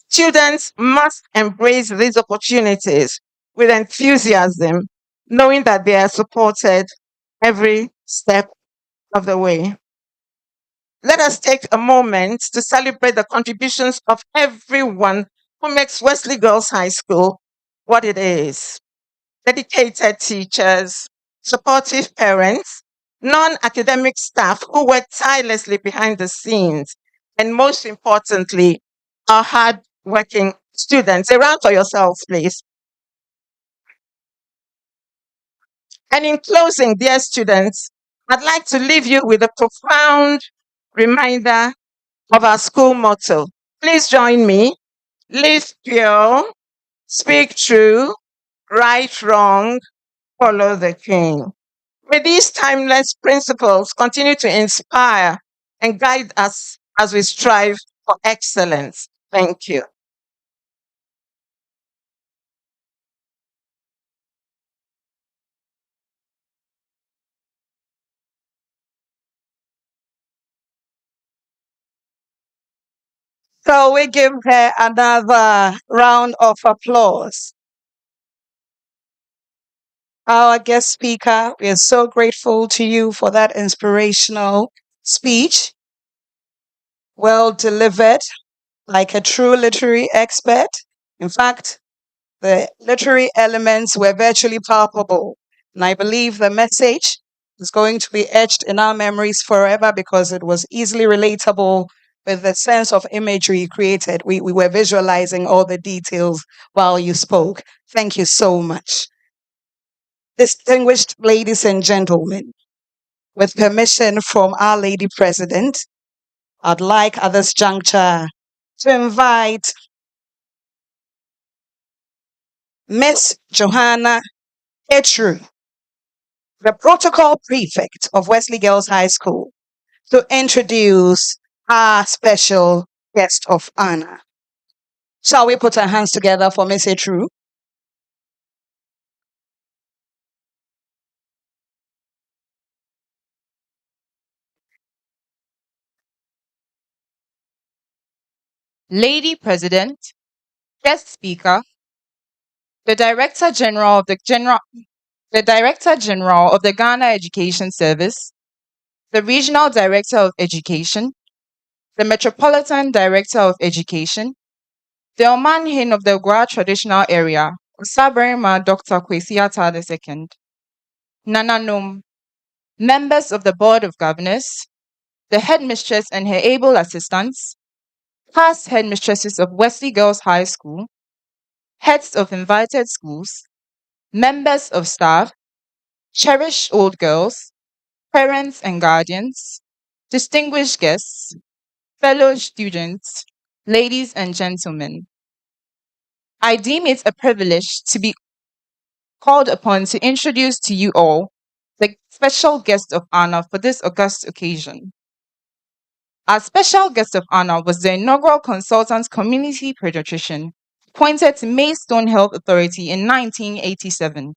Students must embrace these opportunities with enthusiasm, knowing that they are supported every step of the way. Let us take a moment to celebrate the contributions of everyone who makes Wesley Girls High School what it is. Dedicated teachers, supportive parents, non-academic staff who work tirelessly behind the scenes, and most importantly, our hard-working students. A round for yourselves, please. And in closing, dear students, I'd like to leave you with a profound reminder of our school motto. Please join me. Live pure, speak true, right wrong, follow the king. May these timeless principles continue to inspire and guide us as we strive for excellence. Thank you. So we give her another round of applause. Our guest speaker, we are so grateful to you for that inspirational speech. Well delivered, like a true literary expert. In fact, the literary elements were virtually palpable. And I believe the message is going to be etched in our memories forever because it was easily relatable with the sense of imagery you created. We were visualizing all the details while you spoke. Thank you so much. Distinguished ladies and gentlemen, with permission from Our Lady President, I'd like at this juncture to invite Miss Johanna Etru, the protocol prefect of Wesley Girls High School, to introduce our special guest of honor. Shall we put our hands together for Miss Etru? Lady President, guest speaker, the Director General of the Ghana Education Service, the Regional Director of Education, the Metropolitan Director of Education, the Omanhin of the Gwa Traditional Area, Osaberima Dr. Kwesi Atta II, Nananom, members of the Board of Governors, the headmistress and her able assistants, past headmistresses of Wesley Girls High School, heads of invited schools, members of staff, cherished old girls, parents and guardians, distinguished guests, fellow students, ladies and gentlemen. I deem it a privilege to be called upon to introduce to you all the special guest of honor for this august occasion. Our special guest of honor was the inaugural consultant community pediatrician appointed to Maidstone Health Authority in 1987.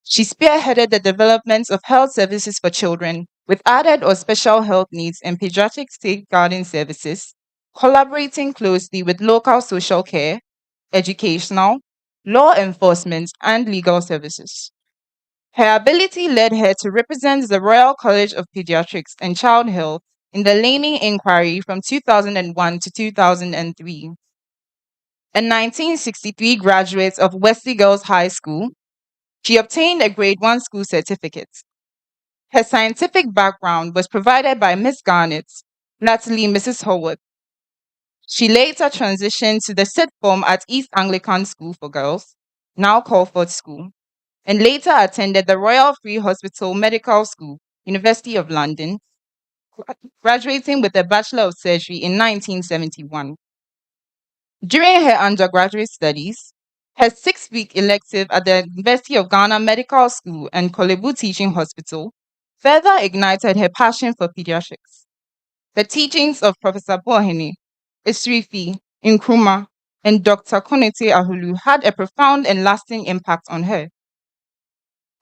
She spearheaded the development of health services for children with added or special health needs and pediatric safeguarding services, collaborating closely with local social care, educational, law enforcement, and legal services. Her ability led her to represent the Royal College of Pediatrics and Child Health in the Laming Inquiry from 2001 to 2003. A 1963 graduate of Wesley Girls High School, she obtained a Grade 1 school certificate. Her scientific background was provided by Miss Garnett, latterly Mrs. Howard. She later transitioned to the sixth form at East Anglican School for Girls, now Colford School, and later attended the Royal Free Hospital Medical School, University of London, graduating with a Bachelor of Surgery in 1971. During her undergraduate studies, her 6-week elective at the University of Ghana Medical School and Kolebu Teaching Hospital further ignited her passion for pediatrics. The teachings of Professor Bohene, Esrifi, Nkrumah, and Dr. Konete Ahulu had a profound and lasting impact on her.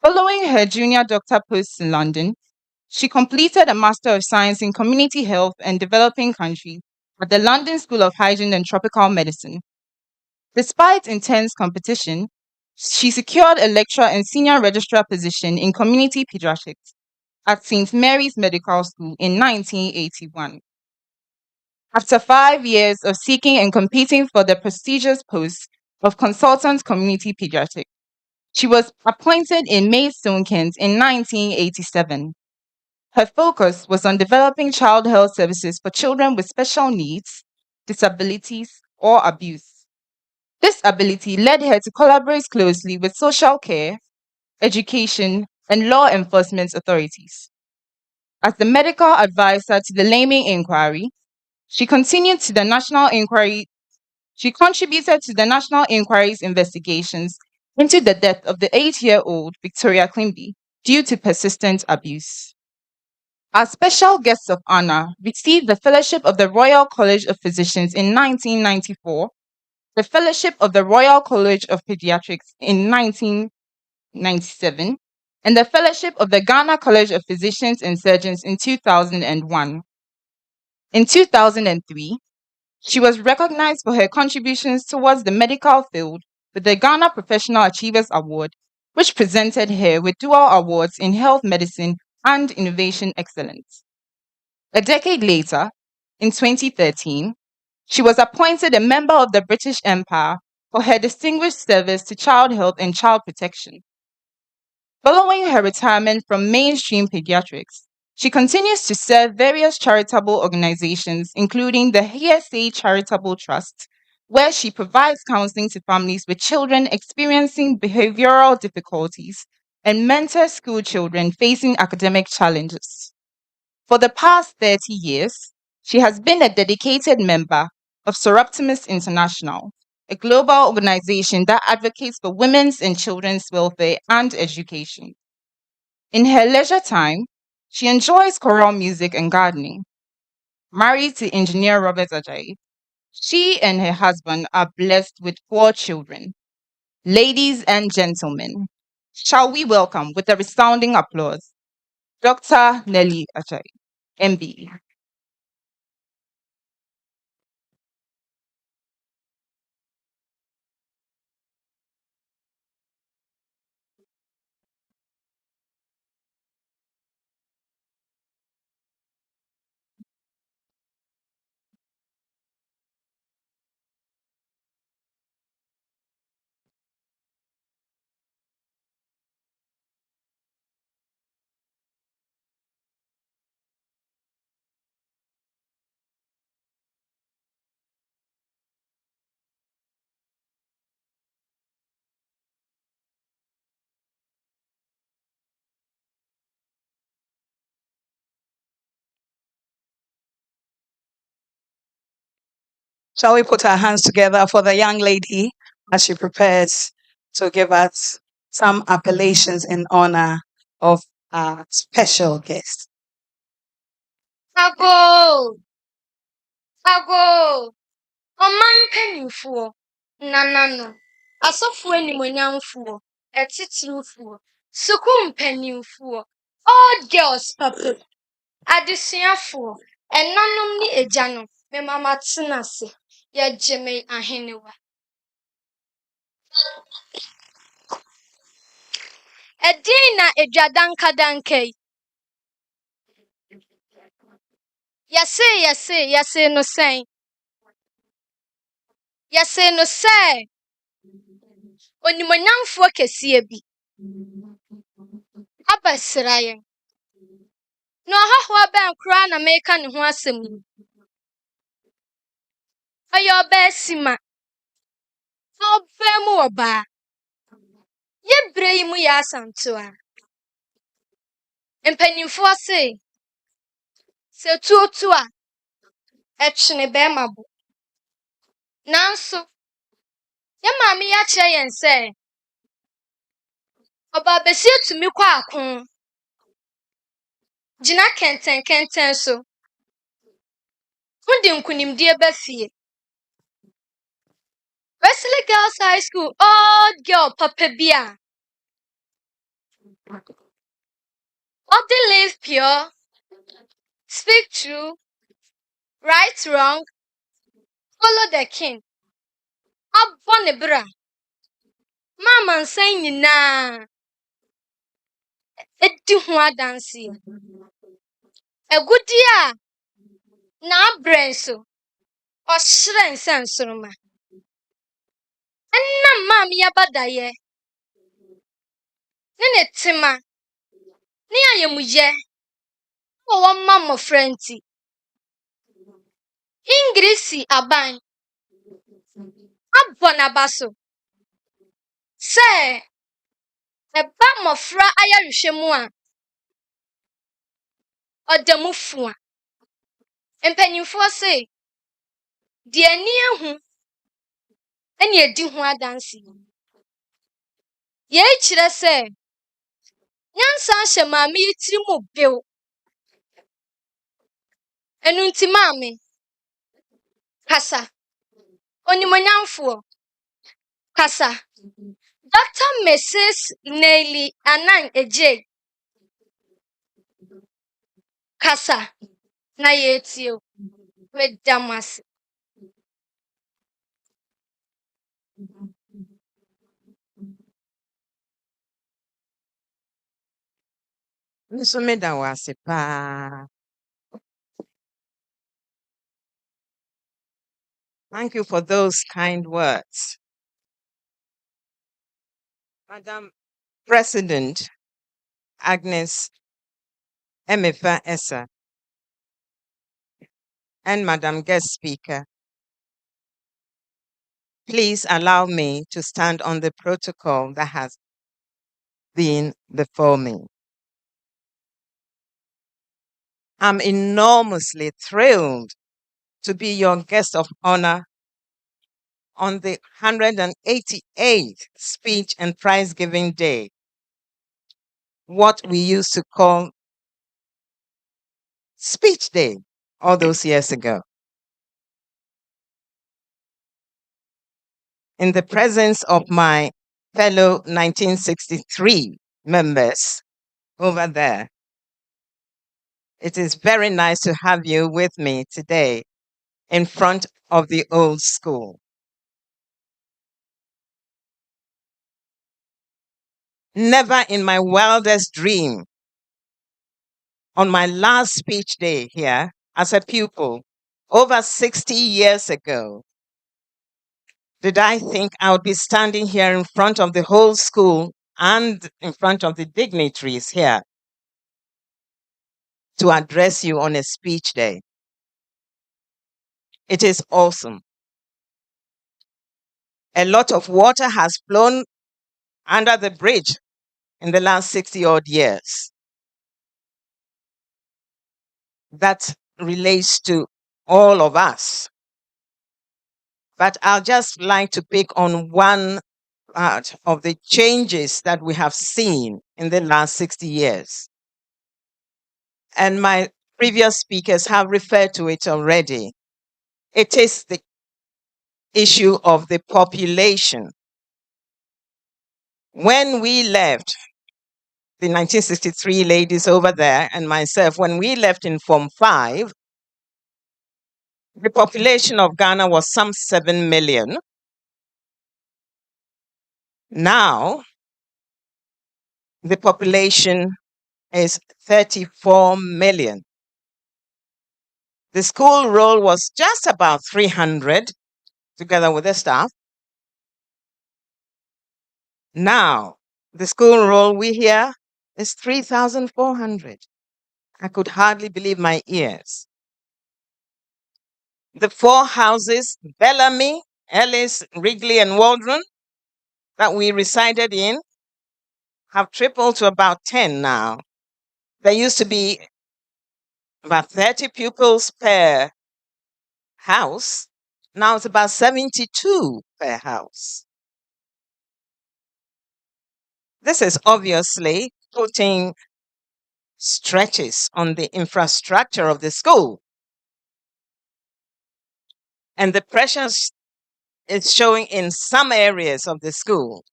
Following her junior doctor post in London, she completed a Master of Science in Community Health and Developing Countries at the London School of Hygiene and Tropical Medicine. Despite intense competition, she secured a lecturer and senior registrar position in community pediatrics at St. Mary's Medical School in 1981. After 5 years of seeking and competing for the prestigious post of consultant community pediatrics, she was appointed in Maidstone, Kent in 1987. Her focus was on developing child health services for children with special needs, disabilities, or abuse. This ability led her to collaborate closely with social care, education, and law enforcement authorities. As the medical advisor to the Laming Inquiry, she contributed to the National Inquiry's investigations into the death of the 8-year-old Victoria Climby due to persistent abuse. Our special guest of honor received the Fellowship of the Royal College of Physicians in 1994, the Fellowship of the Royal College of Pediatrics in 1997, and the Fellowship of the Ghana College of Physicians and Surgeons in 2001. In 2003, she was recognized for her contributions towards the medical field with the Ghana Professional Achievers Award, which presented her with dual awards in health medicine and innovation excellence. A decade later, in 2013, she was appointed a member of the British Empire for her distinguished service to child health and child protection. Following her retirement from mainstream pediatrics, she continues to serve various charitable organizations, including the Hearsay Charitable Trust, where she provides counseling to families with children experiencing behavioral difficulties and mentors school children facing academic challenges. For the past 30 years, she has been a dedicated member of Soroptimus International, a global organization that advocates for women's and children's welfare and education. In her leisure time, she enjoys choral music and gardening. Married to engineer Robert Ajayi, she and her husband are blessed with 4 children. Ladies and gentlemen, shall we welcome with a resounding applause Dr. Nelly Ajayi, MBE. Shall we put our hands together for the young lady as she prepares to give us some appellations in honor of our special guest? Ago! Ago! Ọman mpanimfoɔ, nananom, asɔfo animuonyamfoɔ, atitirifoɔ, sukuu mpanimfoɔ, old girls papa, adesuafoɔ, ɛnanom ne agyanom, mema matena ase, yɛgye me ahenewa. Ɛdɛn na adwadankadanka yi? Yɛse no sɛn? Yɛse no sɛ, onimuonyamfoɔ kɛseɛ bi abɛsra yɛn. Na ɔhɔhoa bɛn koraa na meka ne ho asɛm yi. Ɔyɛ ɔbaasima, na ɔbaa mu ɔbaa. Yɛbrɛ yi mu yɛ asantoa. Mpanimfoɔ se, sɛ tuo tu a, ɛtwene bɛrima bo. Nanso, yɛ maame yi akyerɛ yɛn sɛ, ɔbaabasia tumi kɔ ako, gyina kɛntɛnkɛntɛn so, wode nkonimdie ba fie. Wesley Girls High School, old girl papa bi a ɔde live pure, speak true, right wrong, follow the king. Abɔ ne bra. Mama nsan nyinaa edi ho adanse. Agudi a na abrɛ so, ɔhyerɛn sɛ nsoroma. Ɛnam maame yabadayɛ ne tema ne ayamuyɛ wɔwɔ ma mmɔfra nti. Ingirisi aban abɔ n'aba so sɛ ɛba mmɔfra ayarehwɛ mu a ɔda mu fu a. Mpanimfoɔ se, deɛ ani ehu ɛne edi ho adanse. Yɛi kyerɛ sɛ, nyansa ahyɛ maame yi tiri mu bew. Ɛno nti maame, kasa. Onimuonyamfoɔ, kasa. Dr. Mrs. Nelly Anan Ejay, kasa. Na yɛtie o. Meda mo ase. Nso meda wo ase paa. Thank you for those kind words. Madam President Agnes Emefa Essa and Madam Guest Speaker, please allow me to stand on the protocol that has been before me. I'm enormously thrilled to be your guest of honor on the 188th Speech and Prize Giving Day, what we used to call Speech Day all those years ago. In the presence of my fellow 1963 members over there, it is very nice to have you with me today in front of the old school. Never in my wildest dream, on my last speech day here as a pupil, over 60 years ago, did I think I would be standing here in front of the whole school and in front of the dignitaries here to address you on a speech day. It is awesome. A lot of water has flown under the bridge in the last 60 odd years. That relates to all of us. But I'll just like to pick on one part of the changes that we have seen in the last 60 years. And my previous speakers have referred to it already. It is the issue of the population. When we left, the 1963 ladies over there and myself, when we left in Form 5, the population of Ghana was some 7 million. Now, the population is 34 million. The school roll was just about 300, together with the staff. Now, the school roll we hear is 3,400. I could hardly believe my ears. The 4 houses, Bellamy, Ellis, Wrigley, and Waldron, that we resided in, have tripled to about 10 now. There used to be about 30 pupils per house. Now it's about 72 per house. This is obviously putting stretches on the infrastructure of the school. And the pressures is showing in some areas of the school.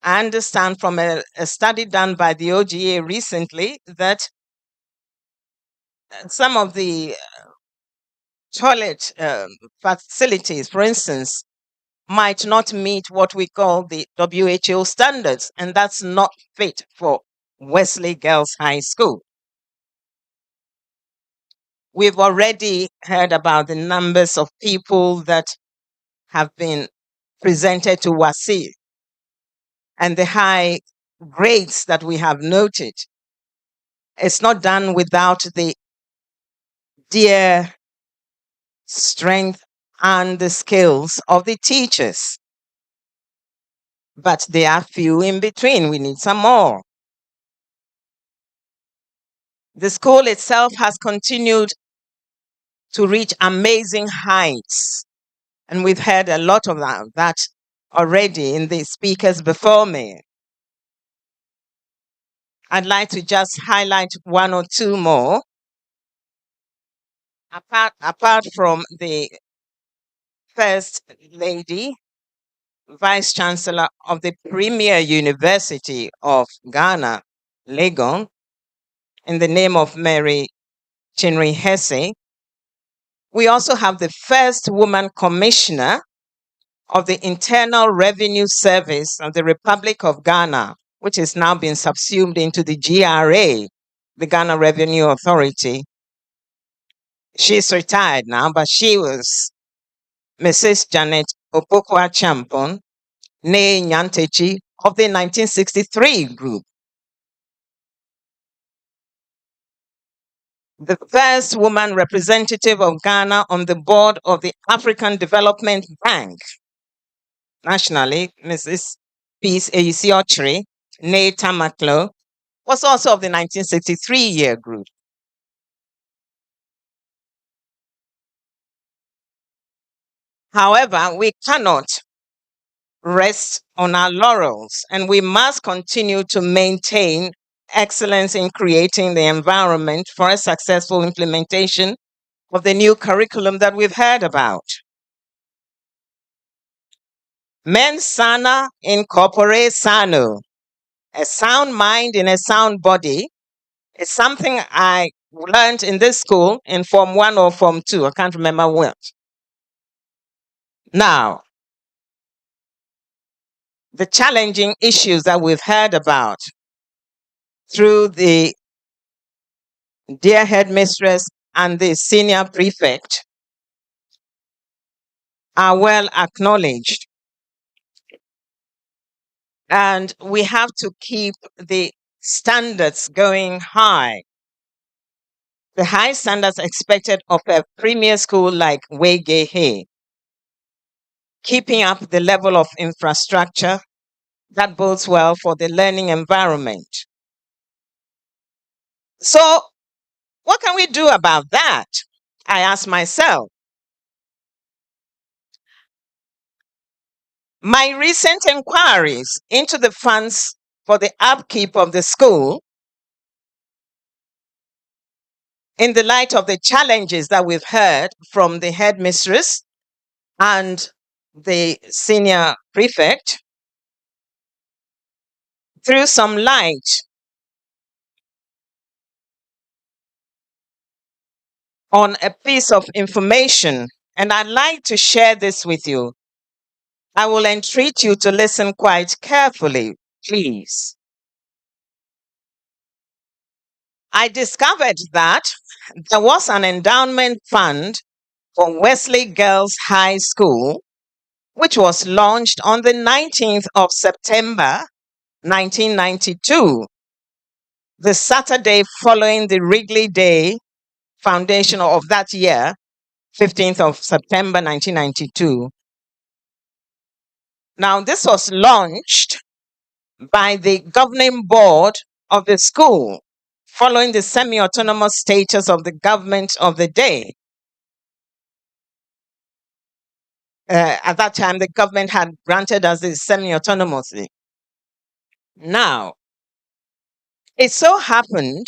I understand from a study done by the OGA recently that some of the toilet facilities, for instance, might not meet what we call the WHO standards, and that's not fit for Wesley Girls High School. We've already heard about the numbers of people that have been presented to WASI and the high grades that we have noted. It's not done without the dear strength and the skills of the teachers. But there are few in between. We need some more. The school itself has continued to reach amazing heights. And we've heard a lot of that already in the speakers before me. I'd like to just highlight one or two more. Apart from the First Lady, Vice Chancellor of the Premier University of Ghana, Legon, in the name of Mary Chinri Hesse, we also have the first woman commissioner of the Internal Revenue Service of the Republic of Ghana, which is now being subsumed into the GRA, the Ghana Revenue Authority. She's retired now, but she was Mrs. Janet Opokwa Champon, Nee Nyantechi, of the 1963 group. The first woman representative of Ghana on the board of the African Development Bank. Nationally, Mrs. Peace Eyisi Ochre, Nee Tamaklo, was also of the 1963 year group. However, we cannot rest on our laurels, and we must continue to maintain excellence in creating the environment for a successful implementation of the new curriculum that we've heard about. Mens sana in corpore sano. A sound mind in a sound body is something I learned in this school in Form 1 or Form 2. I can't remember what. Now, the challenging issues that we've heard about through the dear headmistress and the senior prefect are well acknowledged. And we have to keep the standards going high. The high standards expected of a premier school like Wegehe. Keeping up the level of infrastructure that bodes well for the learning environment. So, what can we do about that? I ask myself. My recent inquiries into the funds for the upkeep of the school, in the light of the challenges that we've heard from the headmistress and the senior prefect, threw some light on a piece of information, and I'd like to share this with you. I will entreat you to listen quite carefully, please. I discovered that there was an endowment fund for Wesley Girls High School, which was launched on the 19th of September, 1992, the Saturday following the Wrigley Day foundation of that year, 15th of September, 1992. Now, this was launched by the governing board of the school following the semi-autonomous status of the government of the day. At that time, the government had granted us the semi-autonomous. Now, it so happened,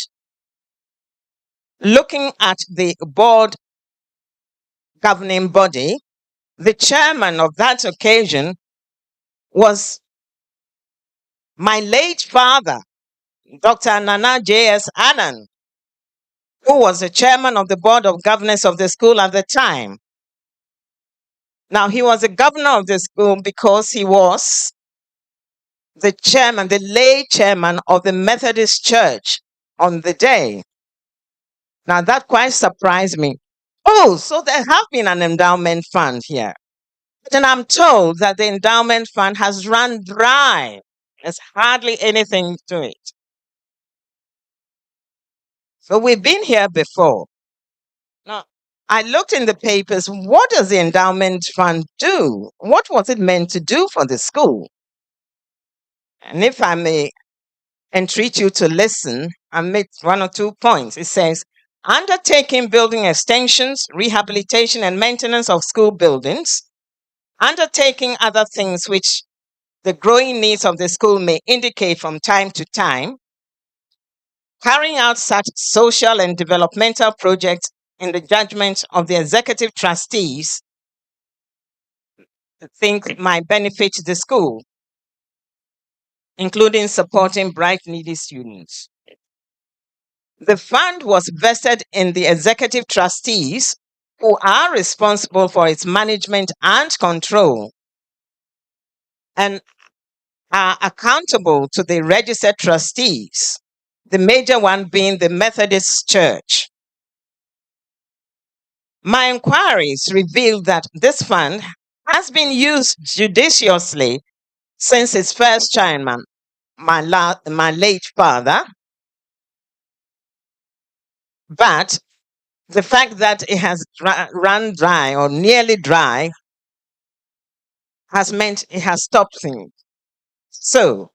looking at the board governing body, the chairman of that occasion was my late father, Dr. Nana J.S. Annan, who was the chairman of the board of governors of the school at the time. Now, he was the governor of the school because he was the chairman, the lay chairman of the Methodist Church on the day. Now, that quite surprised me. Oh, so there have been an endowment fund here. Then I'm told that the endowment fund has run dry. There's hardly anything to it. So we've been here before. Now, I looked in the papers. What does the endowment fund do? What was it meant to do for the school? And if I may entreat you to listen and make one or 2 points, it says, undertaking building extensions, rehabilitation, and maintenance of school buildings, undertaking other things which the growing needs of the school may indicate from time to time, carrying out such social and developmental projects in the judgment of the executive trustees think might benefit the school, including supporting bright, needy students. The fund was vested in the executive trustees who are responsible for its management and control and are accountable to the registered trustees, the major one being the Methodist Church. My inquiries revealed that this fund has been used judiciously since its first chairman, my late father, but the fact that it has run dry or nearly dry has meant it has stopped things. So,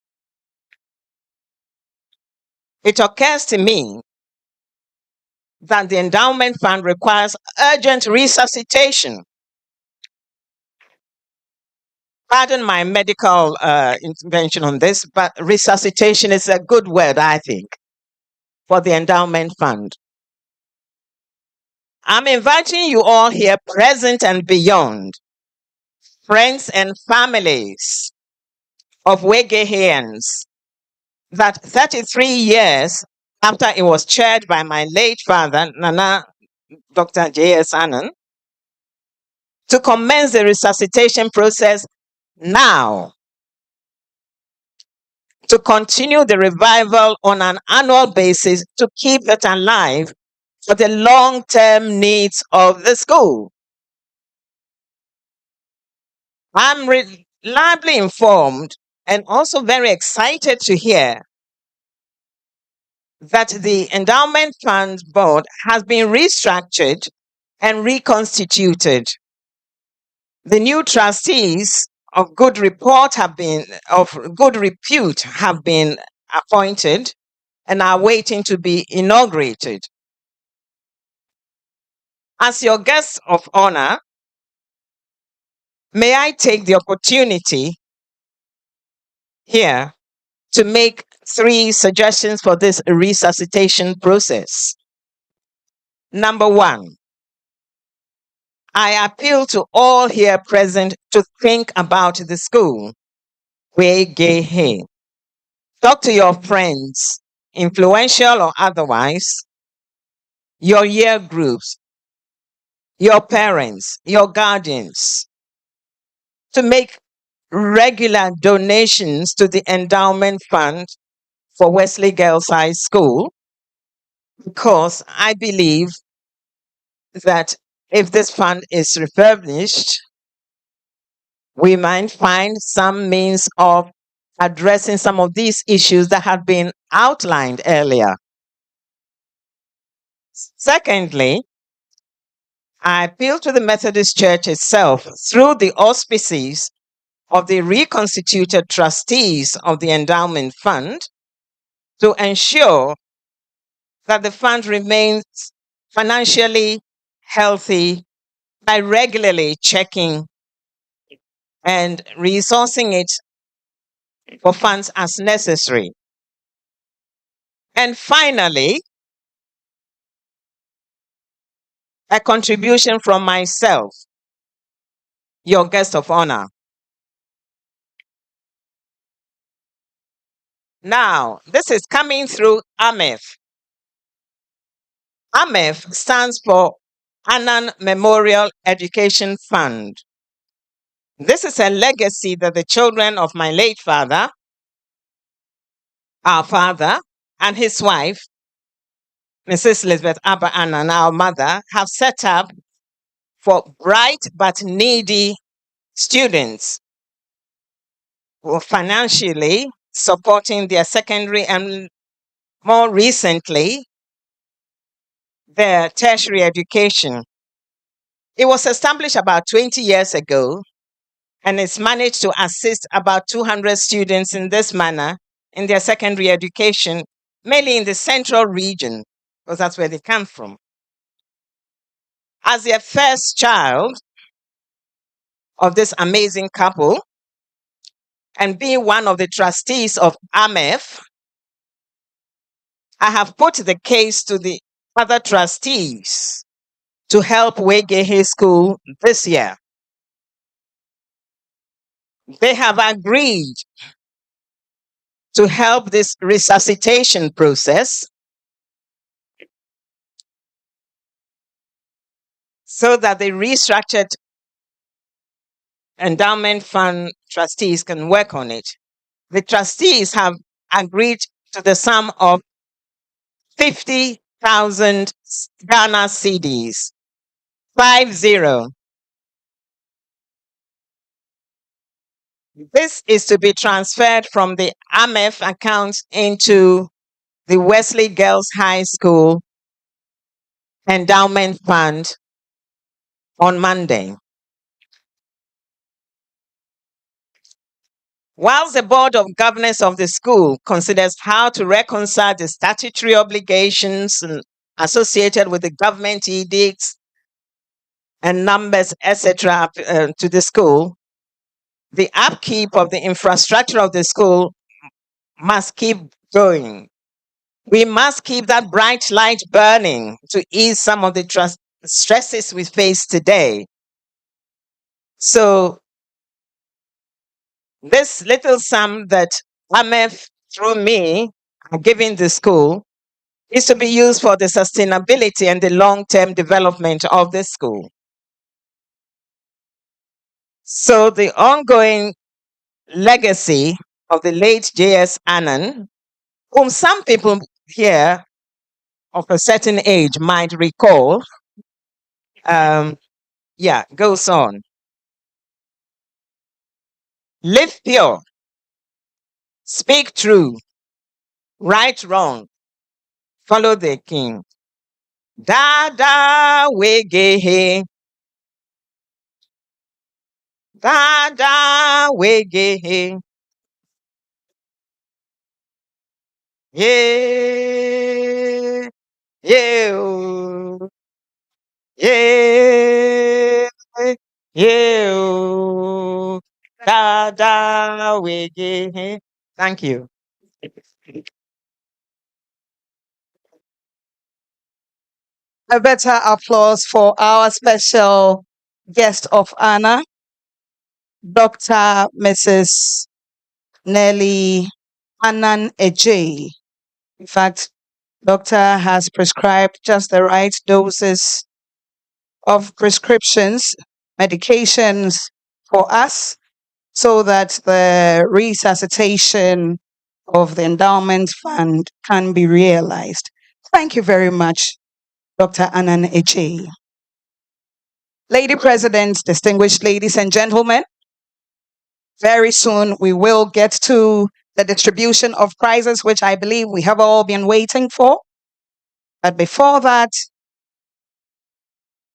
it occurs to me that the endowment fund requires urgent resuscitation. Pardon my medical intervention on this, but resuscitation is a good word, I think, for the endowment fund. I'm inviting you all here, present and beyond, friends and families of Wegehians, that 33 years after it was chaired by my late father, Nana Dr. J.S. Annan, to commence the resuscitation process now, to continue the revival on an annual basis to keep it alive for the long-term needs of the school. I'm reliably informed and also very excited to hear that the Endowment Fund Board has been restructured and reconstituted. The new trustees of good repute have been appointed and are waiting to be inaugurated. As your guests of honor, may I take the opportunity here to make 3 suggestions for this resuscitation process. Number 1, I appeal to all here present to think about the school. Wegehe. Talk to your friends, influential or otherwise, your year groups, your parents, your guardians, to make regular donations to the endowment fund for Wesley Girls High School, because I believe that if this fund is refurbished, we might find some means of addressing some of these issues that have been outlined earlier. Secondly, I appeal to the Methodist Church itself through the auspices of the reconstituted trustees of the endowment fund to ensure that the fund remains financially healthy by regularly checking and resourcing it for funds as necessary. And finally, a contribution from myself, your guest of honor. Now, this is coming through AMEF. AMEF stands for Annan Memorial Education Fund. This is a legacy that the children of my late father, our father, and his wife, Mrs. Elizabeth Abba Annan, our mother, have set up for bright but needy students who are financially supporting their secondary and more recently their tertiary education. It was established about 20 years ago, and it's managed to assist about 200 students in this manner in their secondary education, mainly in the central region, because that's where they come from. As their first child of this amazing couple, and being one of the trustees of AMEF, I have put the case to the other trustees to help Wegehe School this year. They have agreed to help this resuscitation process so that the restructured endowment fund trustees can work on it. The trustees have agreed to the sum of 50,000 Ghana cedis, 50. This is to be transferred from the AMEF account into the Wesley Girls High School endowment fund on Monday. Whilst the Board of Governors of the school considers how to reconcile the statutory obligations associated with the government edicts and numbers, etc., to the school, the upkeep of the infrastructure of the school must keep going. We must keep that bright light burning to ease some of the stresses we face today. So, this little sum that AMEF, through me, are giving the school is to be used for the sustainability and the long-term development of the school. So the ongoing legacy of the late J.S. Annan, whom some people here of a certain age might recall, goes on. Live pure, speak true, right wrong, follow the king. Dada wegehe, dada wegehe. Yeah, yeah, oh, yeah, You. Dada wege. Thank you. A better applause for our special guest of honor, Dr. Mrs. Nelly Anan Ejay. In fact, doctor has prescribed just the right doses of prescriptions, medications for us so that the resuscitation of the endowment fund can be realized. Thank you very much, Dr. Anan Ejay. Lady President, distinguished ladies and gentlemen, very soon we will get to the distribution of prizes, which I believe we have all been waiting for. But before that,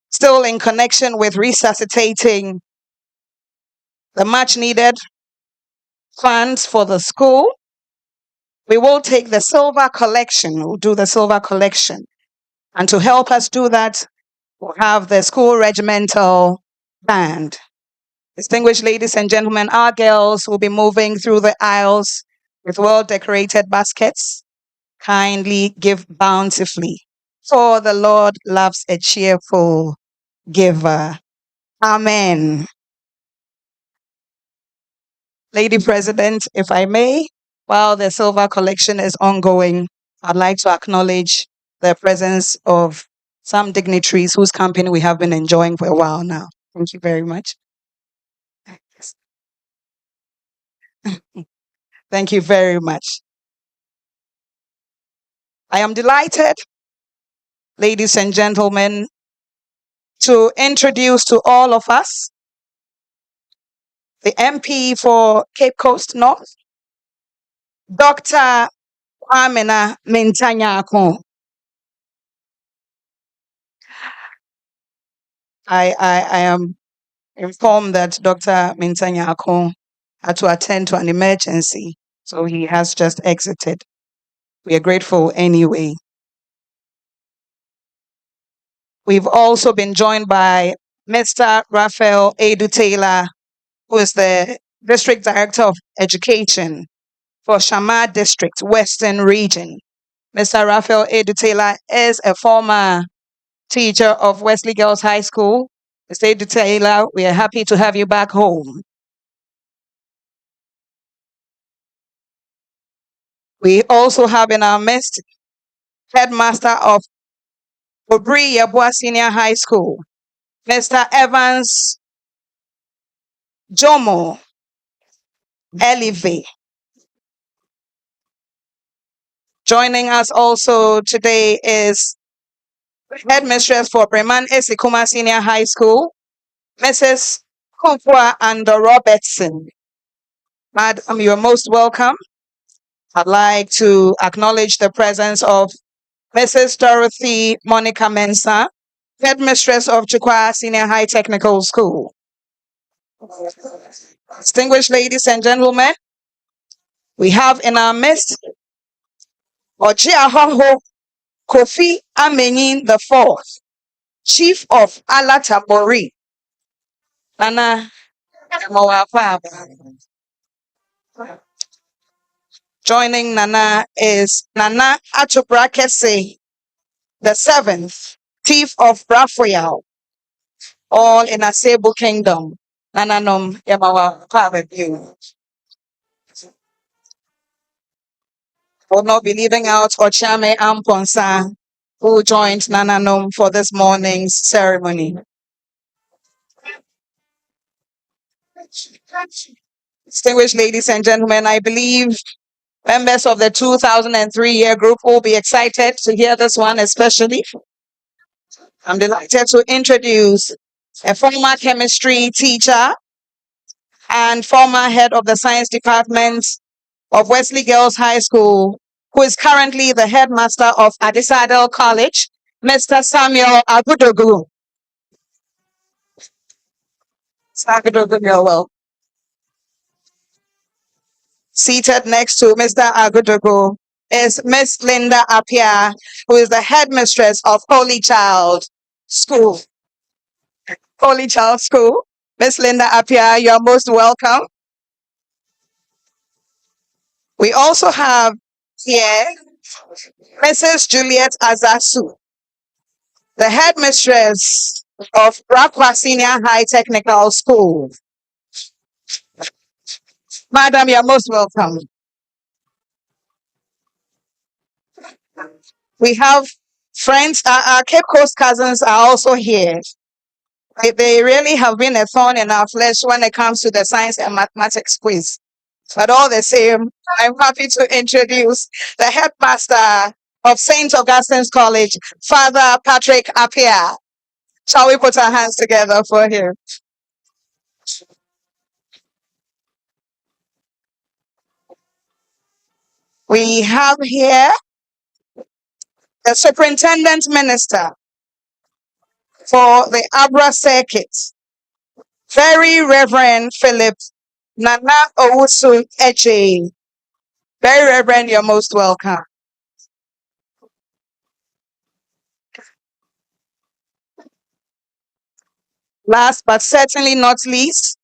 still in connection with resuscitating the much needed funds for the school, we will take the silver collection. We'll do the silver collection. And to help us do that, we'll have the school regimental band. Distinguished ladies and gentlemen, our girls will be moving through the aisles with well-decorated baskets. Kindly give bountifully, for the Lord loves a cheerful giver. Amen. Lady President, if I may, while the silver collection is ongoing, I'd like to acknowledge the presence of some dignitaries whose company we have been enjoying for a while now. Thank you very much. Thank you very much. I am delighted, ladies and gentlemen, to introduce to all of us the MP for Cape Coast North, Dr. Kwamena Mintanyako. I am informed that Dr. Mintanyako had to attend to an emergency, so he has just exited. We are grateful anyway. We've also been joined by Mr. Raphael Edu Taylor, who is the District Director of Education for Shamar District, Western Region. Mr. Raphael Edu Taylor is a former teacher of Wesley Girls High School. Mr. Edu Taylor, we are happy to have you back home. We also have in our midst headmaster of Obri Yabua Senior High School, Mr. Evans Jomo Elive. Joining us also today is headmistress for Breman Esikuma Senior High School, Mrs. Kumpua and Robertson. Madam, you are most welcome. I'd like to acknowledge the presence of Mrs. Dorothy Monica Mensah, headmistress of Chukwa Senior High Technical School. Distinguished ladies and gentlemen, we have in our midst Ojiahoho Kofi Amenyin IV, Chief of Alatabori. Nana joining Nana is Nana Atubrakese, the 7th, Chief of Brafoyal, all in Asebu Kingdom. Nana nom Yamawa Paveview. Will not be leaving out Ochame Amponsa, who joined Nana Nom for this morning's ceremony. Distinguished ladies and gentlemen, I believe members of the 2003 year group will be excited to hear this one especially. I'm delighted to introduce a former chemistry teacher and former head of the science department of Wesley Girls High School, who is currently the headmaster of Adisadel College, Mr. Samuel Agudogu. Agudogu, you're well. Seated next to Mr. Agudogu is Miss Linda Apia, who is the headmistress of Holy Child School. Holy Child School. Miss Linda Apia, you are most welcome. We also have here Mrs. Juliet Azasu, the headmistress of Brakwa Senior High Technical School. Madam, you're most welcome. We have friends, our Cape Coast cousins are also here. They really have been a thorn in our flesh when it comes to the science and mathematics quiz. But all the same, I'm happy to introduce the headmaster of St. Augustine's College, Father Patrick Apia. Shall we put our hands together for him? We have here the Superintendent Minister for the Abra Circuit, Very Reverend Philip Nana Owusu Eche. Very Reverend, you're most welcome. Last but certainly not least,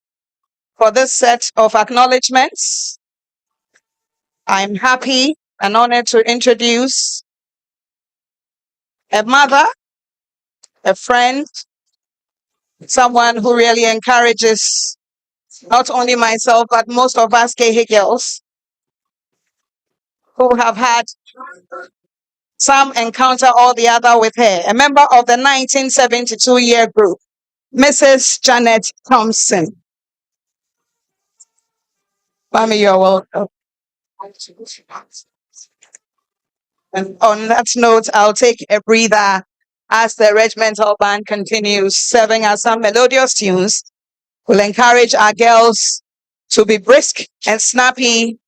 for this set of acknowledgements, I'm happy and honored to introduce a mother, a friend, someone who really encourages not only myself, but most of us KH girls who have had some encounter or the other with her. A member of the 1972 year group, Mrs. Janet Thompson. Mommy, you're welcome. And on that note, I'll take a breather as the regimental band continues serving us some melodious tunes. We'll encourage our girls to be brisk and snappy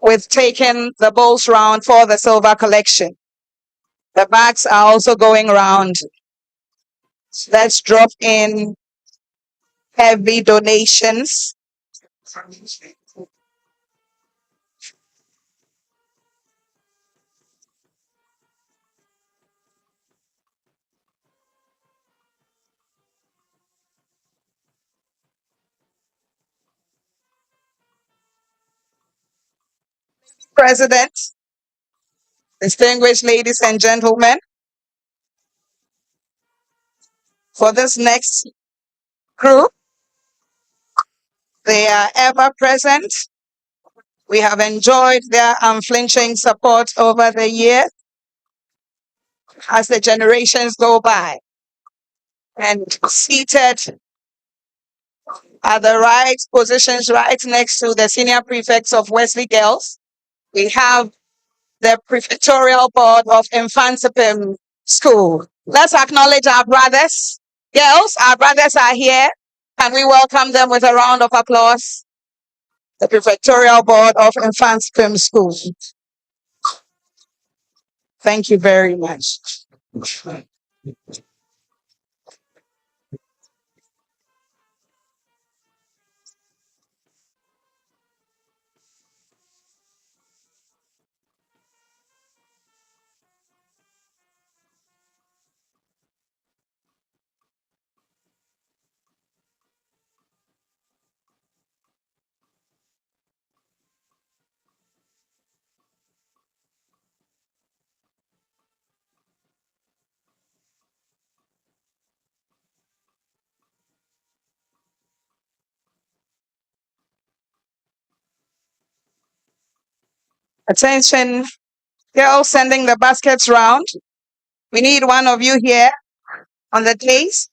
with taking the bowls round for the silver collection. The bags are also going round. Let's drop in heavy donations. President, distinguished ladies and gentlemen, for this next group, they are ever present. We have enjoyed their unflinching support over the years as the generations go by. And seated at the right positions, right next to the senior prefects of Wesley Girls, we have the prefectorial board of Infantsipim School. Let's acknowledge our brothers. Girls, our brothers are here. Can we welcome them with a round of applause? The prefectorial board of Infantsipim School. Thank you very much. Attention, girls sending the baskets round. We need one of you here on the place.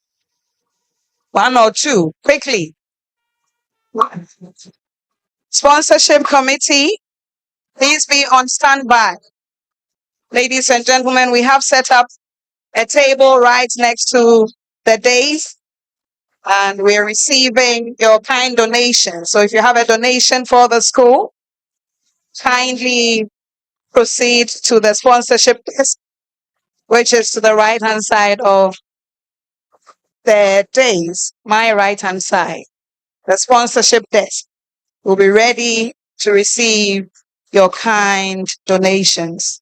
One or two, quickly. Sponsorship committee, please be on standby. Ladies and gentlemen, we have set up a table right next to the days, and we're receiving your kind donation. So if you have a donation for the school, kindly proceed to the sponsorship desk, which is to the right-hand side of the days, my right-hand side. The sponsorship desk will be ready to receive your kind donations.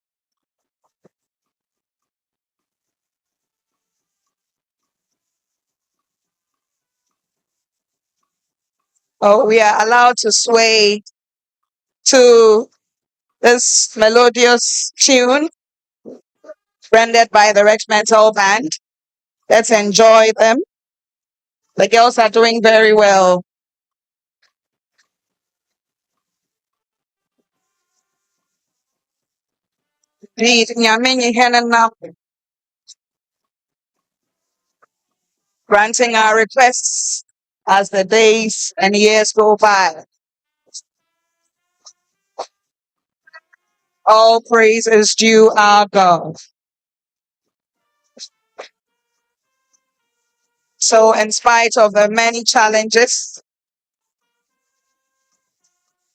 Oh, we are allowed to sway to this melodious tune rendered by the Regimental Band. Let's enjoy them. The girls are doing very well. Indeed, Nyame nye hene nam, granting our requests as the days and years go by. All praise is due our God. So, in spite of the many challenges,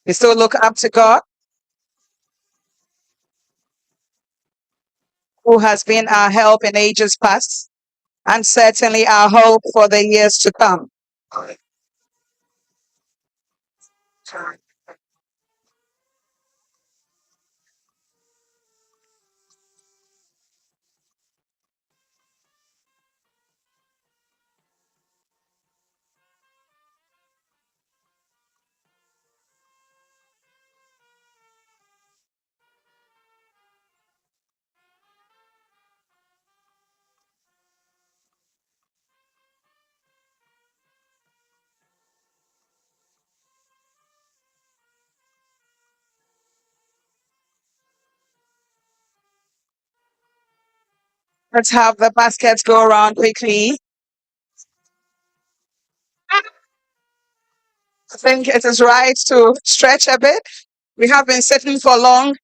we still look up to God, who has been our help in ages past, and certainly our hope for the years to come. Let's have the baskets go around quickly. I think it is right to stretch a bit. We have been sitting for long.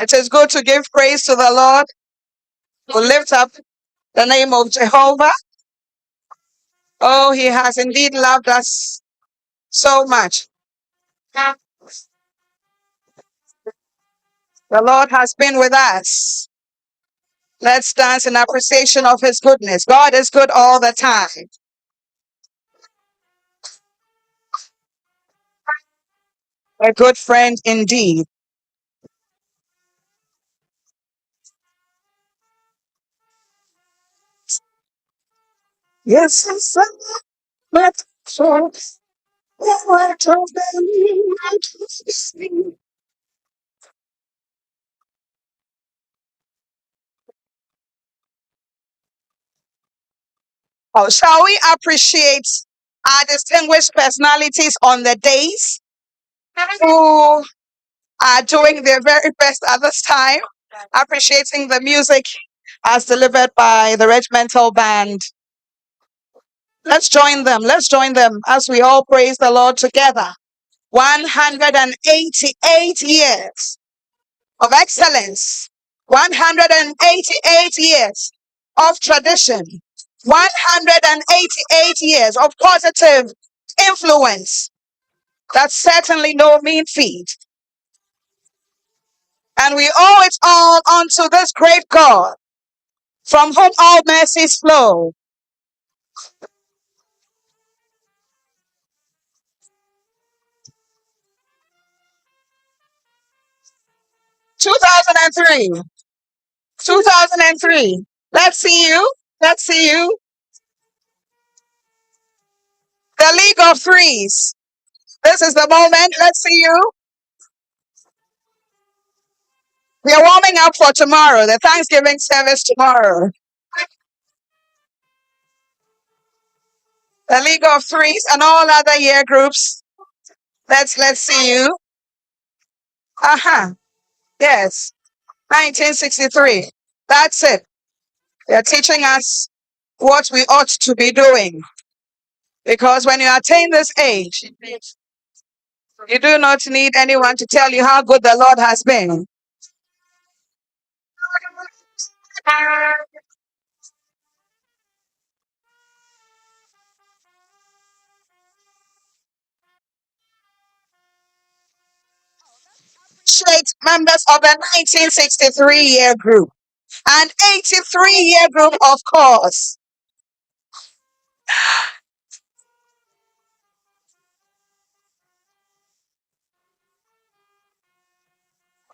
It is good to give praise to the Lord, to lift up the name of Jehovah. Oh, he has indeed loved us so much. The Lord has been with us. Let's dance in appreciation of his goodness. God is good all the time. A good friend indeed. Yes, yes, but so what of them? Oh, shall we appreciate our distinguished personalities on the days who are doing their very best at this time, appreciating the music as delivered by the Regimental Band. Let's join them. Let's join them as we all praise the Lord together. 188 years of excellence, 188 years of tradition, 188 years of positive influence. That's certainly no mean feat. And we owe it all unto this great God, from whom all mercies flow. Two thousand and three. 2003. Let's see you. Let's see you. The League of Threes. This is the moment. Let's see you. We are warming up for tomorrow, the Thanksgiving service tomorrow. The League of Threes and all other year groups. Let's see you. Yes. 1963. That's it. They're teaching us what we ought to be doing. Because when you attain this age, you do not need anyone to tell you how good the Lord has been. Straight members of the 1963 year group and 83 year group, of course.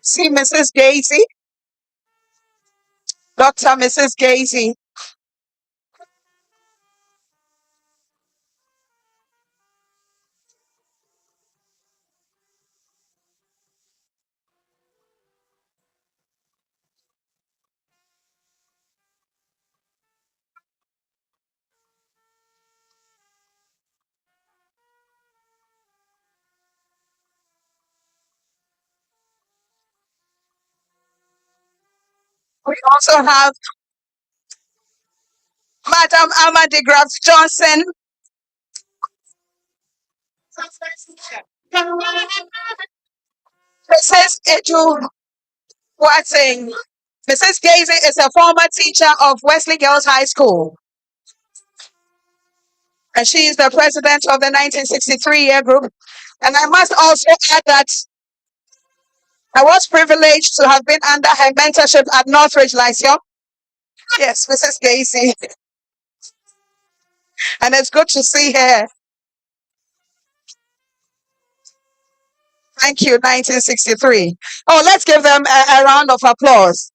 See Mrs. Gazy, Dr. Mrs. Gazy. We also have Madam Alma de Graaf Johnson. Mrs. Edu Watson. Mrs. Gazy is a former teacher of Wesley Girls High School. And she is the president of the 1963 year group. And I must also add that I was privileged to have been under her mentorship at Northridge Lyceum. Yes, Mrs. Gacy. And it's good to see her. Thank you, 1963. Oh, let's give them a round of applause.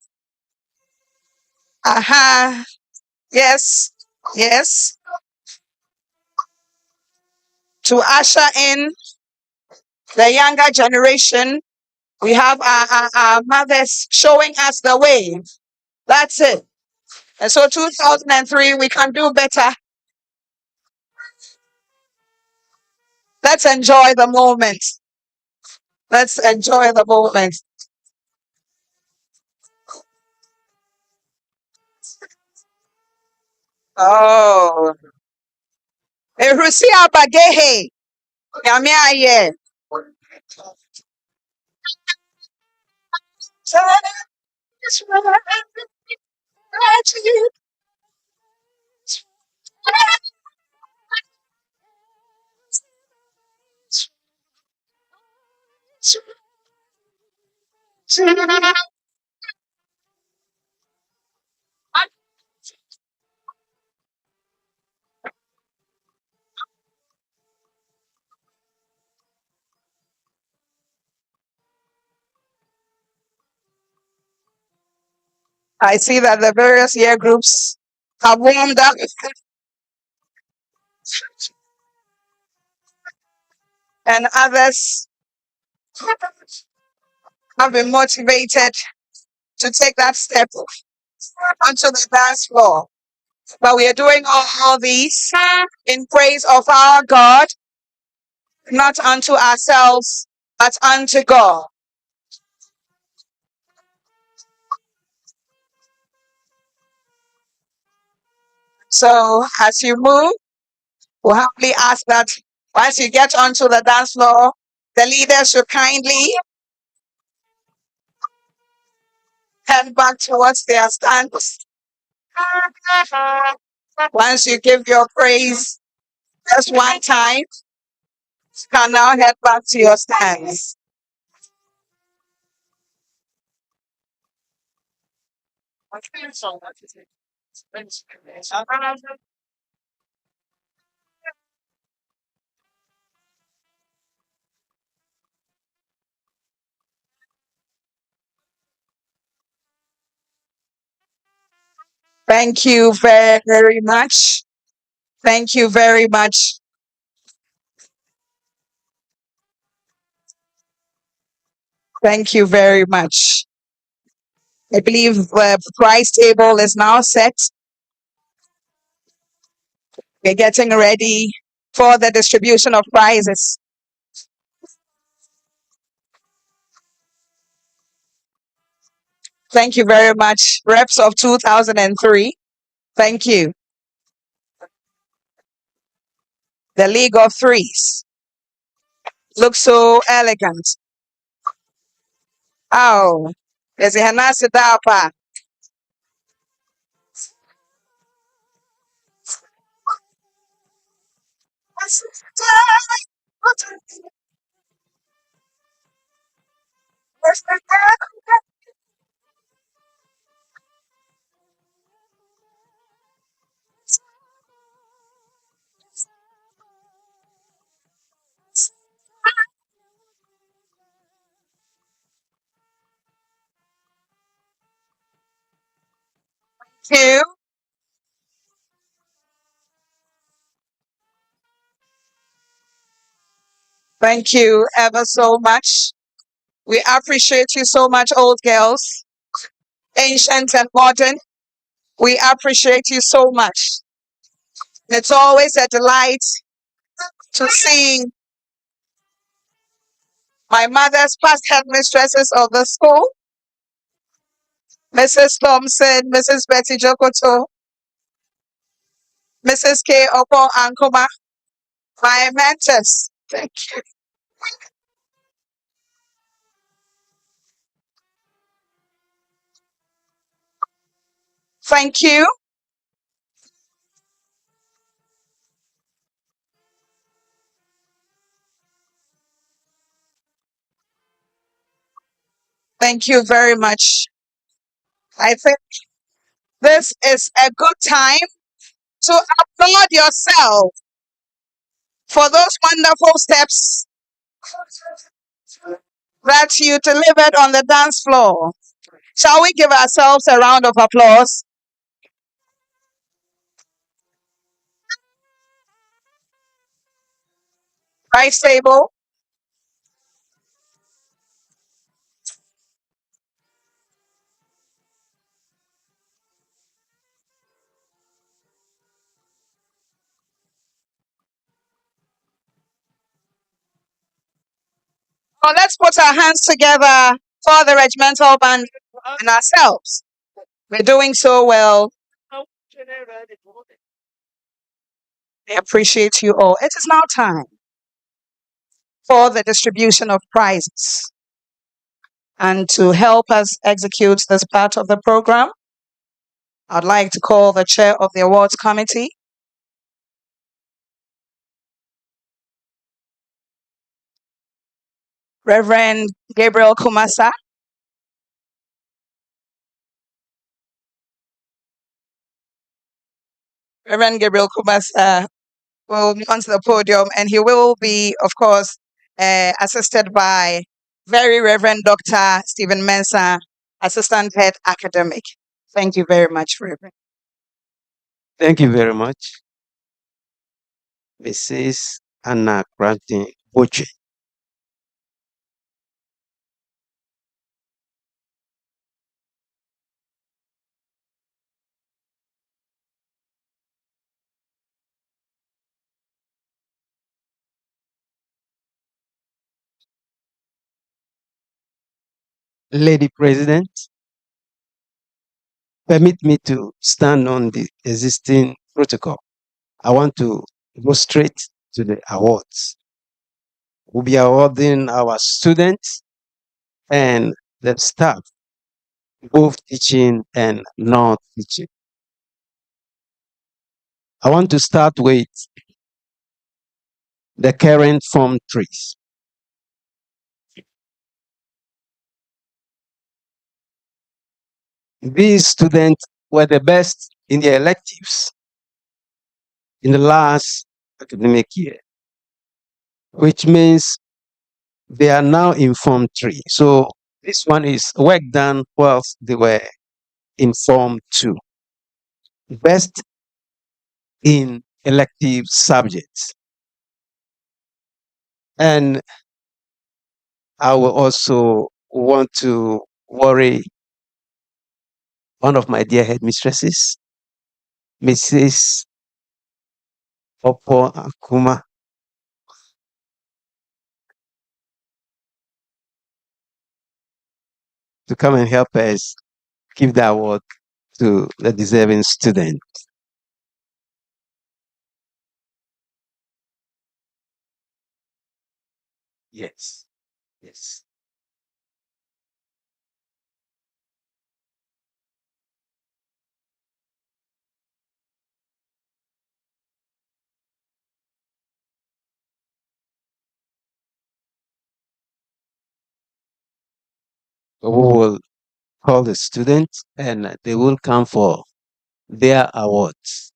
Aha. Yes. Yes. To usher in the younger generation, we have our mothers showing us the way. That's it. And so 2003, we can do better. Let's enjoy the moment. Let's enjoy the moment. Oh. Erusia Bagehe. Yamiaye. I see that the various year groups have warmed up and others have been motivated to take that step onto the dance floor. But we are doing all these in praise of our God, not unto ourselves, but unto God. So as you move, we'll humbly ask that once you get onto the dance floor, the leaders should kindly head back towards their stands. Once you give your praise just one time, you can now head back to your stands. Thank you very, very much. Thank you very much. Thank you very much. I believe the prize table is now set. We're getting ready for the distribution of prizes. Thank you very much, reps of 2003. Thank you. The League of Threes. Looks so elegant. Oh, there's a Hanasi Dapa. Thank you. Thank you ever so much. We appreciate you so much, old girls, ancient and modern. We appreciate you so much. It's always a delight to see my mother's past headmistresses of the school Mrs. Thompson, Mrs. Betty Jokoto, Mrs. K. Opo Ankoma, my mentors. Thank you. Thank you. Thank you very much. I think this is a good time to applaud yourself for those wonderful steps that you delivered on the dance floor. Shall we give ourselves a round of applause? Right, stable. Well, let's put our hands together for the regimental band and ourselves. We're doing so well. I appreciate you all. It is now time for the distribution of prizes. And to help us execute this part of the program, I'd like to call the chair of the awards committee, Reverend Gabriel Kumasa. Reverend Gabriel Kumasa will be onto the podium, and he will be, of course, assisted by Very Reverend Dr. Stephen Mensah, Assistant Head Academic. Thank you very much, Reverend. Thank you very much, Mrs. Anna Granting Boche. Lady President, permit me to stand on the existing protocol. I want to go straight to the awards. We'll be awarding our students and the staff, both teaching and not teaching. I want to start with the current Form 3s. These students were the best in their electives in the last academic year, which means they are now in Form 3. So this one is work done whilst they were in Form 2. Best in elective subjects. And I will also want to worry one of my dear headmistresses, Mrs. Opo Akuma. To come and help us give the award to the deserving student. Yes, yes. We will call the students and they will come for their awards,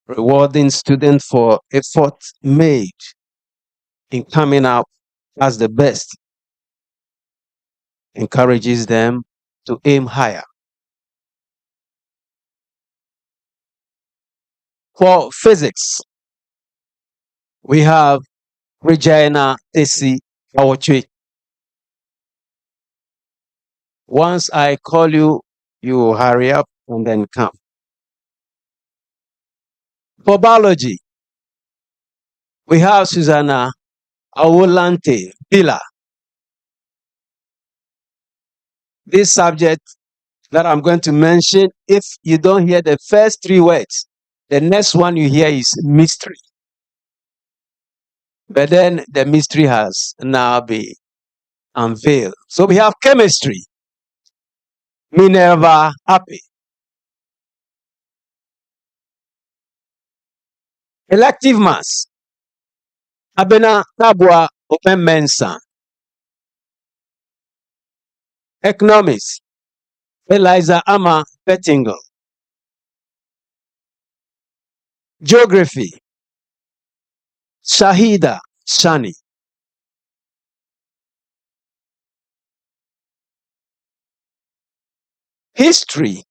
rewarding students for effort made in coming up as the best, encourages them to aim higher. For physics, we have Regina Tesi Awachwe. Once I call you, you hurry up and then come. For biology, we have Susanna Awolante Pila. This subject that I'm going to mention. If you don't hear the first 3 words, the next one you hear is mystery. But then the mystery has now been unveiled. So we have chemistry, Minerva Happy. Elective maths, Abena Tabua Open Mensa. Economics, Eliza Ama Pettingle. Geography, Shahida Shani. History,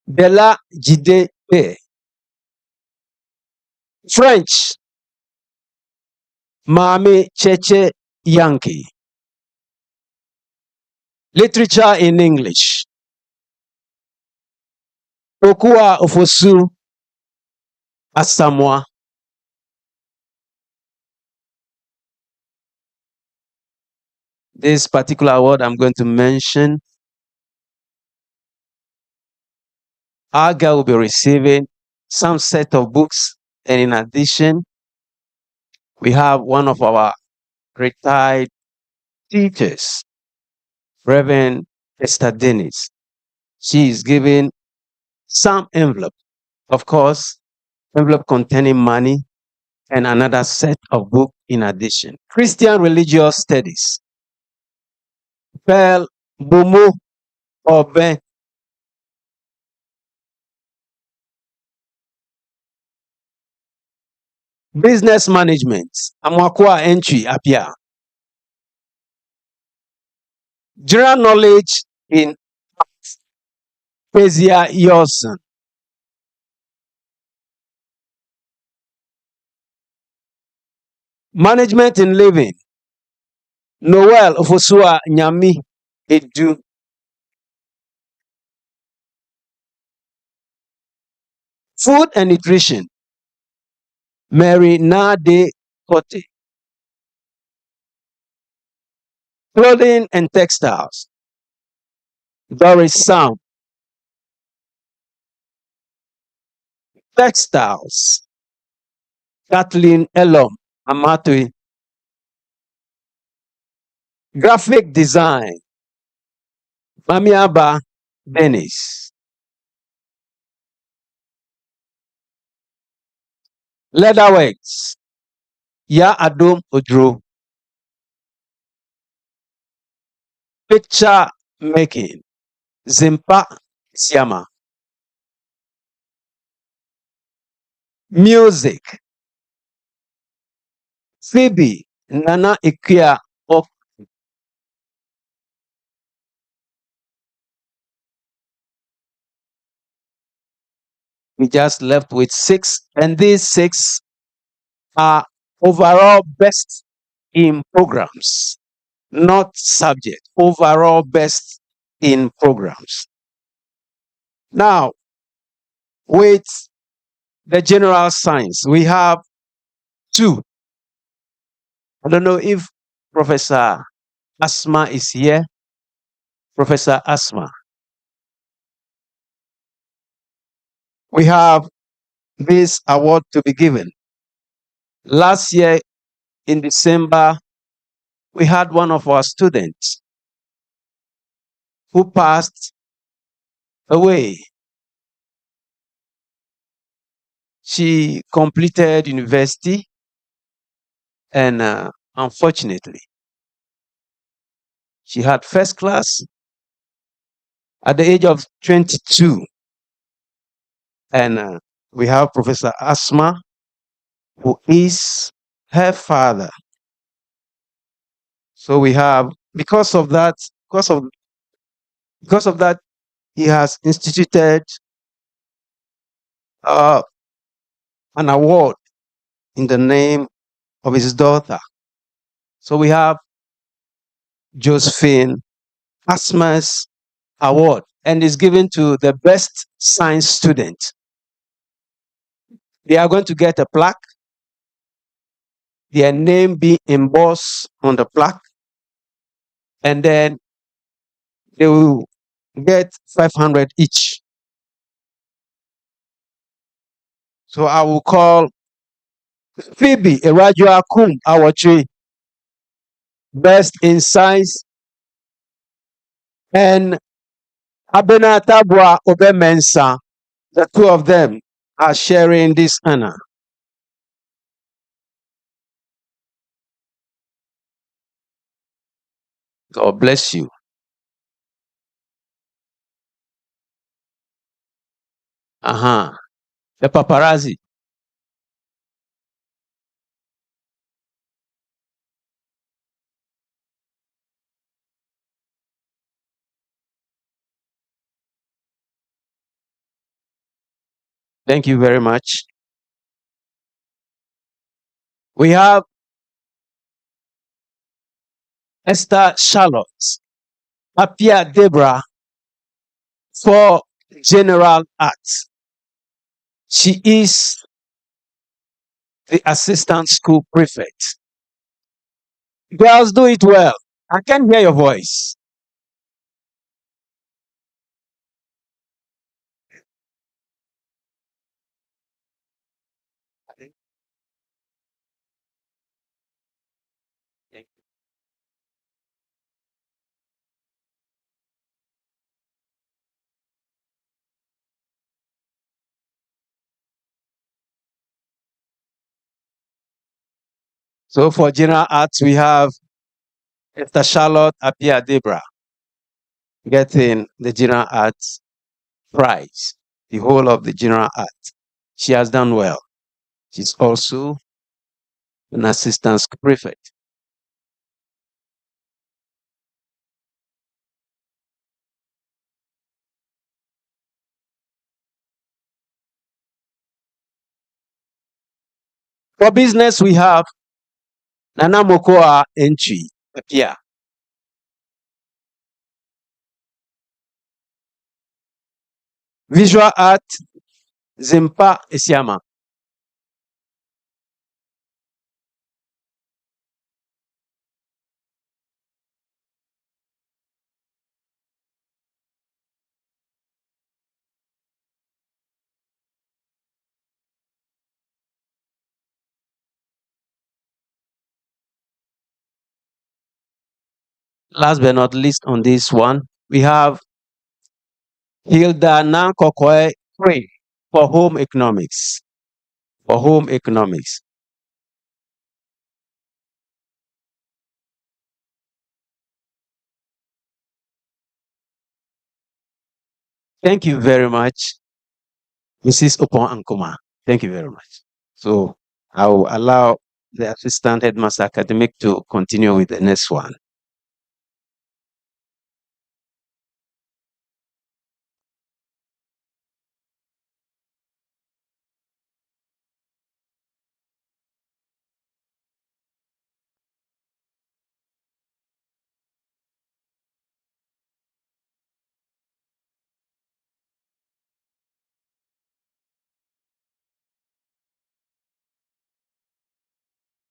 Bella Jide Pe. French, Mami Cheche Yankee. Literature in English, Okua Ofosu Asamoah. This particular award I'm going to mention, our girl will be receiving some set of books, and in addition, we have one of our retired teachers, Reverend Esther Dennis. She is giving some envelope, of course, envelope containing money and another set of book in addition. Christian Religious Studies, Pearl Bumu Obe. Business Management, Amakwa Entry Apia. General Knowledge in Kezia Yosen. Management in Living, Noel Ofosua Nyami Edu. Food and Nutrition, Mary Nade Kote. Clothing and Textiles, Doris Sam. Textiles, Kathleen Elom Amatui. Graphic Design, Mamiaba Dennis. Leatherworks, Ya Adom Odro. Picture Making, Zimpa Siama. Music, Phoebe Nana Ikia Ok. We just left with 6, and these 6 are overall best in programs, not subject, overall best in programs. Now, with the general science, we have 2. I don't know if Professor Asma is here. Professor Asma. We have this award to be given. Last year in December, we had one of our students who passed away. She completed university, and unfortunately, she had first class at the age of 22. And we have Professor Asma, who is her father. So we have, because of that, he has instituted an award in the name of his daughter. So we have Josephine Asma's award, and is given to the best science student. They are going to get a plaque, their name be embossed on the plaque, and then They will get 500 each. So I will call Phoebe Erajuakum Awatri, best in science, and Abena Tabwa Obemensa. The two of them are sharing this honor. God bless you. The paparazzi. Thank you very much. We have Esther Charlotte Apia Debra for General Arts. She is the assistant school prefect. Girls, do it well. I can't hear your voice. So for General Arts, we have Esther Charlotte Apia Debra getting the General Arts prize, the whole of the General Arts. She has done well. She's also an assistant school prefect. For business, we have Nana Mokoa Entry Apia. Visual art, Zimpa Isiama. Last but not least on this one, we have Hilda Nankokoe Free for home economics. For home economics. Thank you very much, Mrs. Opon Ankuma. Thank you very much. So I will allow the assistant headmaster academic to continue with the next one.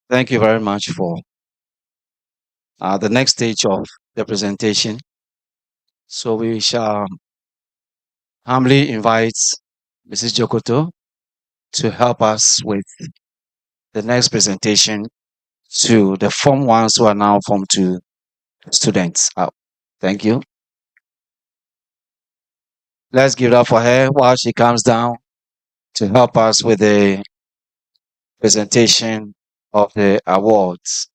Thank you very much for the next stage of the presentation. So we shall humbly invite Mrs. Jokoto to help us with the next presentation to the Form 1s who are now Form 2 students. Thank you. Let's give it up for her while she comes down to help us with the presentation of the awards.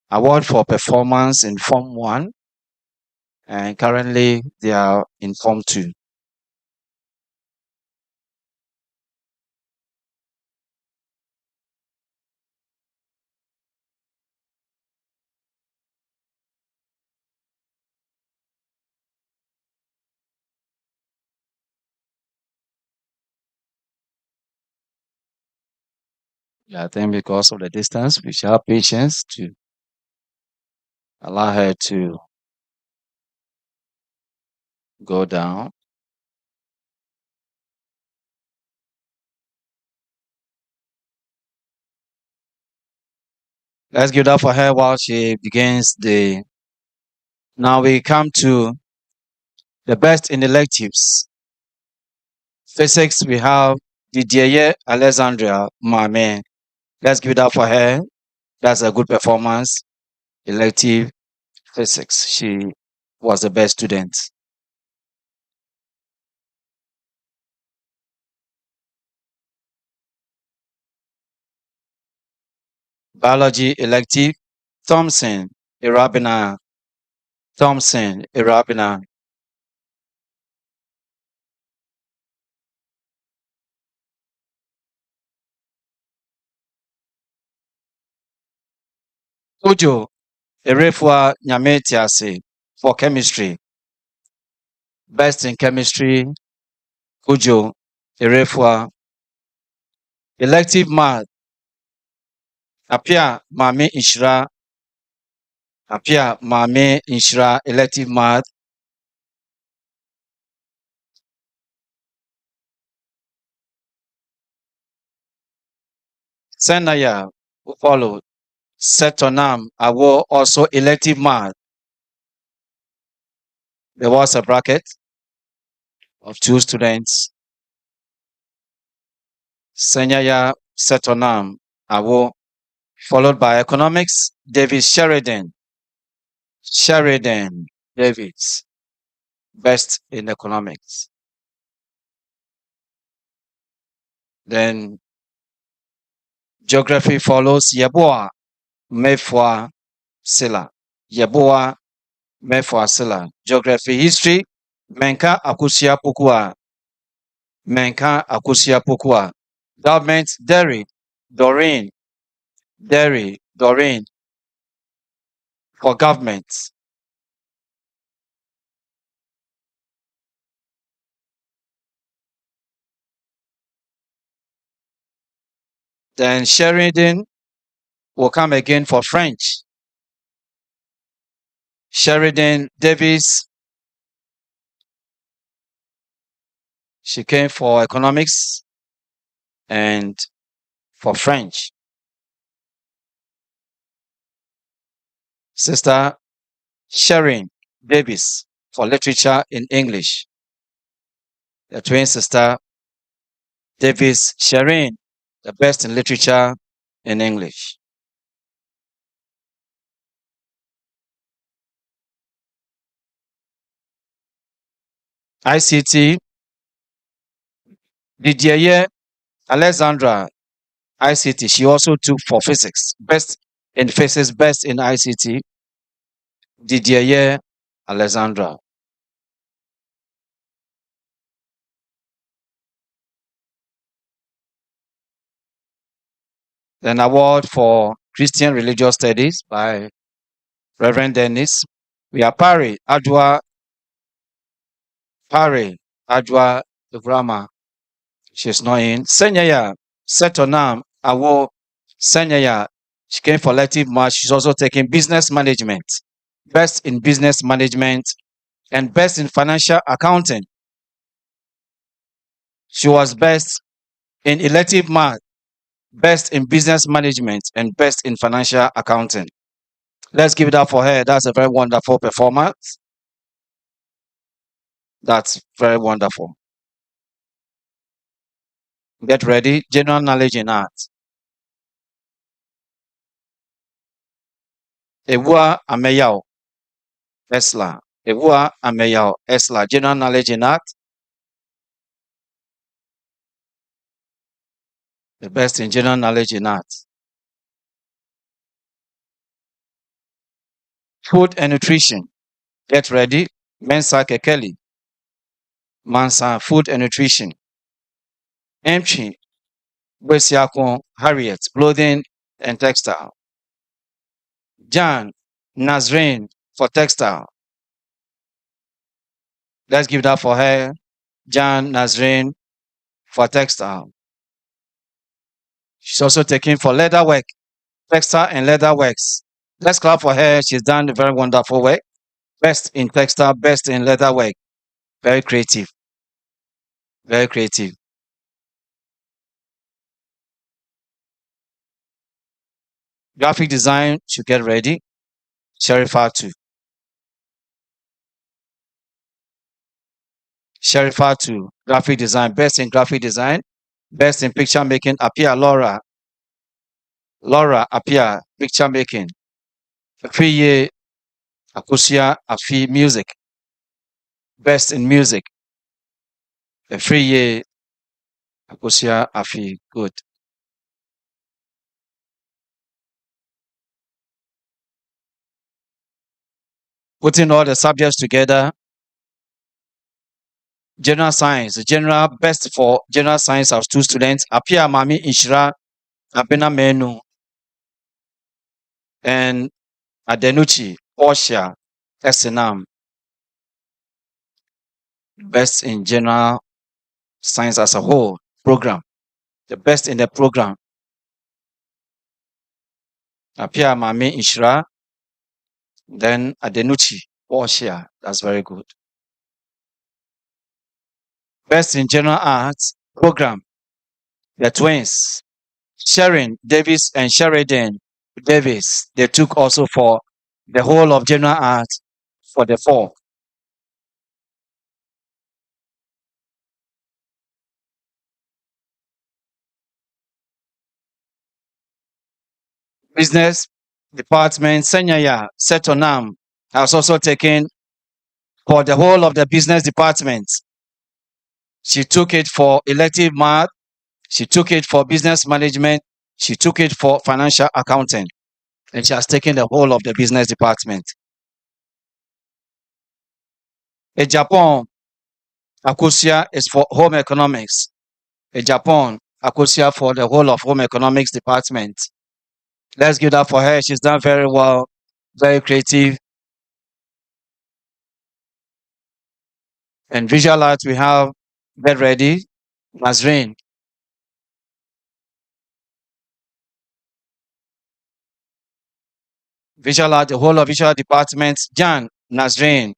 Award for performance in Form 1, and currently they are in Form 2. I think because of the distance, we shall have patience to allow her to go down. Let's give that for her while she begins the Now we come to the best in electives. Physics, we have Didier Alexandria Mame. Let's give it up for her. That's a good performance. Elective physics. She was the best student. Biology elective, Thompson Irabina. Thompson Irabina. Ujo Erefua Nyametiase for chemistry. Best in chemistry, Ujo Erefua. Elective math, Apia Mame Inshira. Apia Mame Inshira, elective math. Senaya who followed. Setonam Awo, also elective math. There was a bracket of 2 students. Senyaya Setonam Awo, followed by economics, David Sheridan. Sheridan Davids, best in economics. Then geography follows Yeboah Mefwa Sila. Yeboah Mefwa Sila. Geography, history, Menka Akusia Pukua. Menka Akusia Pukua. Government, Derry Doreen. Derry Doreen for government. Then Sheridan will come again for French. Sheridan Davis, she came for economics and for French. Sister Sharon Davis for literature in English. The twin sister Davis Sharon, the best in literature in English. ICT, Didier Alexandra, ICT, she also took for physics. Best in physics, best in ICT, Didier Alexandra. Then award for Christian Religious Studies by Reverend Dennis. We are Pari Adwa Ibrahima. She's not in. Senyaya Setonam Awo Senyaya. She came for elective math. She's also taking business management. Best in business management and best in financial accounting. She was best in elective math, best in business management, and best in financial accounting. Let's give it up for her. That's a very wonderful performance. That's very wonderful. Get ready. General knowledge in art. Ewa Ameyao Esla. Ewa Ameyao Esla. General knowledge in art. The best in general knowledge in art. Food and nutrition. Get ready. Mensa Kekeli. Mansa, food and nutrition. Mchi Wesiakon Harriet, clothing and textile. Jan Nazreen for textile. Let's give that for her. Jan Nazreen for textile. She's also taking for leather work, textile and leather works. Let's clap for her. She's done very wonderful work. Best in textile, best in leather work. Very creative. Very creative. Graphic design should get ready. Sherifa too. Sherifatu, graphic design, best in graphic design, best in picture making, Apia Laura. Laura Apia, picture making. Afiye Akusia Afi music, best in music. Afiye Akusia Afi, good. Putting all the subjects together, general science, the general best for general science of 2 students, Apia Mami Inshira Abena Menu and Adenuchi Portia Esenam, best in general science as a whole program, the best in the program. Apia Mami Inshira, then Adenuchi Portia, that's very good. Best in general arts program, the twins, Sharon Davis and Sheridan Davis, they took also for the whole of general arts for the 4. Business department, Senyaya Setonam has also taken for the whole of the business department. She took it for elective math, she took it for business management, she took it for financial accounting, and she has taken the whole of the business department. In Japan, Akosia is for home economics. In Japan, Akosia for the whole of home economics department. Let's give that for her. She's done very well, very creative. And visual arts, we have Get Ready, Nazreen. Visual art, the whole of visual department, Jan, Nazreen,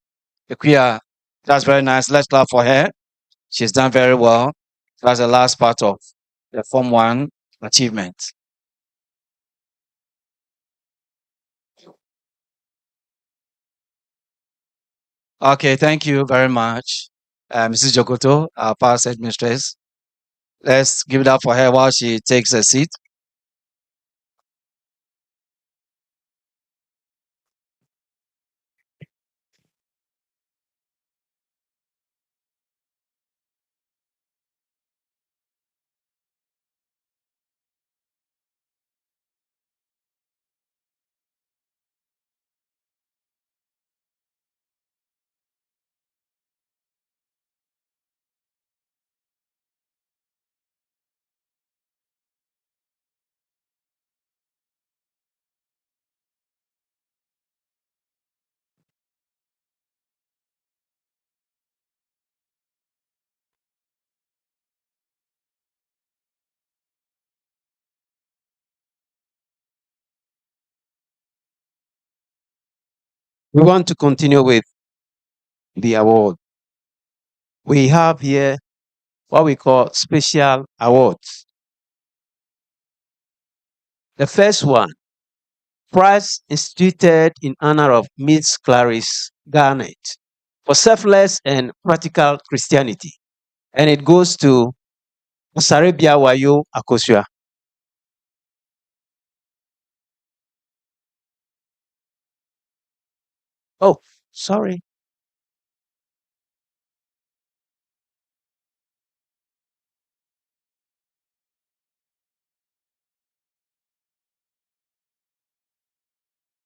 Equia. That's very nice. Let's clap for her. She's done very well. That's the last part of the Form 1 achievement. Okay, thank you very much, Mrs. Jokoto, our past headmistress. Let's give it up for her while she takes a seat. We want to continue with the award. We have here what we call special awards. The first one, prize instituted in honor of Miss Clarice Garnett for selfless and practical Christianity. And it goes to Sarabia Wayo Akosua. Oh, sorry.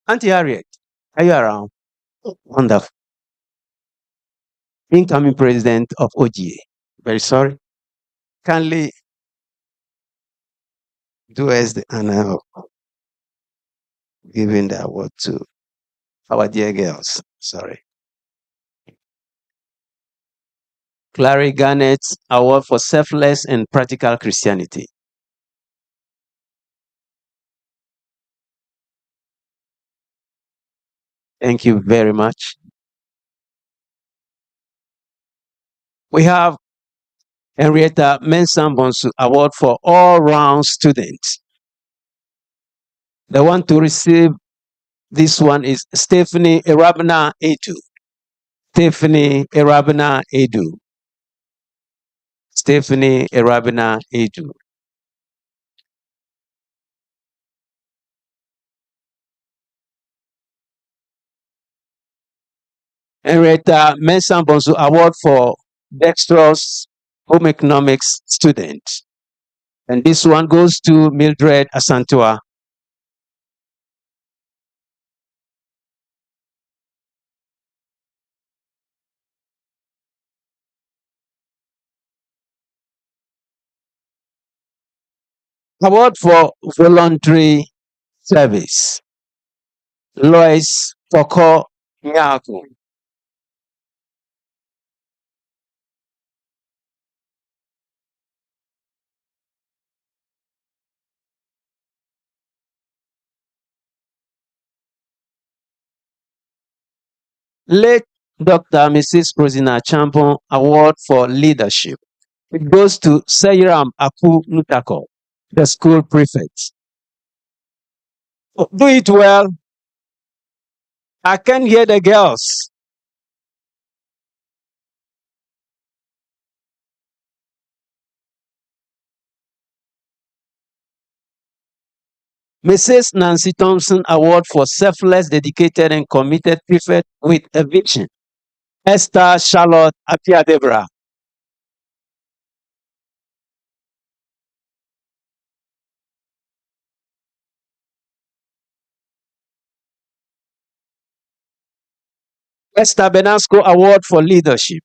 Auntie Harriet, are you around? Wonderful. Incoming president of OGA. Very sorry. Kindly do us the honor of giving the award to our dear girls. Sorry. Clary Garnett's Award for Selfless and Practical Christianity. Thank you very much. We have Henrietta Mensah-Bonsu Award for All-Round Students. The one to receive this one is Stephanie Erabna Edu. Stephanie Erabna Edu. Stephanie Erabina Edu. Henrietta Mensah Bonsu Award for Dexterous Home Economics Student. And this one goes to Mildred Asantua. Award for Voluntary Service. Lois Toko Nyaku. Late Dr. Mrs. Rosina Champon Award for Leadership. It goes to Seyram Apu Nutako, the school prefect. Oh, do it well. I can hear the girls. Mrs. Nancy Thompson Award for Selfless, Dedicated, and Committed Prefect with a Vision. Esther Charlotte Apiadebra. Esther Benasco Award for Leadership.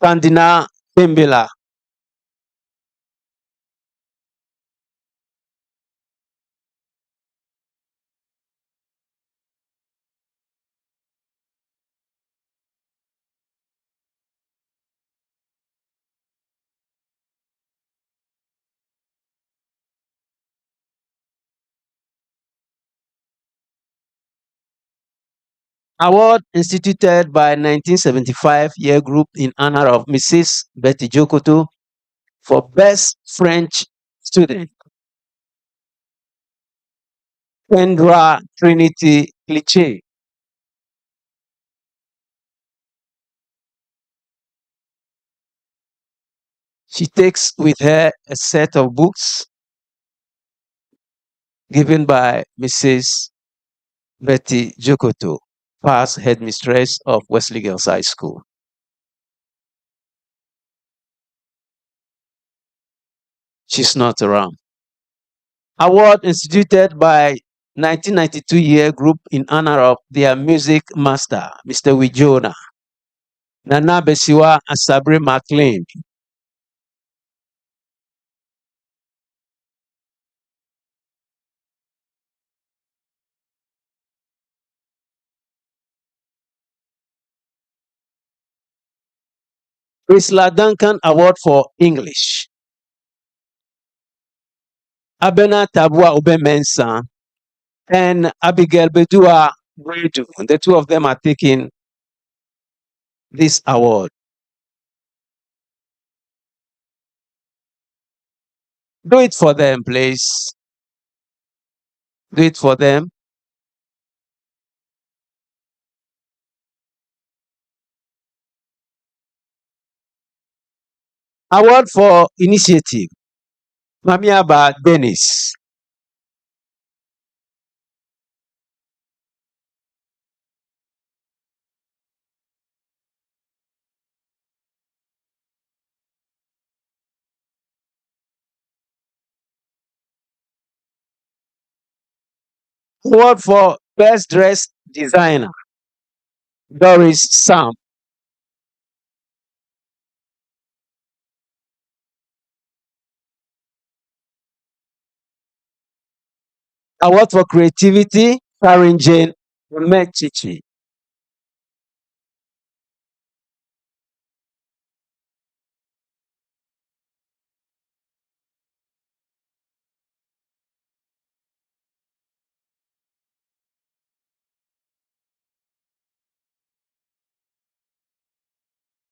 Fandina Bembela. Award instituted by 1975 year group in honor of Mrs. Betty Jokoto for Best French Student. Kendra Trinity Cliche. She takes with her a set of books given by Mrs. Betty Jokoto, past headmistress of Wesley Girls High School. She's not around. Award instituted by 1992 year group in honor of their music master, Mr. Wijona. Nana Besiwa and Sabri McLean. Priscilla Duncan Award for English. Abena Tabua Obemensa and Abigail Bedua Bredu. The two of them are taking this award. Do it for them, please. Do it for them. Award for Initiative. Mamiaba Dennis. Award for Best Dressed Designer. Doris Sam. Award for Creativity. Karen Jane Mechichi.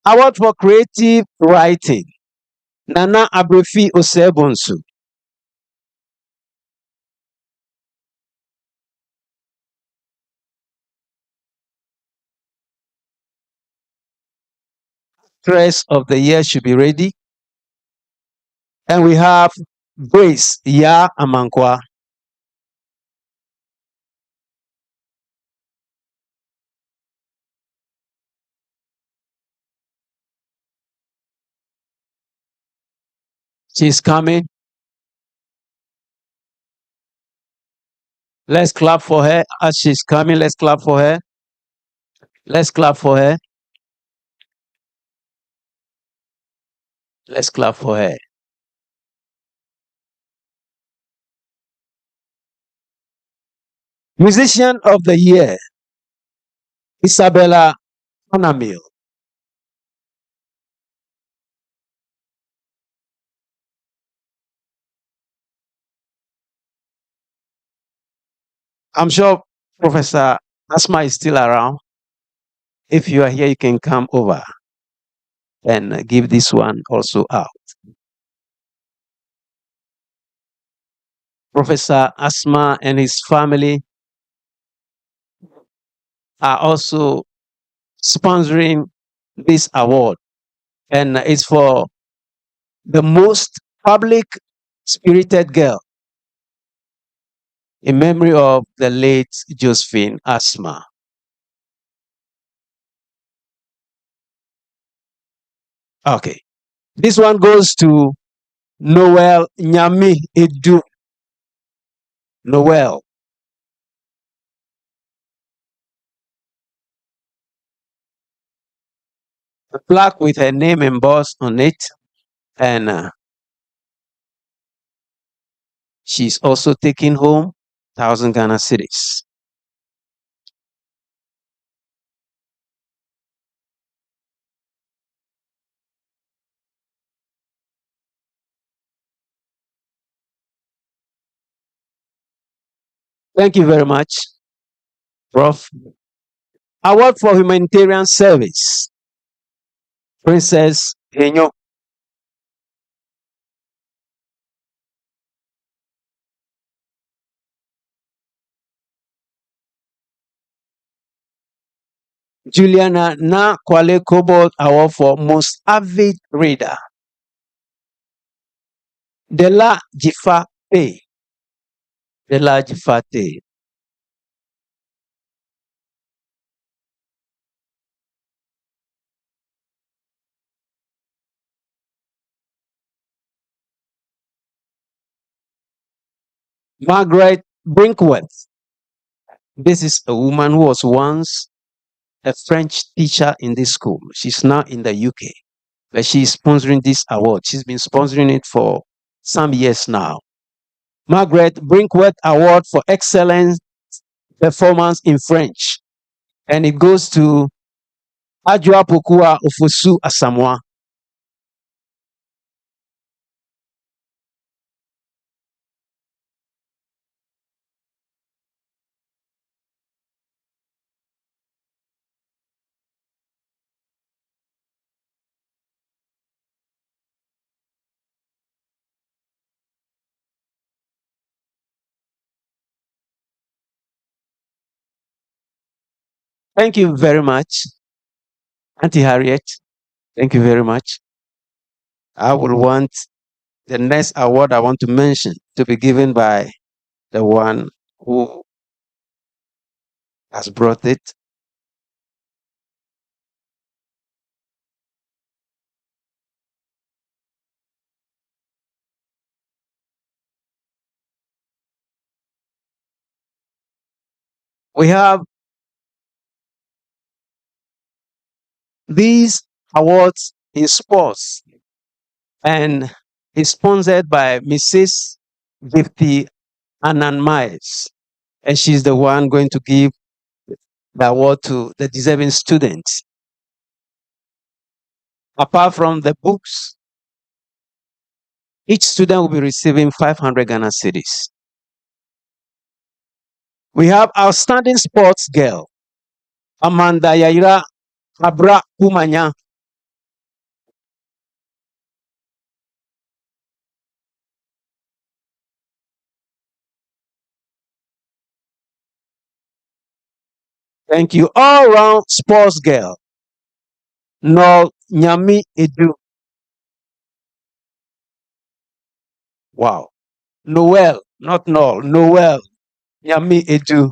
Award for Creative Writing. Nana Abrefi Osebonsu. Actress of the Year should be ready. And we have Grace Ya Amankwa. She's coming. Let's clap for her as she's coming. Let's clap for her. Let's clap for her. Let's clap for her. Musician of the Year, Isabella Onamil. I'm sure Professor Asma is still around. If you are here, you can come over and give this one also out. Professor Asma and his family are also sponsoring this award, and it's for the most public spirited girl in memory of the late Josephine Asma. Okay, this one goes to Noel Nyami Edu. Noel. A plaque with her name embossed on it, and she's also taking home 1,000 Ghana cedis. Thank you very much, Prof. Award for Humanitarian Service, Princess Henyo. Juliana Na Kwale Cobalt Award for Most Avid Reader. Dela Jifa Pei. Dela Jifa Pei. Margaret Brinkworth. This is a woman who was once a French teacher in this school. She's now in the UK, but she's sponsoring this award. She's been sponsoring it for some years now. Margaret Brinkworth Award for Excellent Performance in French. And it goes to Ajua Pokua Ofosu Asamoah. Thank you very much, Auntie Harriet. Thank you very much. I will want the next award I want to mention to be given by the one who has brought it. We have these awards in sports, and it's sponsored by Mrs. Gifty Annan Miles, and she's the one going to give the award to the deserving students. Apart from the books, each student will be receiving 500 Ghana cedis. We have outstanding sports girl, Amanda Yaira Abra Kumanya. Thank you. All round sports girl, No Nyami Edu. Wow. Noel, not Noel, Noel. Yami Edu.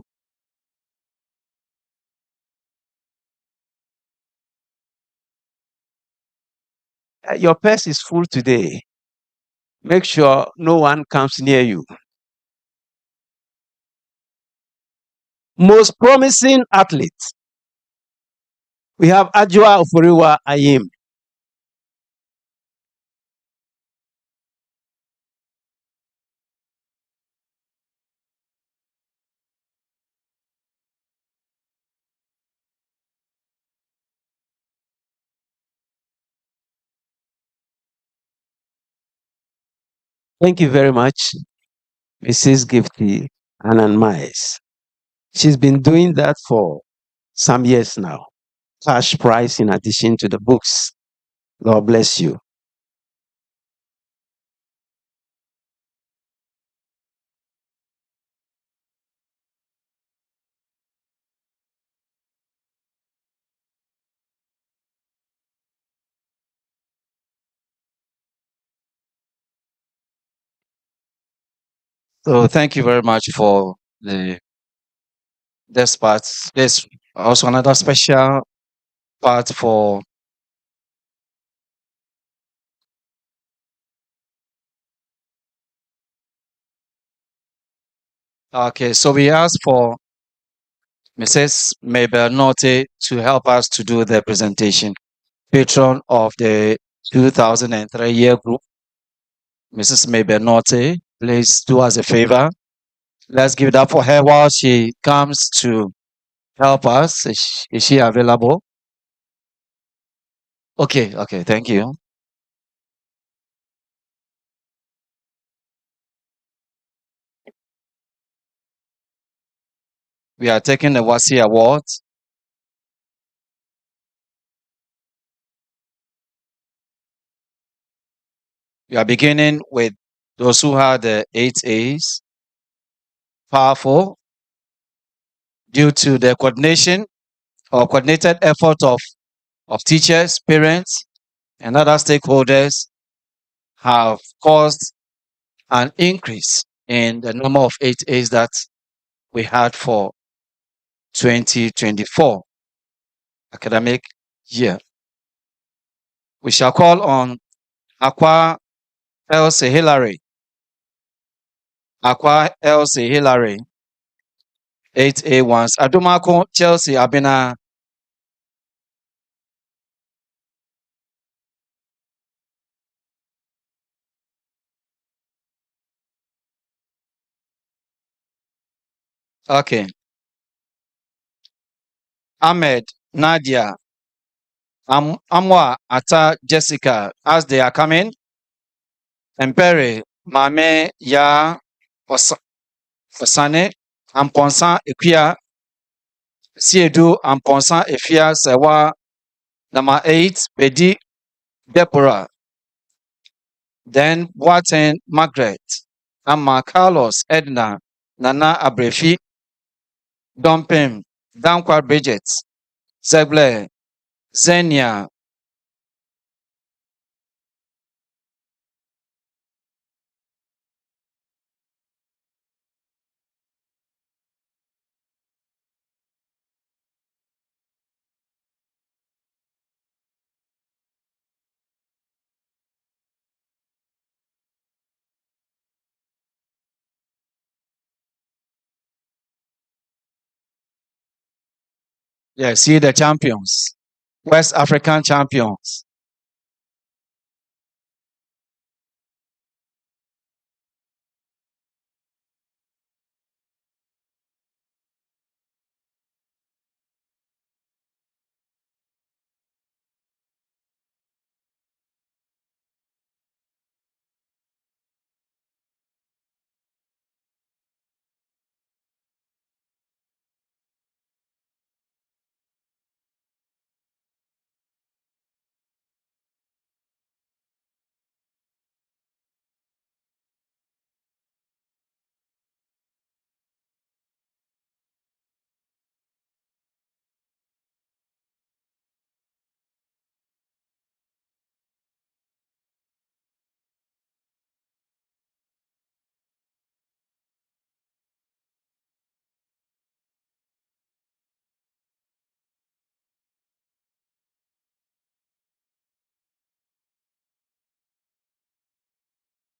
Your purse is full today. Make sure no one comes near you. Most promising athlete. We have Ajua Oforiwa Ayim. Thank you very much, Mrs. Gifty Annan Miles. She's been doing that for some years now. Cash prize in addition to the books. God bless you. So thank you very much for this part. There's also another special part for okay, so we asked for Mrs. Mabel Norte to help us to do the presentation. Patron of the 2003 year group, Mrs. Mabel Norte, please do us a favor. Let's give it up for her while she comes to help us. Is she available? Okay, okay, thank you. We are taking the WASI Award. We are beginning with those who had the 8 A's. Powerful due to the coordination or coordinated effort of teachers, parents, and other stakeholders have caused an increase in the number of 8 A's that we had for 2024 academic year. We shall call on Aqua Elsie Hillary. Aqua Elsie Hillary, 8A1s. Adomako Chelsea Abena. Okay. Ahmed, Nadia, Amwa, Ata, Jessica, as they are coming. Empere, Mame, Ya, Osane, Amponsa, Equia, Siedu, Amponsa, Efia, Sewa, number 8, Bedi, Deborah. Then Waten, Margaret, Amma, Carlos, Edna, Nana, Abrefi, Dompem, Dankwa, Bridget, Zegle, Zenia, yeah, see the champions, West African champions.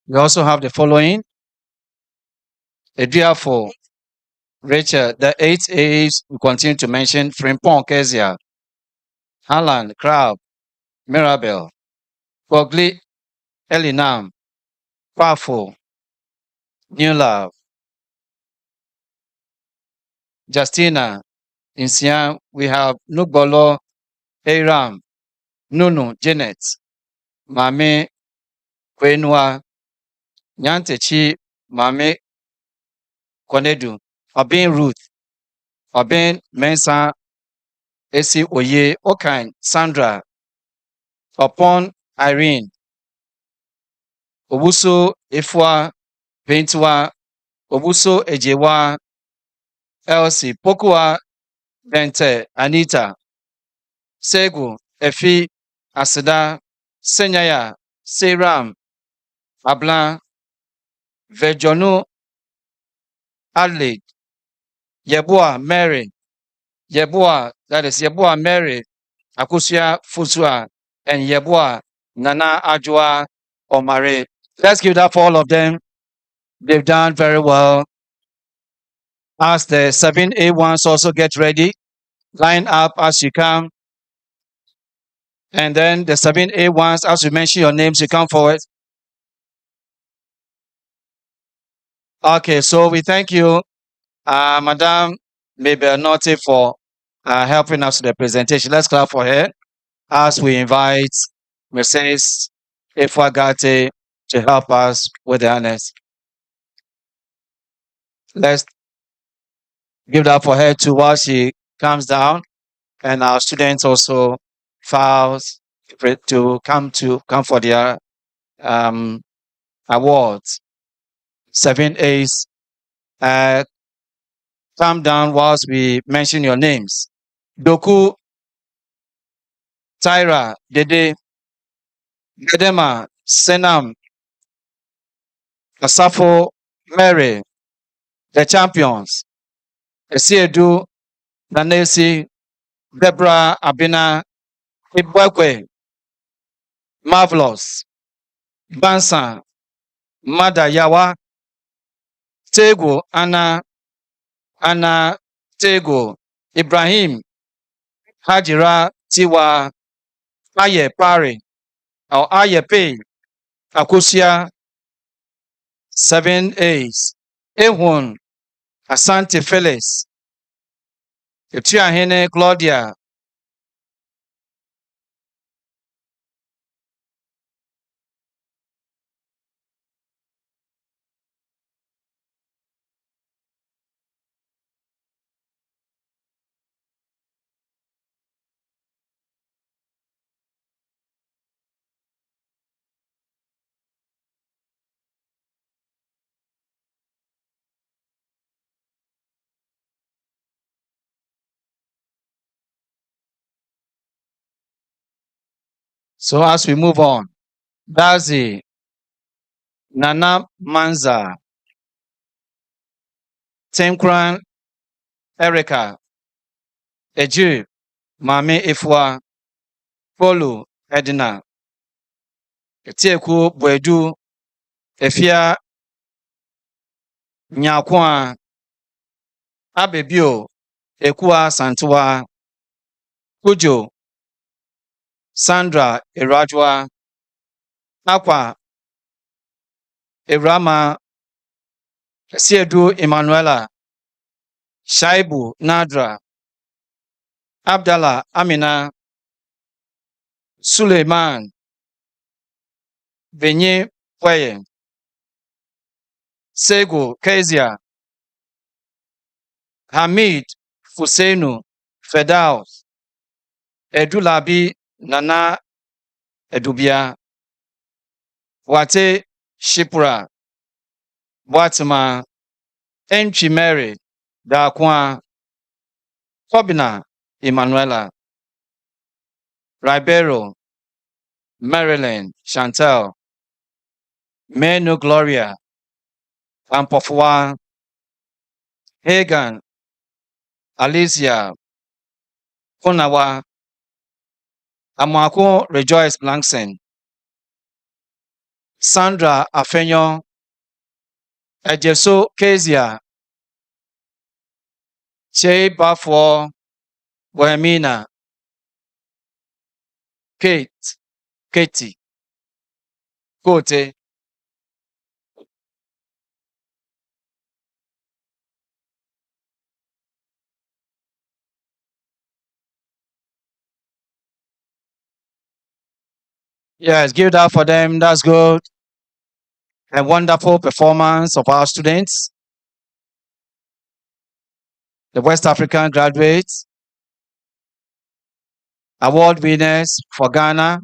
We also have the following: Ediafo, Rachel. The 8 A's we continue to mention: Frimpong, Kezia, Alan, Crab, Mirabel, Gogli, Elinam, Pafo, New Love, Justina, Insian. We have Nugbolo, Aram, Nunu, Janet, Mame, Kwenua, Nyantechi, Mame, Konedu, Obin Ruth, Obin Mensa, Esi Oye, Okan, Sandra, Upon Irene, Obuso Ifwa, Paintwa, Obuso Ejewa, Elsie, Pokua, Bente, Anita, Segu, Efi, Asida, Senyaya, Seram, Ablan, Vejonu, Adelaide, Yeboah, Mary, Yeboah, that is Yeboah Mary, Akusia Fusua, and Yeboah Nana Ajua Omare. Let's give that for all of them. They've done very well. As the 7A1s also get ready, line up as you come. And then the 7A1s, as you mention your names, you come forward. Okay, so we thank you, Madam Mabel Notte, for helping us with the presentation. Let's clap for her as we invite Mrs. Efwagate to help us with the honors. Let's give that for her too while she comes down, and our students also files to come for their awards. 7A's, come down whilst we mention your names. Doku, Tyra, Dede, Gedema, Senam, Asafo, Mary, the champions, Esiedu, Nanesi, Deborah, Abina, Ibwekwe, Marvelous, Bansan, Mada Yawa, Tego, Anna Tego, Ibrahim, Hajira, Tiwa, Aye Pari, or Aye Pay, Akusia, 7A's, Ehun, Asante Felix, Hene Claudia, So as we move on, Dazi, Nana Manza, Tenkran, Erica, Eju, Mame Ifwa, Polu, Edina, Etieku, Bwedu, Efia, Nyakwa, Abebio, Ekua Santua, Kujo, Sandra Irajwa, Akwa, Irama, Siedu Emanuela, Shaibu Nadra, Abdallah Amina, Suleiman, Benye Pweye, Segu Kezia, Hamid Fusenu, Fedaus, Edulabi Nana Edubia, Wate Shipra, Watma, Enchi Mary, Dakwa, Kobina Emanuela, Ribeiro, Marilyn, Chantel, Menu Gloria, Ampofwa, Hagan, Alicia, Kunawa, Amako Rejoice Blankson, Sandra Afenyo, Ejeso Kezia, Che Bafo, Bohemina, Katie, Kote. Yes, give that for them. That's good. A wonderful performance of our students, the West African graduates, award winners for Ghana.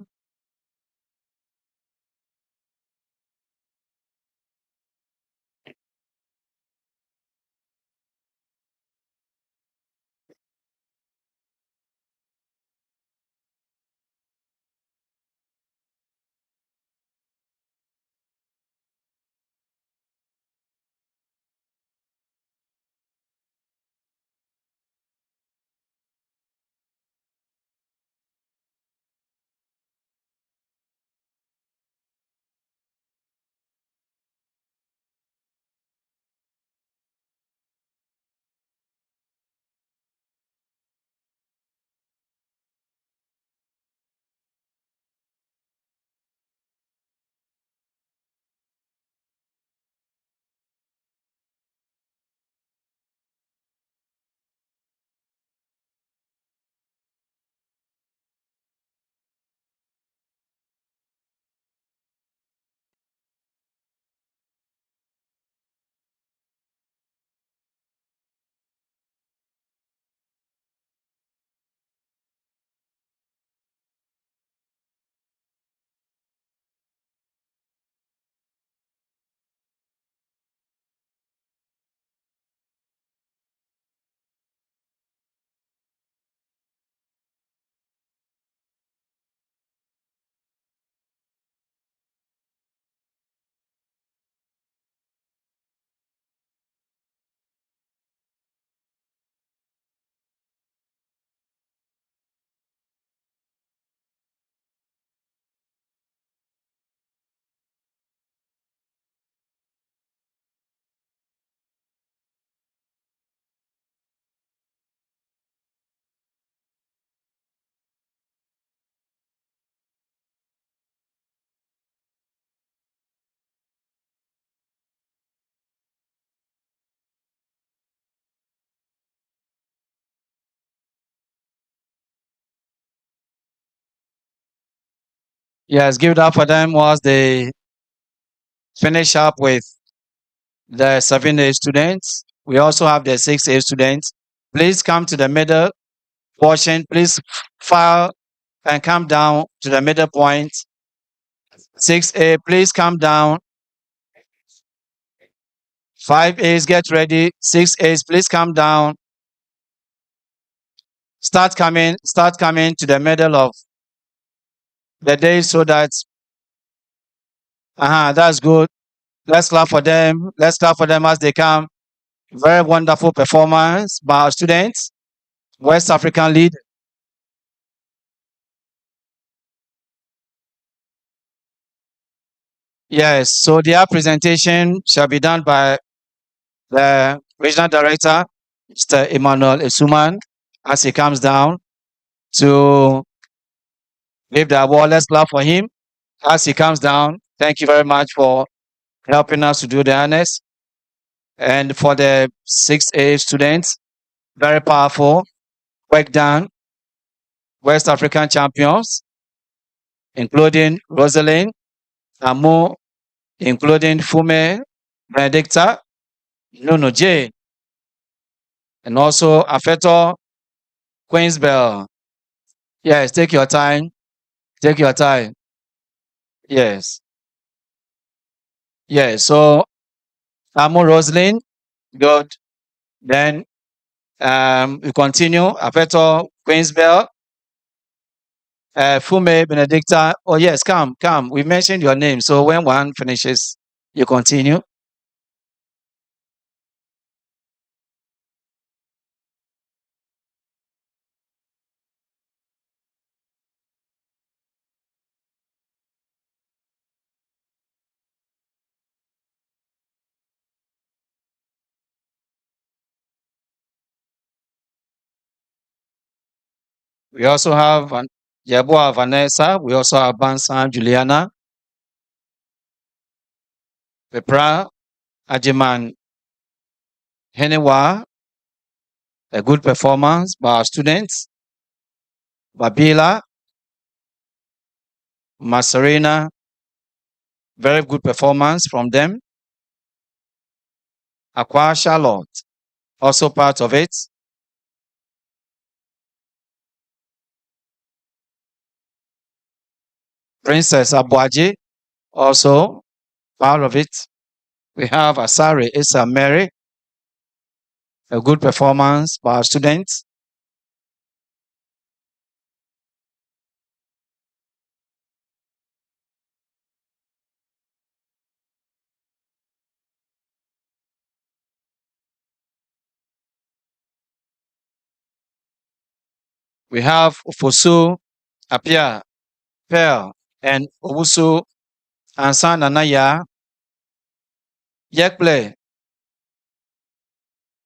Yes, give that for them was they finish up with the 7A students. We also have the 6A students. Please come to the middle portion. Please file and come down to the middle point. 6A, please come down. 5As, get ready. 6As, please come down. Start coming to the middle of the day so that that's good. Let's clap for them. Let's clap for them as they come. Very wonderful performance by our students. West African lead. Yes, so their presentation shall be done by the regional director, Mr. Emmanuel Esuman, as he comes down to give the award. Let's clap for him as he comes down. Thank you very much for helping us to do the honors. And for the 6A students, very powerful work done. West African champions, including Rosalind, Amu, including Fume, Benedicta, Nuno J, and also Afeto, Queensbell. Yes, take your time. Take your time. Yes. Yes. So Amu Rosalind, good. Then we continue. Afeto, Queensbell, Fume, Benedicta. Oh yes, come. We mentioned your name. So when one finishes, you continue. We also have Yeboah Vanessa. We also have Bansan Juliana. Pepra Ajiman Henewa. A good performance by our students. Babila Masarena. Very good performance from them. Aqua Charlotte, also part of it. Princess Abuaji, also part of it. We have Asari Issa Mary, a good performance by our students. We have Ufosu, Apia, Pearl, and Owusu Ansan Nanaya, Yekple,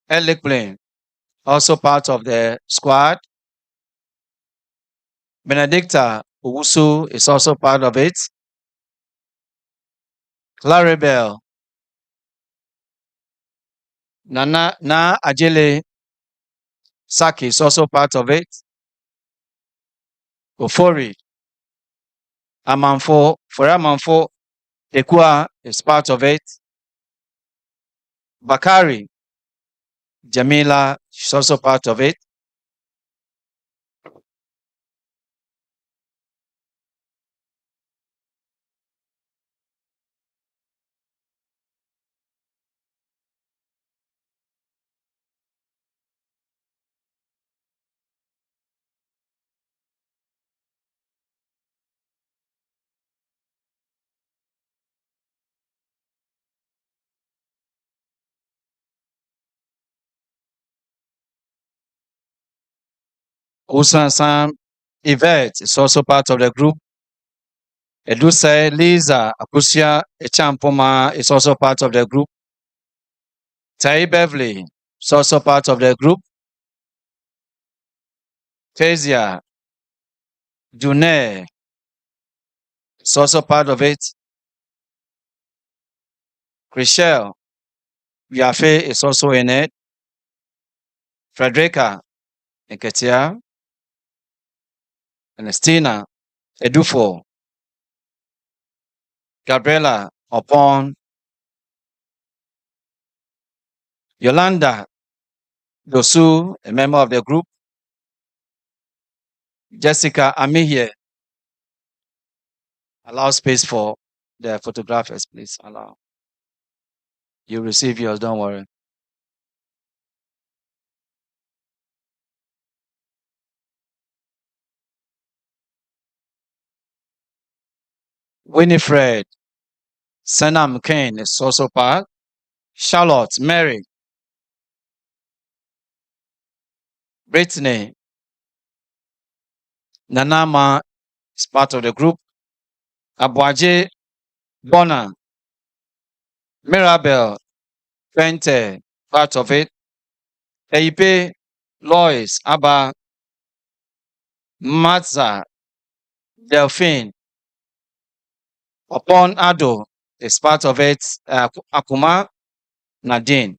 Edqlics, also part of the squad. Benedicta Owusu is also part of it. Claribel, Na Ajele Saki is also part of it. Ofori, Amanfo, Amanfo, Ekua is part of it. Bakari, Jamila is also part of it. Usansan Yvette is also part of the group. Eduse Liza Akusia Echampoma is also part of the group. Tai Beverly is also part of the group. Kezia June is also part of it. Chriselle Yafe is also in it. Frederica Nketia, Ernestina Edufo, Gabriela Opon, Yolanda Dosu, a member of the group. Jessica Amihie. Allow space for the photographers, please. Allow. You receive yours, don't worry. Winifred Senam Kane is also part. Charlotte Mary. Brittany Nanama is part of the group. Abuaje Bona. Mirabel Fente, part of it. Eipe Lois Abba. Matza Delphine. Upon Ado is part of it. Akuma Nadine.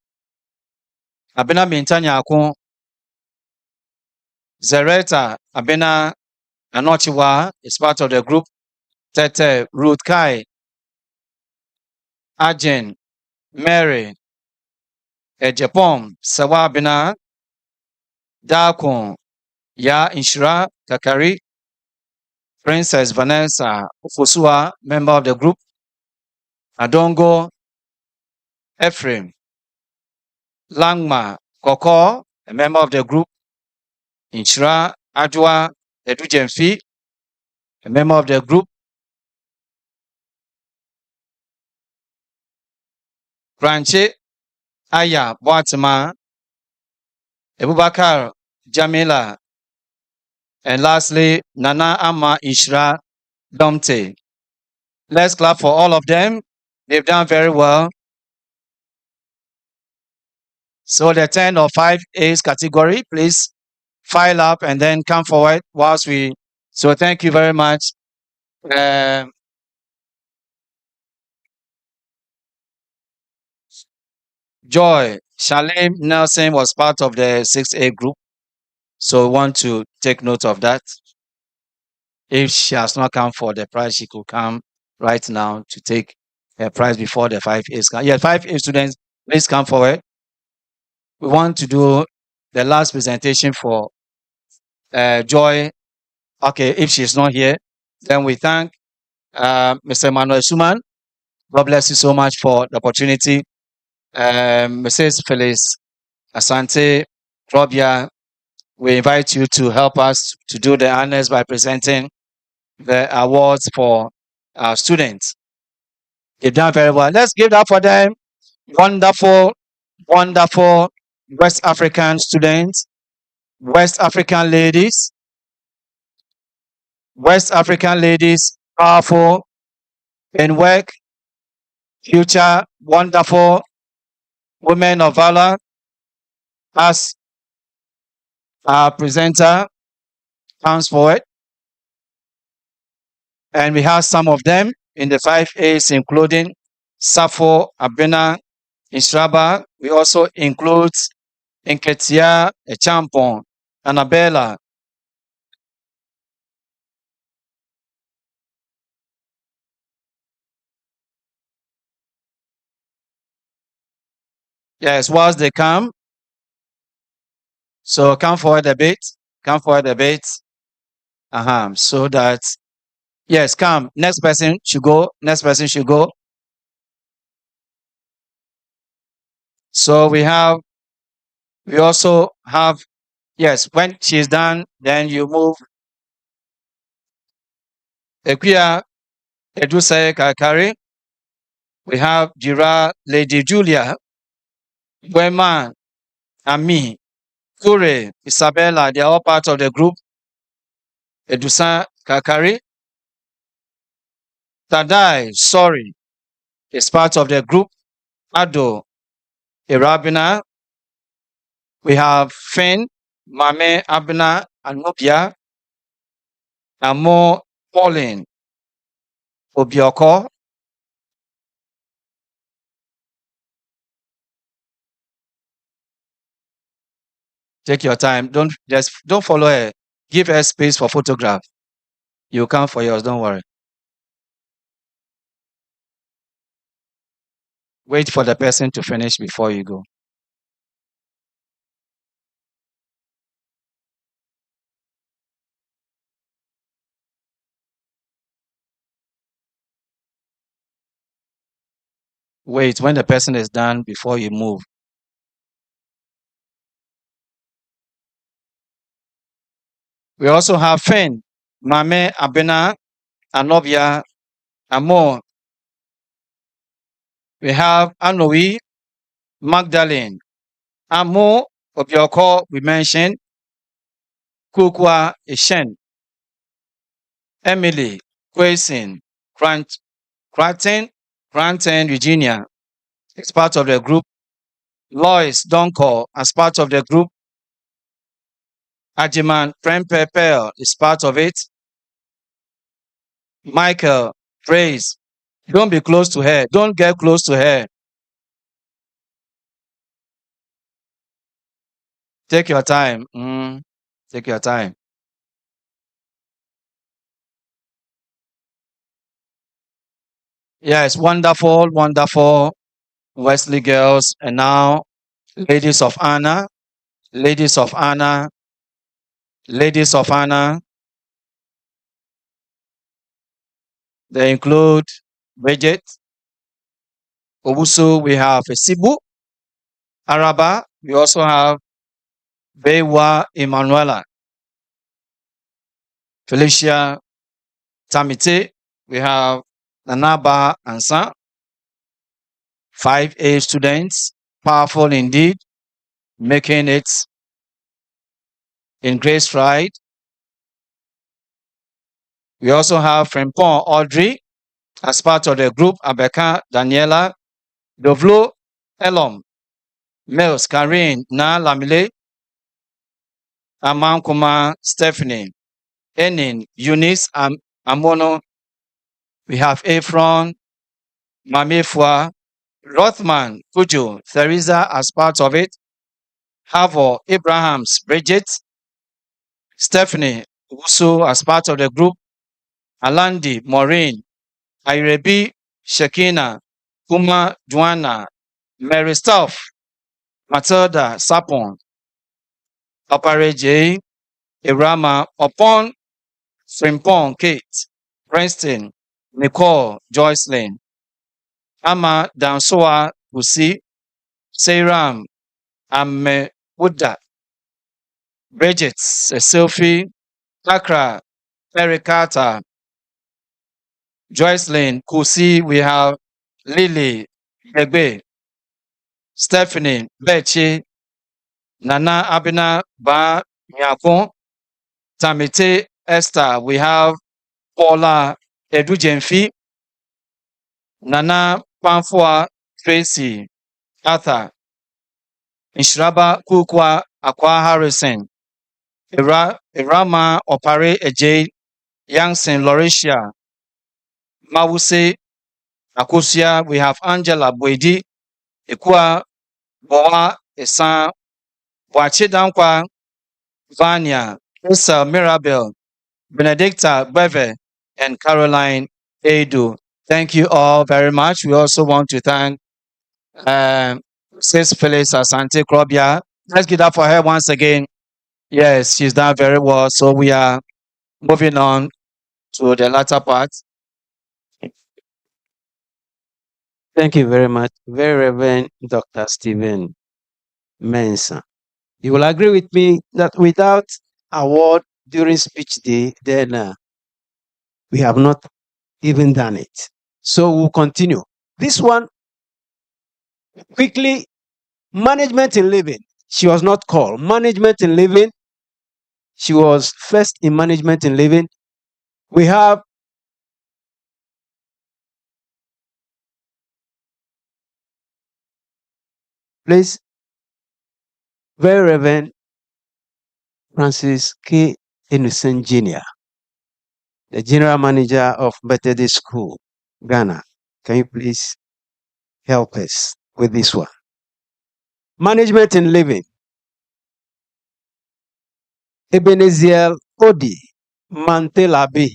Abena Bintanya Akun. Zereta Abena Anochiwa is part of the group. Tete Ruth Kai. Ajin Mary Ejepom Sawa Abena Dakun Ya Inshira Kakari. Princess Vanessa Ufusua, member of the group. Adongo Ephraim Langma Koko, a member of the group. Inshira Adwa Edujemfi, a member of the group. Branche Aya Boatma, Ebubakar Jamila, and lastly, Nana Ama Inshira Domte. Let's clap for all of them. They've done very well. So the 10 or 5 A's category, please file up and then come forward whilst we. So thank you very much. Joy Shalim Nelson was part of the 6A group, so we want to take note of that. If she has not come for the prize, she could come right now to take her prize before the 5As come. Yeah, 5A students, please come forward. We want to do the last presentation for Joy. Okay, if she's not here, then we thank Mr. Emmanuel Suman. God bless you so much for the opportunity. Mrs. Phyllis Asante Robia, we invite you to help us to do the honors by presenting the awards for our students. They've done very well. Let's give that for them. Wonderful, wonderful West African students, West African ladies, powerful in work, future, wonderful women of valor. As our presenter comes forward, and we have some of them in the 5As, including Safo Abena Inshraba. We also include Inketia Echampon, Annabella. Yes, whilst they come. So come forward a bit. Come forward a bit. So that, yes, come. Next person should go. Next person should go. So we also have, yes, when she's done, then you move. Equia Edusai Kakari. We have Jira, Lady Julia, Wema, and me. Kure, Isabella, they are all part of the group. Edusa Kakari. Tadai, sorry, is part of the group. Ado, Irabina. We have Finn, Mame Abna, Anubia, Amo Pauline, Obioko. Take your time. Don't follow her. Give her space for photograph. You come for yours, don't worry. Wait for the person to finish before you go. Wait when the person is done before you move. We also have Finn, Mame Abena, Anobia, Amo. We have Anoui, Magdalene, Amo, Obioko, we mentioned, Kukwa Ishen, Emily, Quasin, Cranton, Virginia, is part of the group. Lois Donko, as part of the group. Ajiman Prempepel is part of it. Michael, Praise. Don't be close to her. Don't get close to her. Take your time. Take your time. Yes, wonderful, wonderful Wesley girls. And now, ladies of honor. Ladies of honor. Ladies of honor. They include Bridget, Obusu. We have Sibu, Araba. We also have Bewa Emanuela, Felicia Tamite. We have Nanaba Ansa. 5A students, powerful indeed, making it in great stride. We also have Frempon Audrey as part of the group. Abeka Daniela, Dovlo Elom, Mills Karin Na Lamile, Amankuma Stephanie, Enin Eunice Amono. We have Efron, Mamefua, Rothman, Kujo, Theresa as part of it. Havo, Abrahams, Bridget, Stephanie, Uso as part of the group. Alandi, Maureen, Irebi, Shekina, Kuma, Joanna, Mary Stuff, Matilda, Sapon, Opareje, Irama, Upon, Frimpong, Kate, Princeton, Nicole, Joycelyn, Ama, Dansoa, Usi, Seiram, Ame, Buddha, Bridget, Sophie, Takra, Eric Carter, Joycelyn, Kusi, we have Lily, Begbe, Stephanie, Bechi, Nana Abina Ba Nyakon, Tamite Esther, we have Paula Edujemfi, Nana Pamfua Tracy, Arthur, Inshraba Kukwa Akwa Harrison, Irama Opare Eje, Youngson Lauricia, Mawuse Akosia, we have Angela Bwedi, Ikua Boa Esan, Wachidankwa, Vanya, Elsa Mirabel, Benedicta Beve, and Caroline Edu. Thank you all very much. We also want to thank Sis Phyllis Asante Krobia. Let's give that for her once again. Yes, she's done very well. So we are moving on to the latter part. Thank you very much, very Reverend Dr. Stephen Mensah. You will agree with me that without award during speech day, then we have not even done it. So we'll continue. This one, quickly, management in living. She was not called. Management in living. She was first in management in living. We have please, very Reverend Francis K. Innocent Jr., the General Manager of Methodist School, Ghana. Can you please help us with this one? Management in living. Ebenezer Odi Mantelabi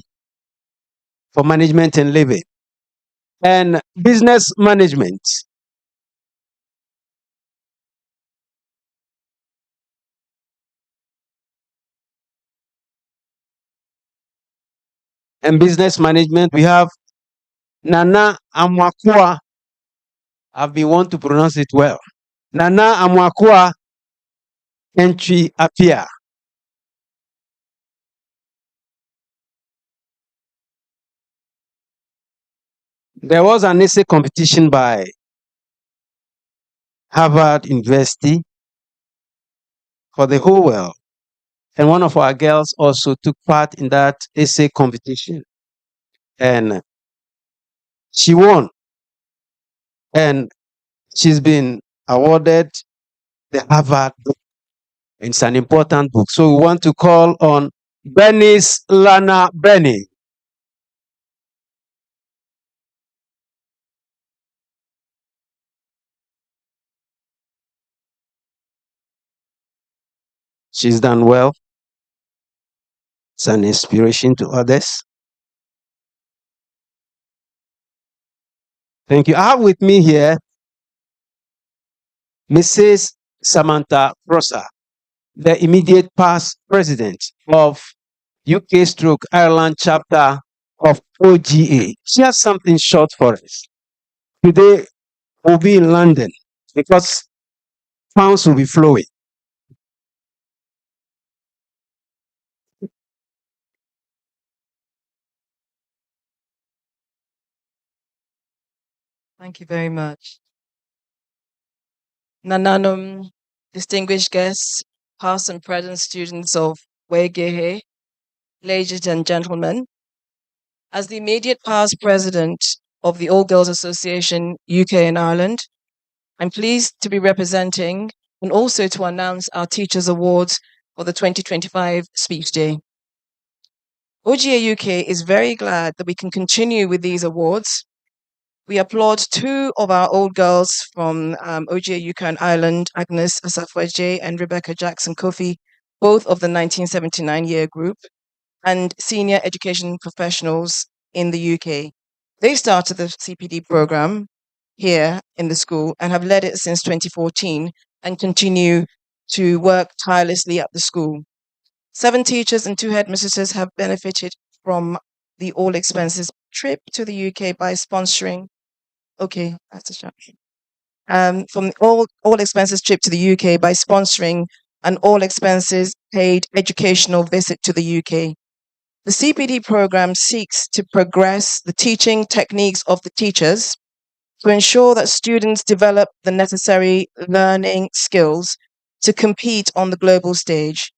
for management in living. And business management. And business management, we have Nana Amwakwa. I've been want to pronounce it well. Nana Amwakwa Entry Appear. There was an essay competition by Harvard University for the whole world. And one of our girls also took part in that essay competition. And she won. And she's been awarded the Harvard book. It's an important book. So we want to call on Bernice Lana Benny. She's done well. It's an inspiration to others. Thank you. I have with me here Mrs. Samantha Prosser, the immediate past president of UK/Ireland chapter of OGA. She has something short for us. Today we'll be in London because pounds will be flowing. Thank you very much. Nananum, distinguished guests, past and present students of Wegehe, ladies and gentlemen, as the immediate past president of the All Girls Association UK and Ireland, I'm pleased to be representing and also to announce our Teachers Awards for the 2025 Speech Day. OGA UK is very glad that we can continue with these awards. We applaud two of our old girls from OGA UK and Ireland, Agnes Asafwaje and Rebecca Jackson Kofi, both of the 1979 year group, and senior education professionals in the UK. They started the CPD program here in the school and have led it since 2014 and continue to work tirelessly at the school. 7 teachers and 2 headmistresses have benefited from the all expenses trip to the UK by sponsoring. Okay, that's a shot. From the all expenses trip to the UK by sponsoring an all expenses paid educational visit to the UK. The CPD program seeks to progress the teaching techniques of the teachers to ensure that students develop the necessary learning skills to compete on the global stage.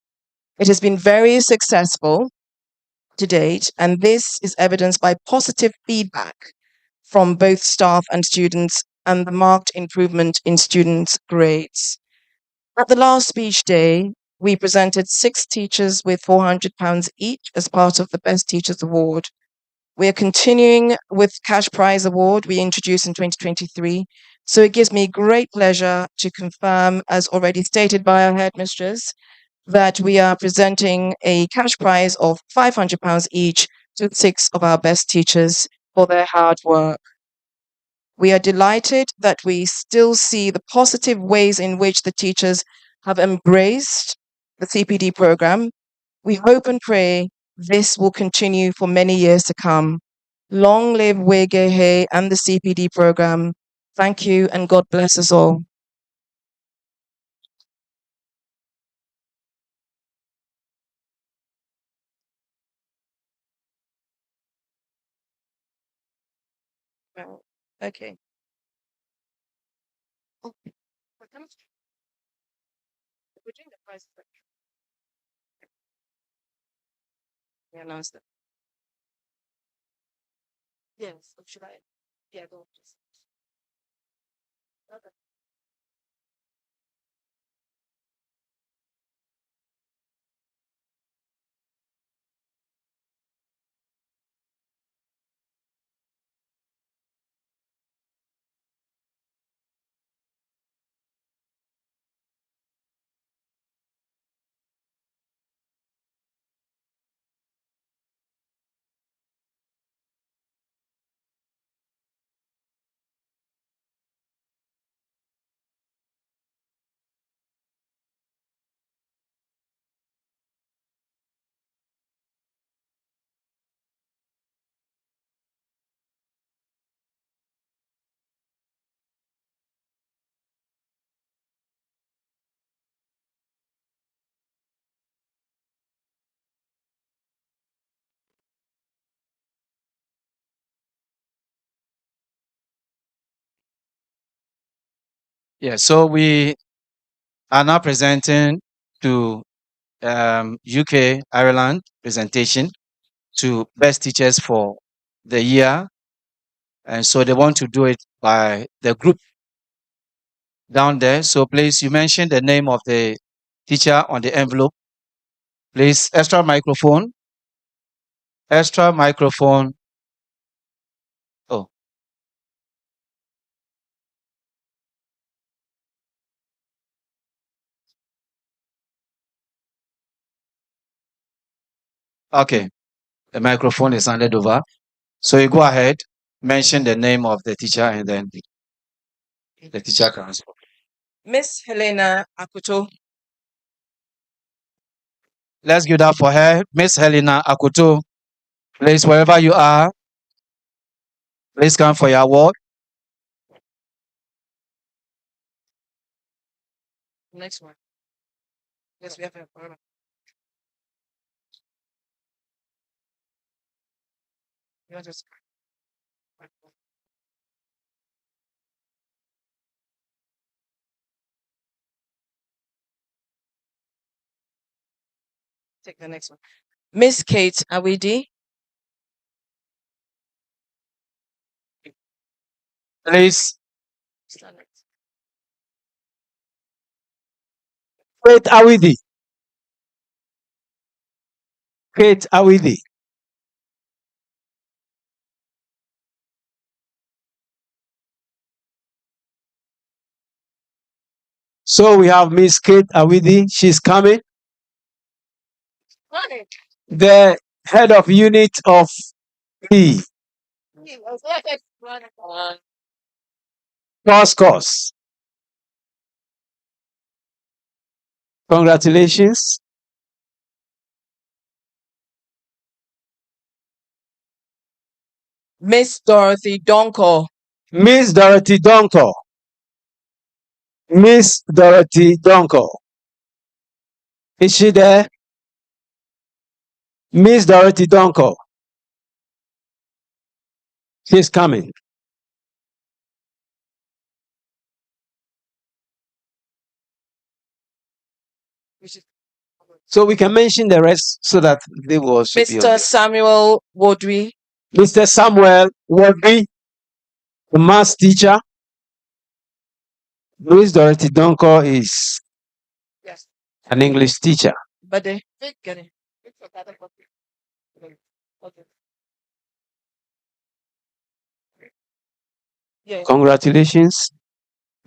It has been very successful to date, and this is evidenced by positive feedback from both staff and students and the marked improvement in students' grades. At the last speech day, we presented 6 teachers with £400 each as part of the Best Teachers Award. We are continuing with Cash Prize Award we introduced in 2023. So it gives me great pleasure to confirm, as already stated by our headmistress, that we are presenting a cash prize of £500 each to 6 of our best teachers for their hard work. We are delighted that we still see the positive ways in which the teachers have embraced the CPD program. We hope and pray this will continue for many years to come. Long live Wegehe and the CPD program. Thank you and God bless us all. Okay. Oh, we're doing the prize. We announced it. Yes. Or should I? Yeah, go. Please. Okay. Yeah, so we are now presenting to UK, Ireland presentation to best teachers for the year. And so they want to do it by the group down there. So please, you mentioned the name of the teacher on the envelope. Please, extra microphone. Extra microphone. Oh. Okay. The microphone is handed over. So you go ahead, mention the name of the teacher, and then the teacher can answer. Miss Helena Akuto. Let's give that for her. Miss Helena Akuto. Please, wherever you are, please come for your award. Next one. Yes, we have a problem. You want to take the next one. Miss Kate Awidi. Please. Wait, Awidi. Kate Awidi. So we have Miss Kate Awidi. She's coming. The head of unit of P. Course. Congratulations. Miss Dorothy Donko. Miss Dorothy Donko. Miss Dorothy Donko. Is she there? Miss Dorothy Donko. She's coming. So we can mention the rest so that they will also be on Mr. it. Samuel Wodri. Mr. Samuel Wodri, the maths teacher. Miss Dorothy Donko is an English teacher. But they get it. Yeah. Congratulations,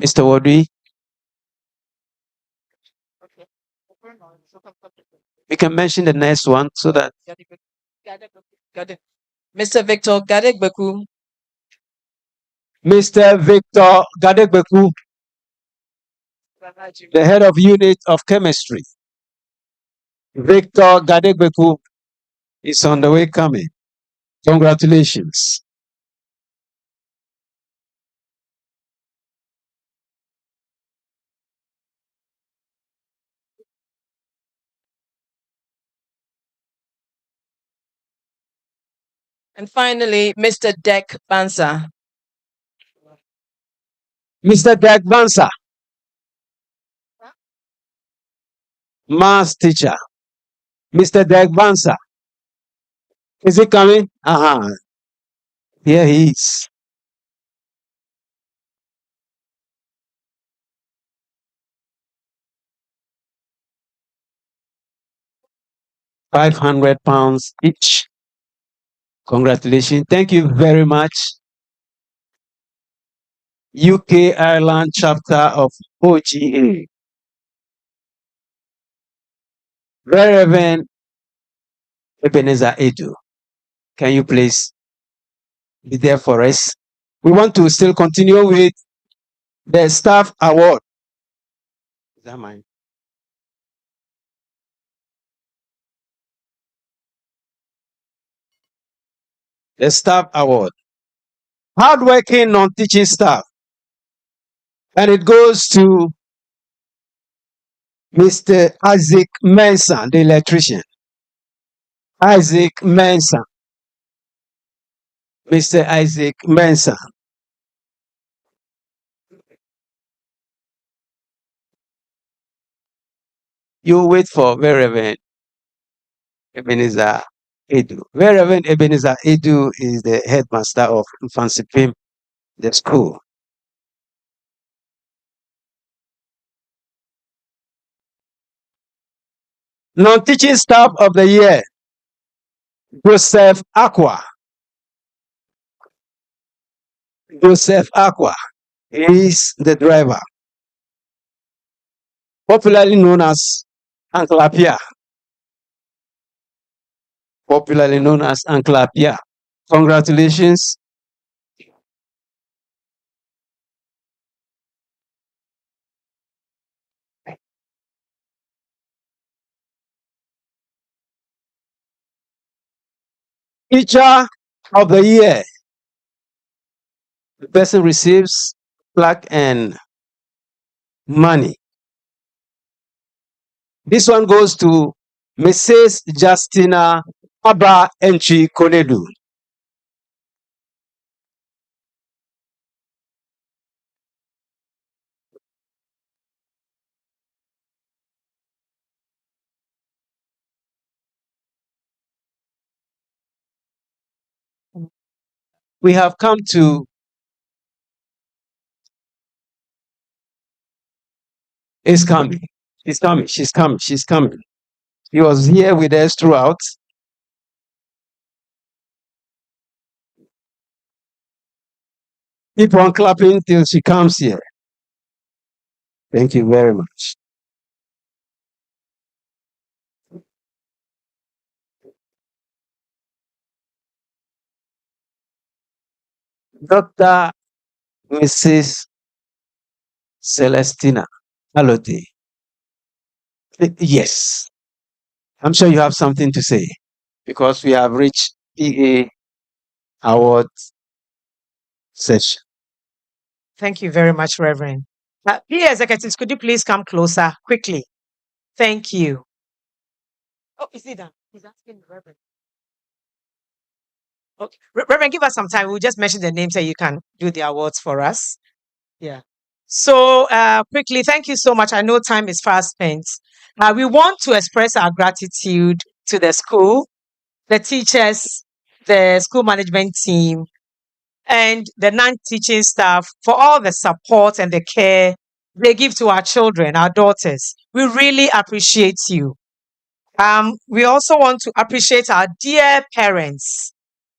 Mr. Wodri. We can mention the next one so that Mr. Victor Gadegbeku. Mr. Victor Gadegbeku, the head of unit of chemistry. Victor Gadegbeku is on the way coming. Congratulations. And finally, Mr. Dek Bansa. Mr. Dek Bansa, maths teacher. Mr. Dek Bansa. Is he coming? Here he is. £500 each. Congratulations. Thank you very much. UK Ireland chapter of OGA. Very Reverend Ebenezer Edu, can you please be there for us? We want to still continue with the staff award. Is that mine? The staff award. Hardworking non-teaching staff. And it goes to Mr. Isaac Mensah, the electrician. Isaac Mensah. Mr. Isaac Mensah. You wait for Very Reverend Ebenezer Edu. Very Reverend Ebenezer Edu is the headmaster of Fancy Pim, the school. Non-teaching staff of the year, Joseph Aqua. Joseph Aqua is the driver, popularly known as Uncle Apia. Popularly known as Uncle Apia. Congratulations. Teacher of the year. The person receives plaque and money. This one goes to Mrs. Justina Abba Enchi Konedu. We have come to She's coming. She's coming. She was here with us throughout. Keep on clapping till she comes here. Thank you very much. Dr. Mrs. Celestina Alode. Yes, I'm sure you have something to say because we have reached PA award session. Thank you very much, Reverend. PA executives, could you please come closer quickly? Thank you. Oh, is he done? He's asking the Reverend. Okay. Reverend, give us some time. We'll just mention the names so you can do the awards for us. Yeah. So quickly, thank you so much. I know time is fast spent. We want to express our gratitude to the school, the teachers, the school management team, and the non-teaching staff for all the support and the care they give to our children, our daughters. We really appreciate you. We also want to appreciate our dear parents.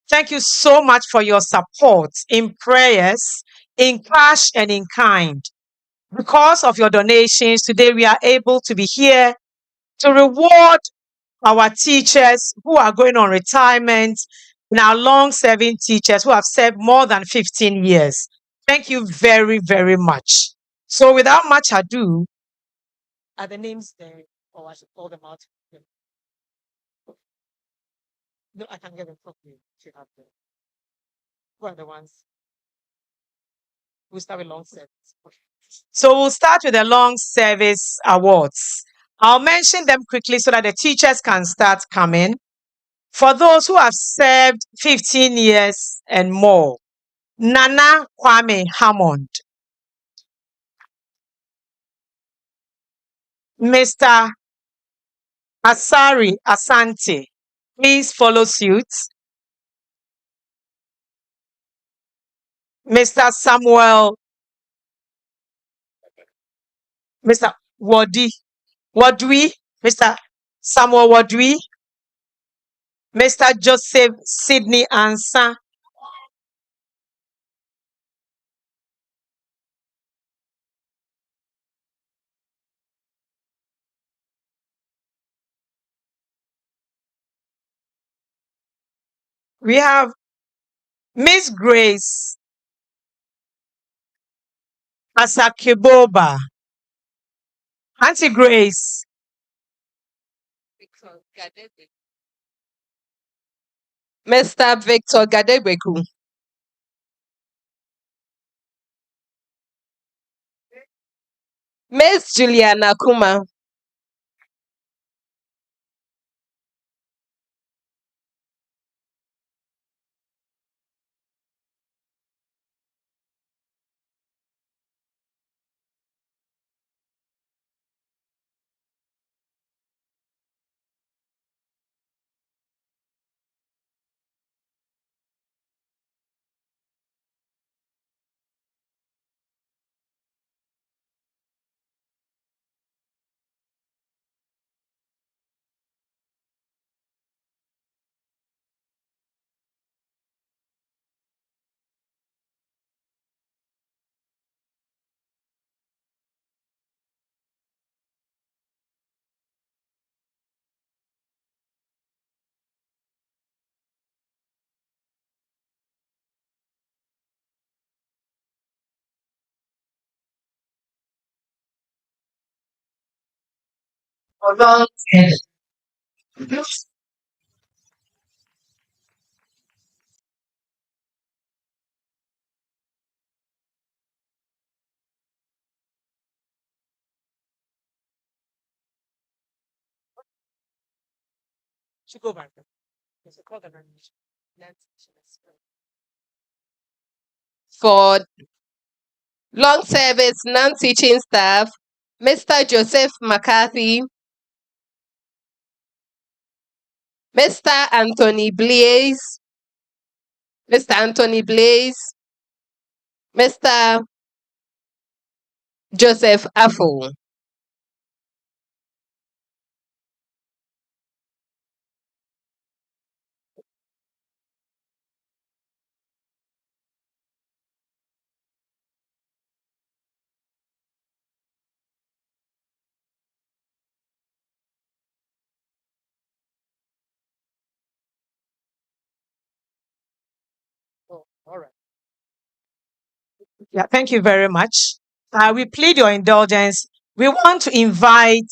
Thank you so much for your support in prayers, in cash, and in kind. Because of your donations, today we are able to be here to reward our teachers who are going on retirement and our long-serving teachers who have served more than 15 years. Thank you very, very much. So without much ado, are the names there? Or I should call them out? No, I can get them from you if you have them. Who are the ones? We'll start with long service. Okay. So we'll start with the long service awards. I'll mention them quickly so that the teachers can start coming. For those who have served 15 years and more, Nana Kwame Hammond, Mr. Asari Asante, please follow suit. Mr. Samuel, Mr. Wadwi, Mr. Samuel Wadwi, Mr. Joseph Sidney Ansa, we have Miss Grace Asakiboba, Auntie Grace, Mr. Victor Gadegbeku. Miss Juliana Kuma. should go back. Call the For long service non-teaching staff, Mr. Joseph McCarthy, Mr. Anthony Blaze, Mr. Joseph Affle. Yeah, thank you very much. We plead your indulgence. We want to invite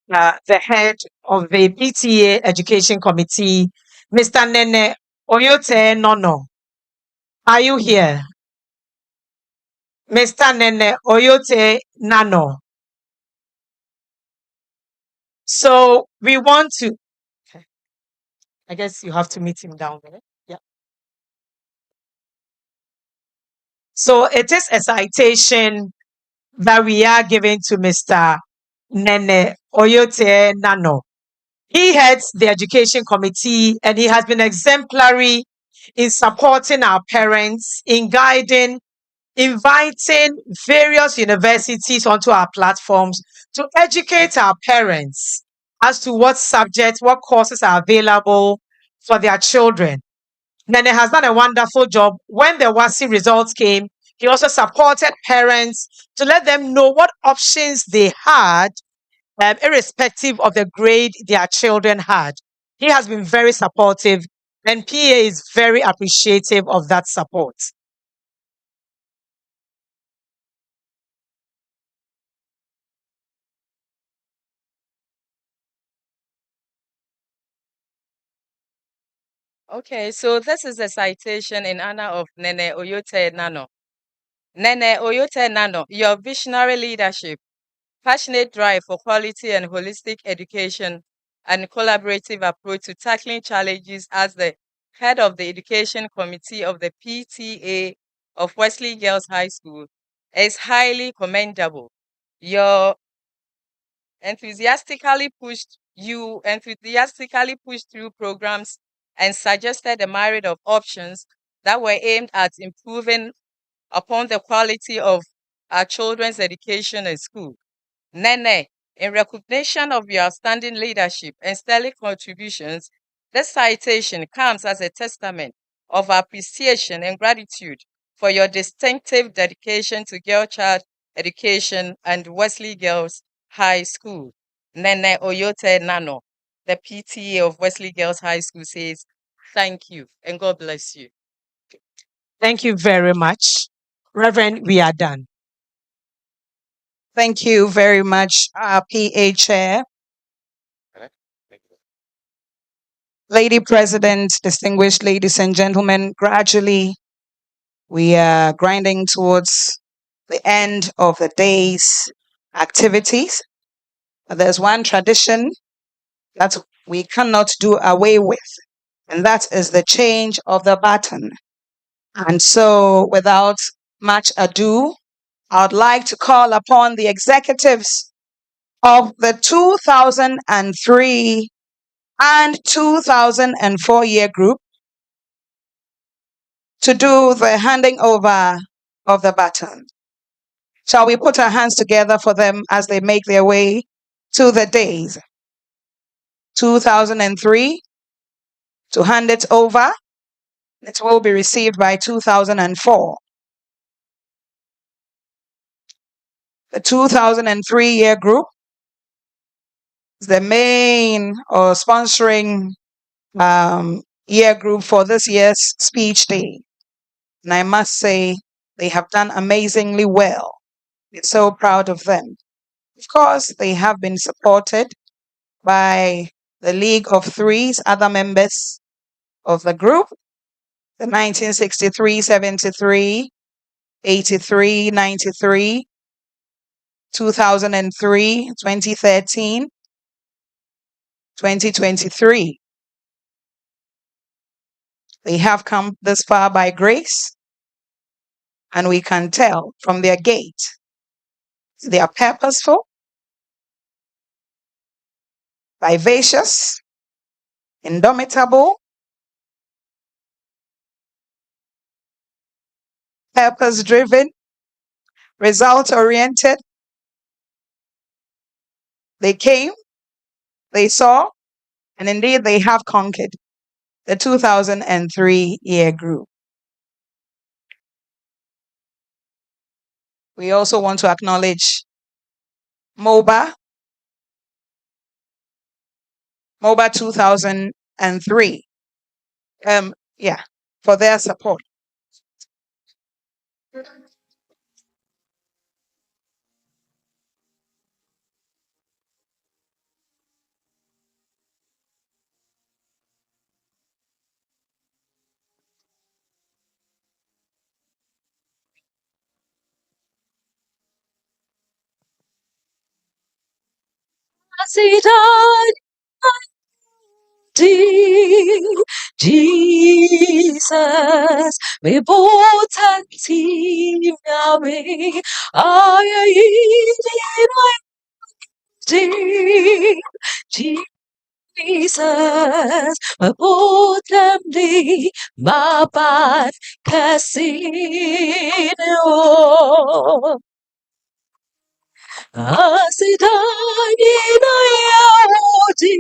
the head of the PTA Education Committee, Mr. Nene Oyote Nono. Are you here? Mr. Nene Oyote Nano. So we want to, okay. I guess you have to meet him down there. Yeah. So it is a citation that we are giving to Mr. Nene Oyote Nano. He heads the education committee and he has been exemplary in supporting our parents, in guiding, inviting various universities onto our platforms to educate our parents as to what subjects, what courses are available for their children. Nene has done a wonderful job. When the WASI results came, he also supported parents to let them know what options they had, irrespective of the grade their children had. He has been very supportive, and PA is very appreciative of that support. Okay, so this is a citation in honor of Nene Oyote Nano. Nene Oyote Nano, your visionary leadership, passionate drive for quality and holistic education, and collaborative approach to tackling challenges as the head of the education committee of the PTA of Wesley Girls High School is highly commendable. You enthusiastically pushed through programs and suggested a myriad of options that were aimed at improving upon the quality of our children's education in school. Nene, in recognition of your outstanding leadership and sterling contributions, this citation comes as a testament of appreciation and gratitude for your distinctive dedication to girl child education and Wesley Girls High School. Nene Oyote Nano, the PTA of Wesley Girls High School, says thank you and God bless you. Thank you very much. Reverend, we are done. Thank you very much, PA Chair. Lady President, distinguished ladies and gentlemen, gradually we are grinding towards the end of the day's activities. But there's one tradition that we cannot do away with, and that is the change of the baton. And so, without much ado, I would like to call upon the executives of the 2003 and 2004 year group to do the handing over of the baton. Shall we put our hands together for them as they make their way to the days? 2003, to hand it over. It will be received by 2004. The 2003 year group is the main or sponsoring year group for this year's speech day. And I must say, they have done amazingly well. We're so proud of them. Of course, they have been supported by the League of Threes, other members of the group, the 1963, 73, 83, 93, 2003, 2013, 2023. They have come this far by grace, and we can tell from their gait. They are purposeful, vivacious, indomitable, purpose-driven, result-oriented. They came, they saw, and indeed they have conquered the 2003 year group. We also want to acknowledge MOBA 2003, for their support. Asidani Jesus, me both anti me. Jesus, me both empty, my bad casino. Asidani na yaudi,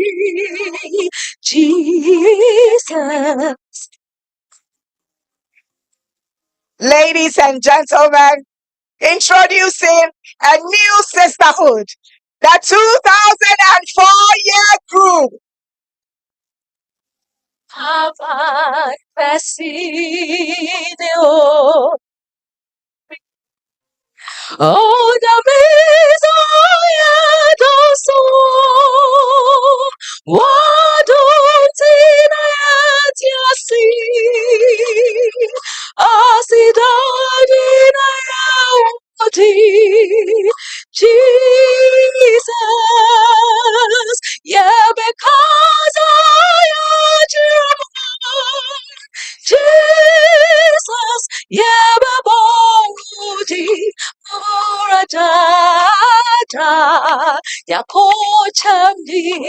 Jesus. Ladies and gentlemen, introducing a new sisterhood, the 2004-year group. Papa Casino. Oh, the Messiah does so. What don't you see? I see that in Jesus, yeah, because I am Jesus, yeah, Muradada, Yakochamdi,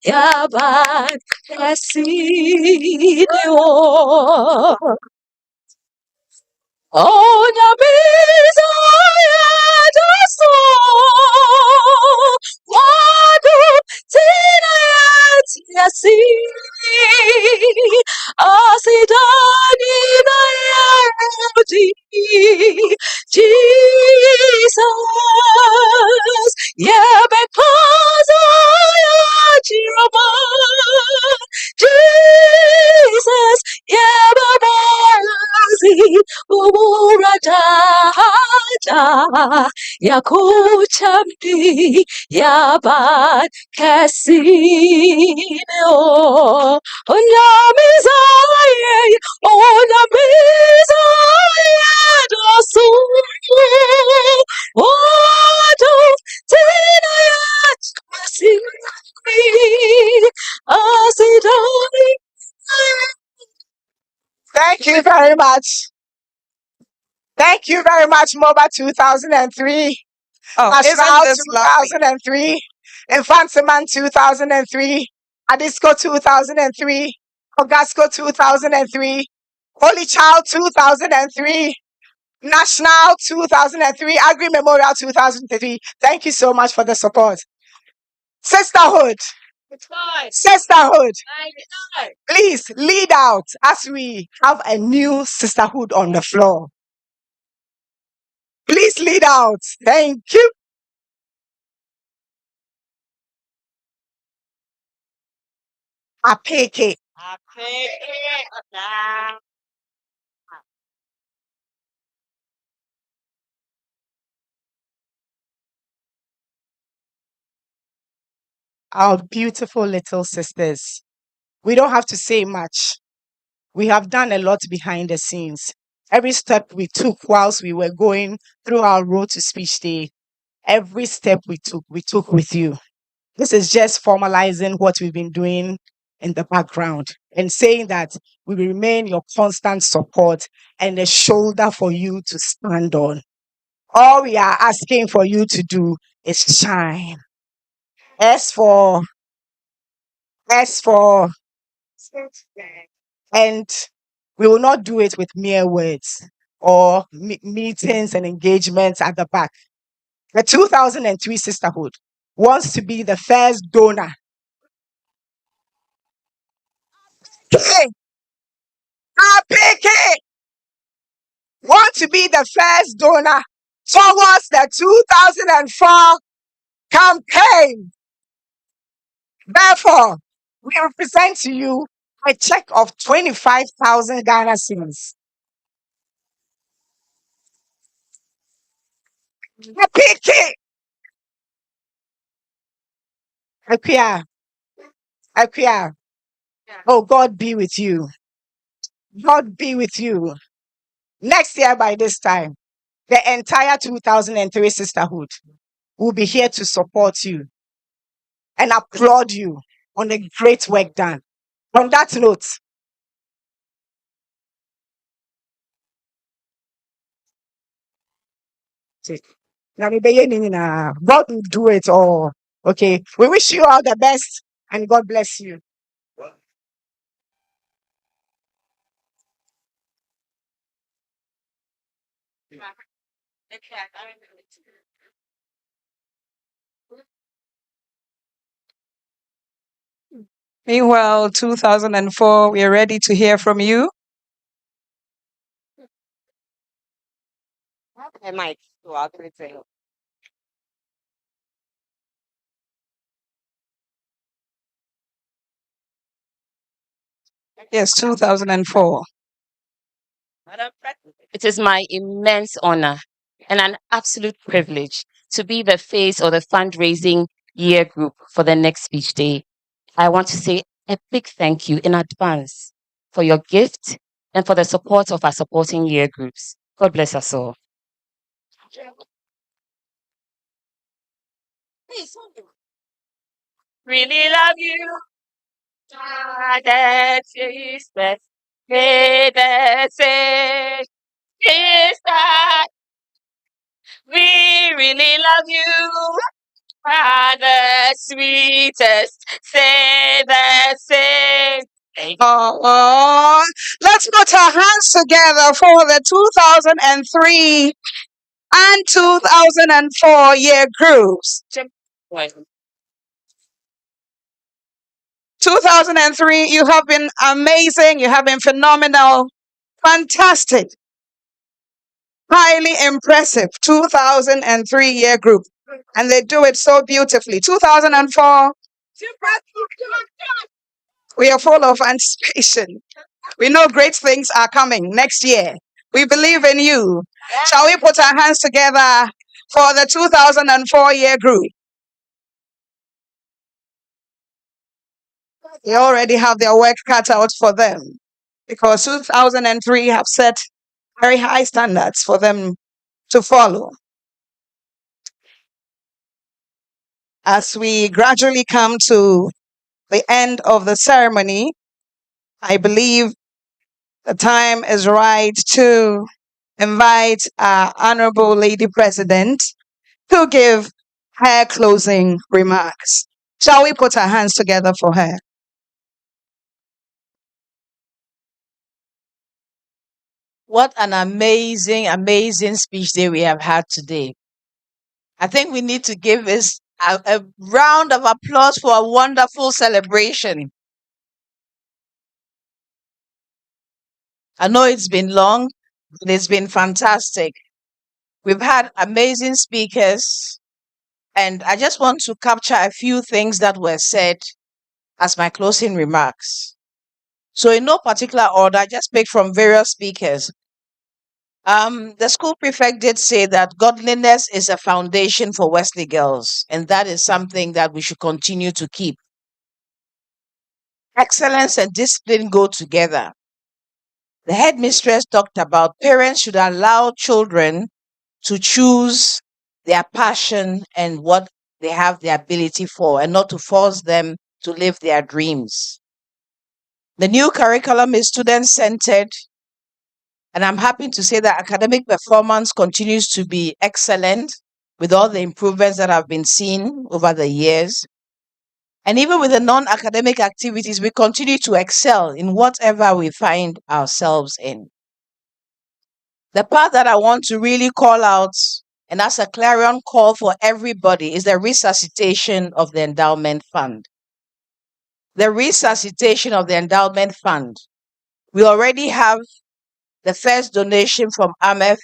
Yaban, Casino. Oh, Nabisa, Yadaso, Wadu, Tinayat, Yasi, Asidani, Nayati, Jesus, yeah, because I am Jesus, yeah, Babazi, Uradada, Yakuchamdi, Yabat, Casino, Onyamizaye, Onyamizaye, Dosu, Wadu, Tinayat, Asidani. Thank you very much. Thank you very much, MOBA 2003, Oh, isn't National this lovely? 2003, Infantiman 2003, Adisco 2003, Ogasco 2003, Holy Child 2003, National 2003, Agri Memorial 2003. Thank you so much for the support. Sisterhood. Sisterhood. Please lead out as we have a new sisterhood on the floor. Please lead out. Thank you. Apeke. Our beautiful little sisters. We don't have to say much. We have done a lot behind the scenes. Every step we took whilst we were going through our road to speech day, every step we took with you. This is just formalizing what we've been doing in the background and saying that we will remain your constant support and a shoulder for you to stand on. All we are asking for you to do is shine. S for, and we will not do it with mere words or meetings and engagements at the back. The 2003 Sisterhood wants to be the first donor. Want to be the first donor towards the 2004 campaign. Therefore, we represent to you a check of 25,000 Ghana cedis. Akia. Oh, God be with you. God be with you. Next year by this time, the entire 2003 Sisterhood will be here to support you. and applaud you on the great work done. On that note, God will do it all. Okay. We wish you all the best and God bless you. Meanwhile, 2004, we are ready to hear from you. Okay, Mike. So I'll give it to you. Yes, 2004. It is my immense honor and an absolute privilege to be the face of the fundraising year group for the next speech day. I want to say a big thank you in advance for your gift and for the support of our supporting year groups. God bless us all. Really love you. That is best. Sister, we really love you. The sweetest. Say the same. Oh, let's put our hands together for the 2003 and 2004 year groups. 2003, you have been amazing. You have been phenomenal. Fantastic. Highly impressive. 2003 year group. And they do it so beautifully. 2004, we are full of anticipation. We know great things are coming next year. We believe in you. Shall we put our hands together for the 2004 year group? They already have their work cut out for them because 2003 have set very high standards for them to follow. As we gradually come to the end of the ceremony, I believe the time is right to invite our Honorable Lady President to give her closing remarks. Shall we put our hands together for her? What an amazing, amazing speech day we have had today. I think we need to give this a round of applause for a wonderful celebration. I know it's been long, but it's been fantastic. We've had amazing speakers, and I just want to capture a few things that were said as my closing remarks. So in no particular order, just pick from various speakers. The school prefect did say that godliness is a foundation for Wesley girls, and that is something that we should continue to keep. Excellence and discipline go together. The headmistress talked about parents should allow children to choose their passion and what they have the ability for, and not to force them to live their dreams. The new curriculum is student-centered, and I'm happy to say that academic performance continues to be excellent with all the improvements that have been seen over the years. And even with the non-academic activities, we continue to excel in whatever we find ourselves in. The part that I want to really call out, and that's a clarion call for everybody, is the resuscitation of the endowment fund. The resuscitation of the endowment fund. We already have the first donation from AMEF,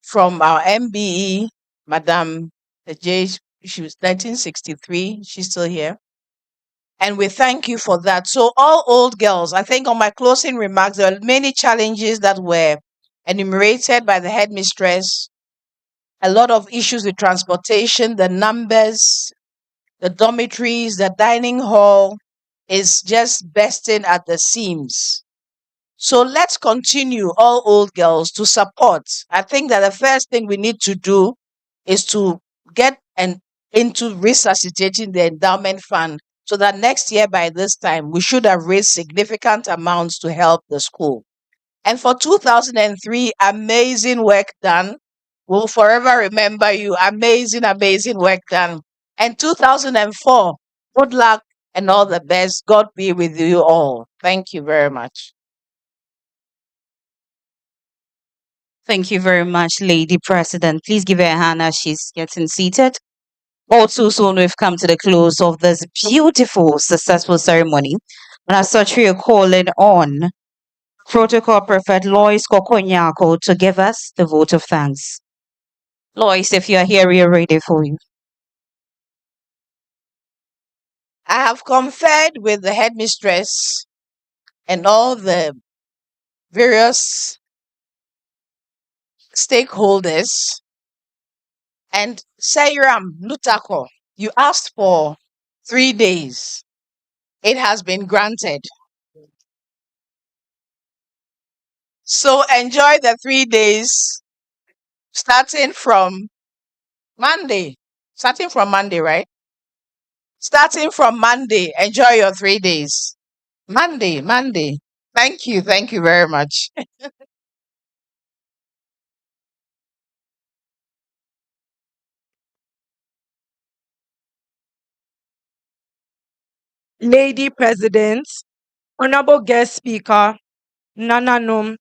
from our MBE, Madame J. She was 1963. She's still here. And we thank you for that. So all old girls, I think on my closing remarks, there are many challenges that were enumerated by the headmistress. A lot of issues with transportation, the numbers, the dormitories, the dining hall is just bursting at the seams. So let's continue, all old girls, to support. I think that the first thing we need to do is to get and into resuscitating the endowment fund so that next year by this time we should have raised significant amounts to help the school. And for 2003, amazing work done. We'll forever remember you. Amazing, amazing work done. And 2004, good luck and all the best. God be with you all. Thank you very much. Thank you very much, Lady President. Please give her a hand as she's getting seated. All too soon, we've come to the close of this beautiful, successful ceremony. And as such, we are calling on Protocol Prefect Lois Kokonyako to give us the vote of thanks. Lois, if you are here, we are ready for you. I have conferred with the headmistress and all the various stakeholders. And Sairam Lutako, you asked for 3 days. It has been granted. So enjoy the 3 days starting from Monday. Starting from Monday, right? Starting from Monday, enjoy your 3 days. Monday. Thank you very much. Lady President, Honorable Guest Speaker, Nana Num,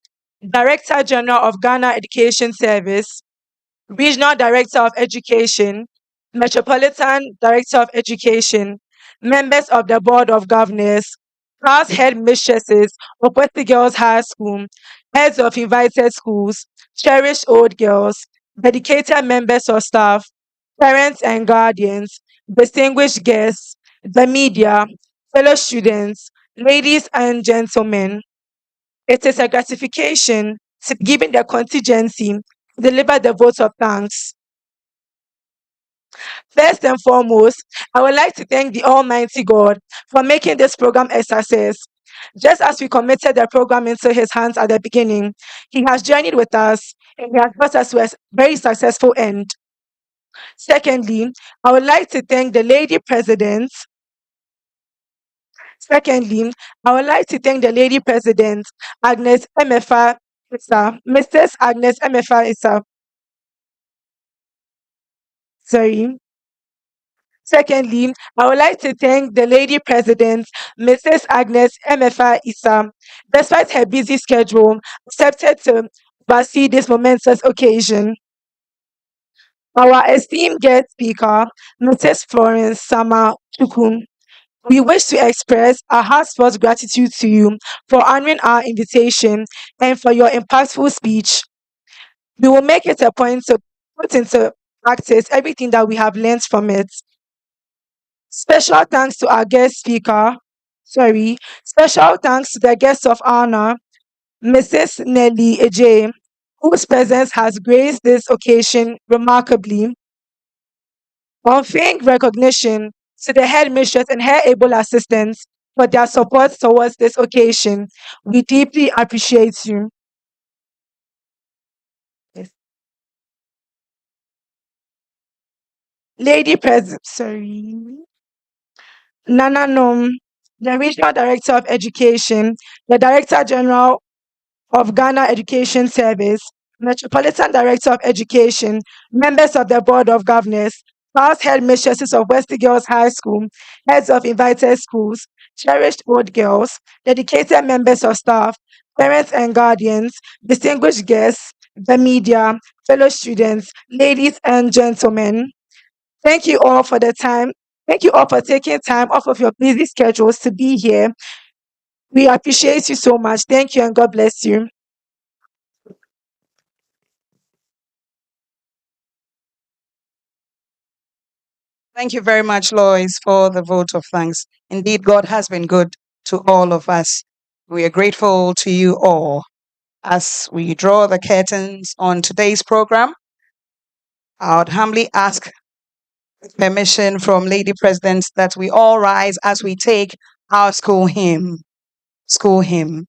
Director General of Ghana Education Service, Regional Director of Education, Metropolitan Director of Education, members of the Board of Governors, class headmistresses of Wesley Girls High School, heads of invited schools, cherished old girls, dedicated members of staff, parents and guardians, distinguished guests, the media, fellow students, ladies and gentlemen. It is a gratification to be given the contingency to deliver the vote of thanks. First and foremost, I would like to thank the Almighty God for making this program a success. Just as we committed the program into His hands at the beginning, He has journeyed with us and He has brought us to a very successful end. Secondly, I would like to thank the Lady President. Agnes Emefa Issa, Mrs. Agnes Emefa Issa. Secondly, I would like to thank the Lady President, Mrs. Agnes Emefa Issa, despite her busy schedule, accepted to oversee this momentous occasion. Our esteemed guest speaker, Mrs. Florence Sama Chukwu, we wish to express our heartfelt gratitude to you for honoring our invitation and for your impactful speech. We will make it a point to put into practice everything that we have learned from it. Special thanks to our guest speaker. Special thanks to the guest of honor, Mrs. Nelly Eje, whose presence has graced this occasion remarkably. Unfeigned recognition to the headmistress and her able assistants for their support towards this occasion. We deeply appreciate you. Yes. Lady President, Nana Num, the Regional Director of Education, the Director General of Ghana Education Service, Metropolitan Director of Education, members of the Board of Governors, class headmistresses of Wesley Girls High School, heads of invited schools, cherished old girls, dedicated members of staff, parents and guardians, distinguished guests, the media, fellow students, ladies and gentlemen. Thank you all for the time. Thank you all for taking time off of your busy schedules to be here. We appreciate you so much. Thank you and God bless you. Thank you very much, Lois, for the vote of thanks. Indeed, God has been good to all of us. We are grateful to you all. As we draw the curtains on today's program, I would humbly ask permission from Lady President that we all rise as we take our school hymn. School hymn.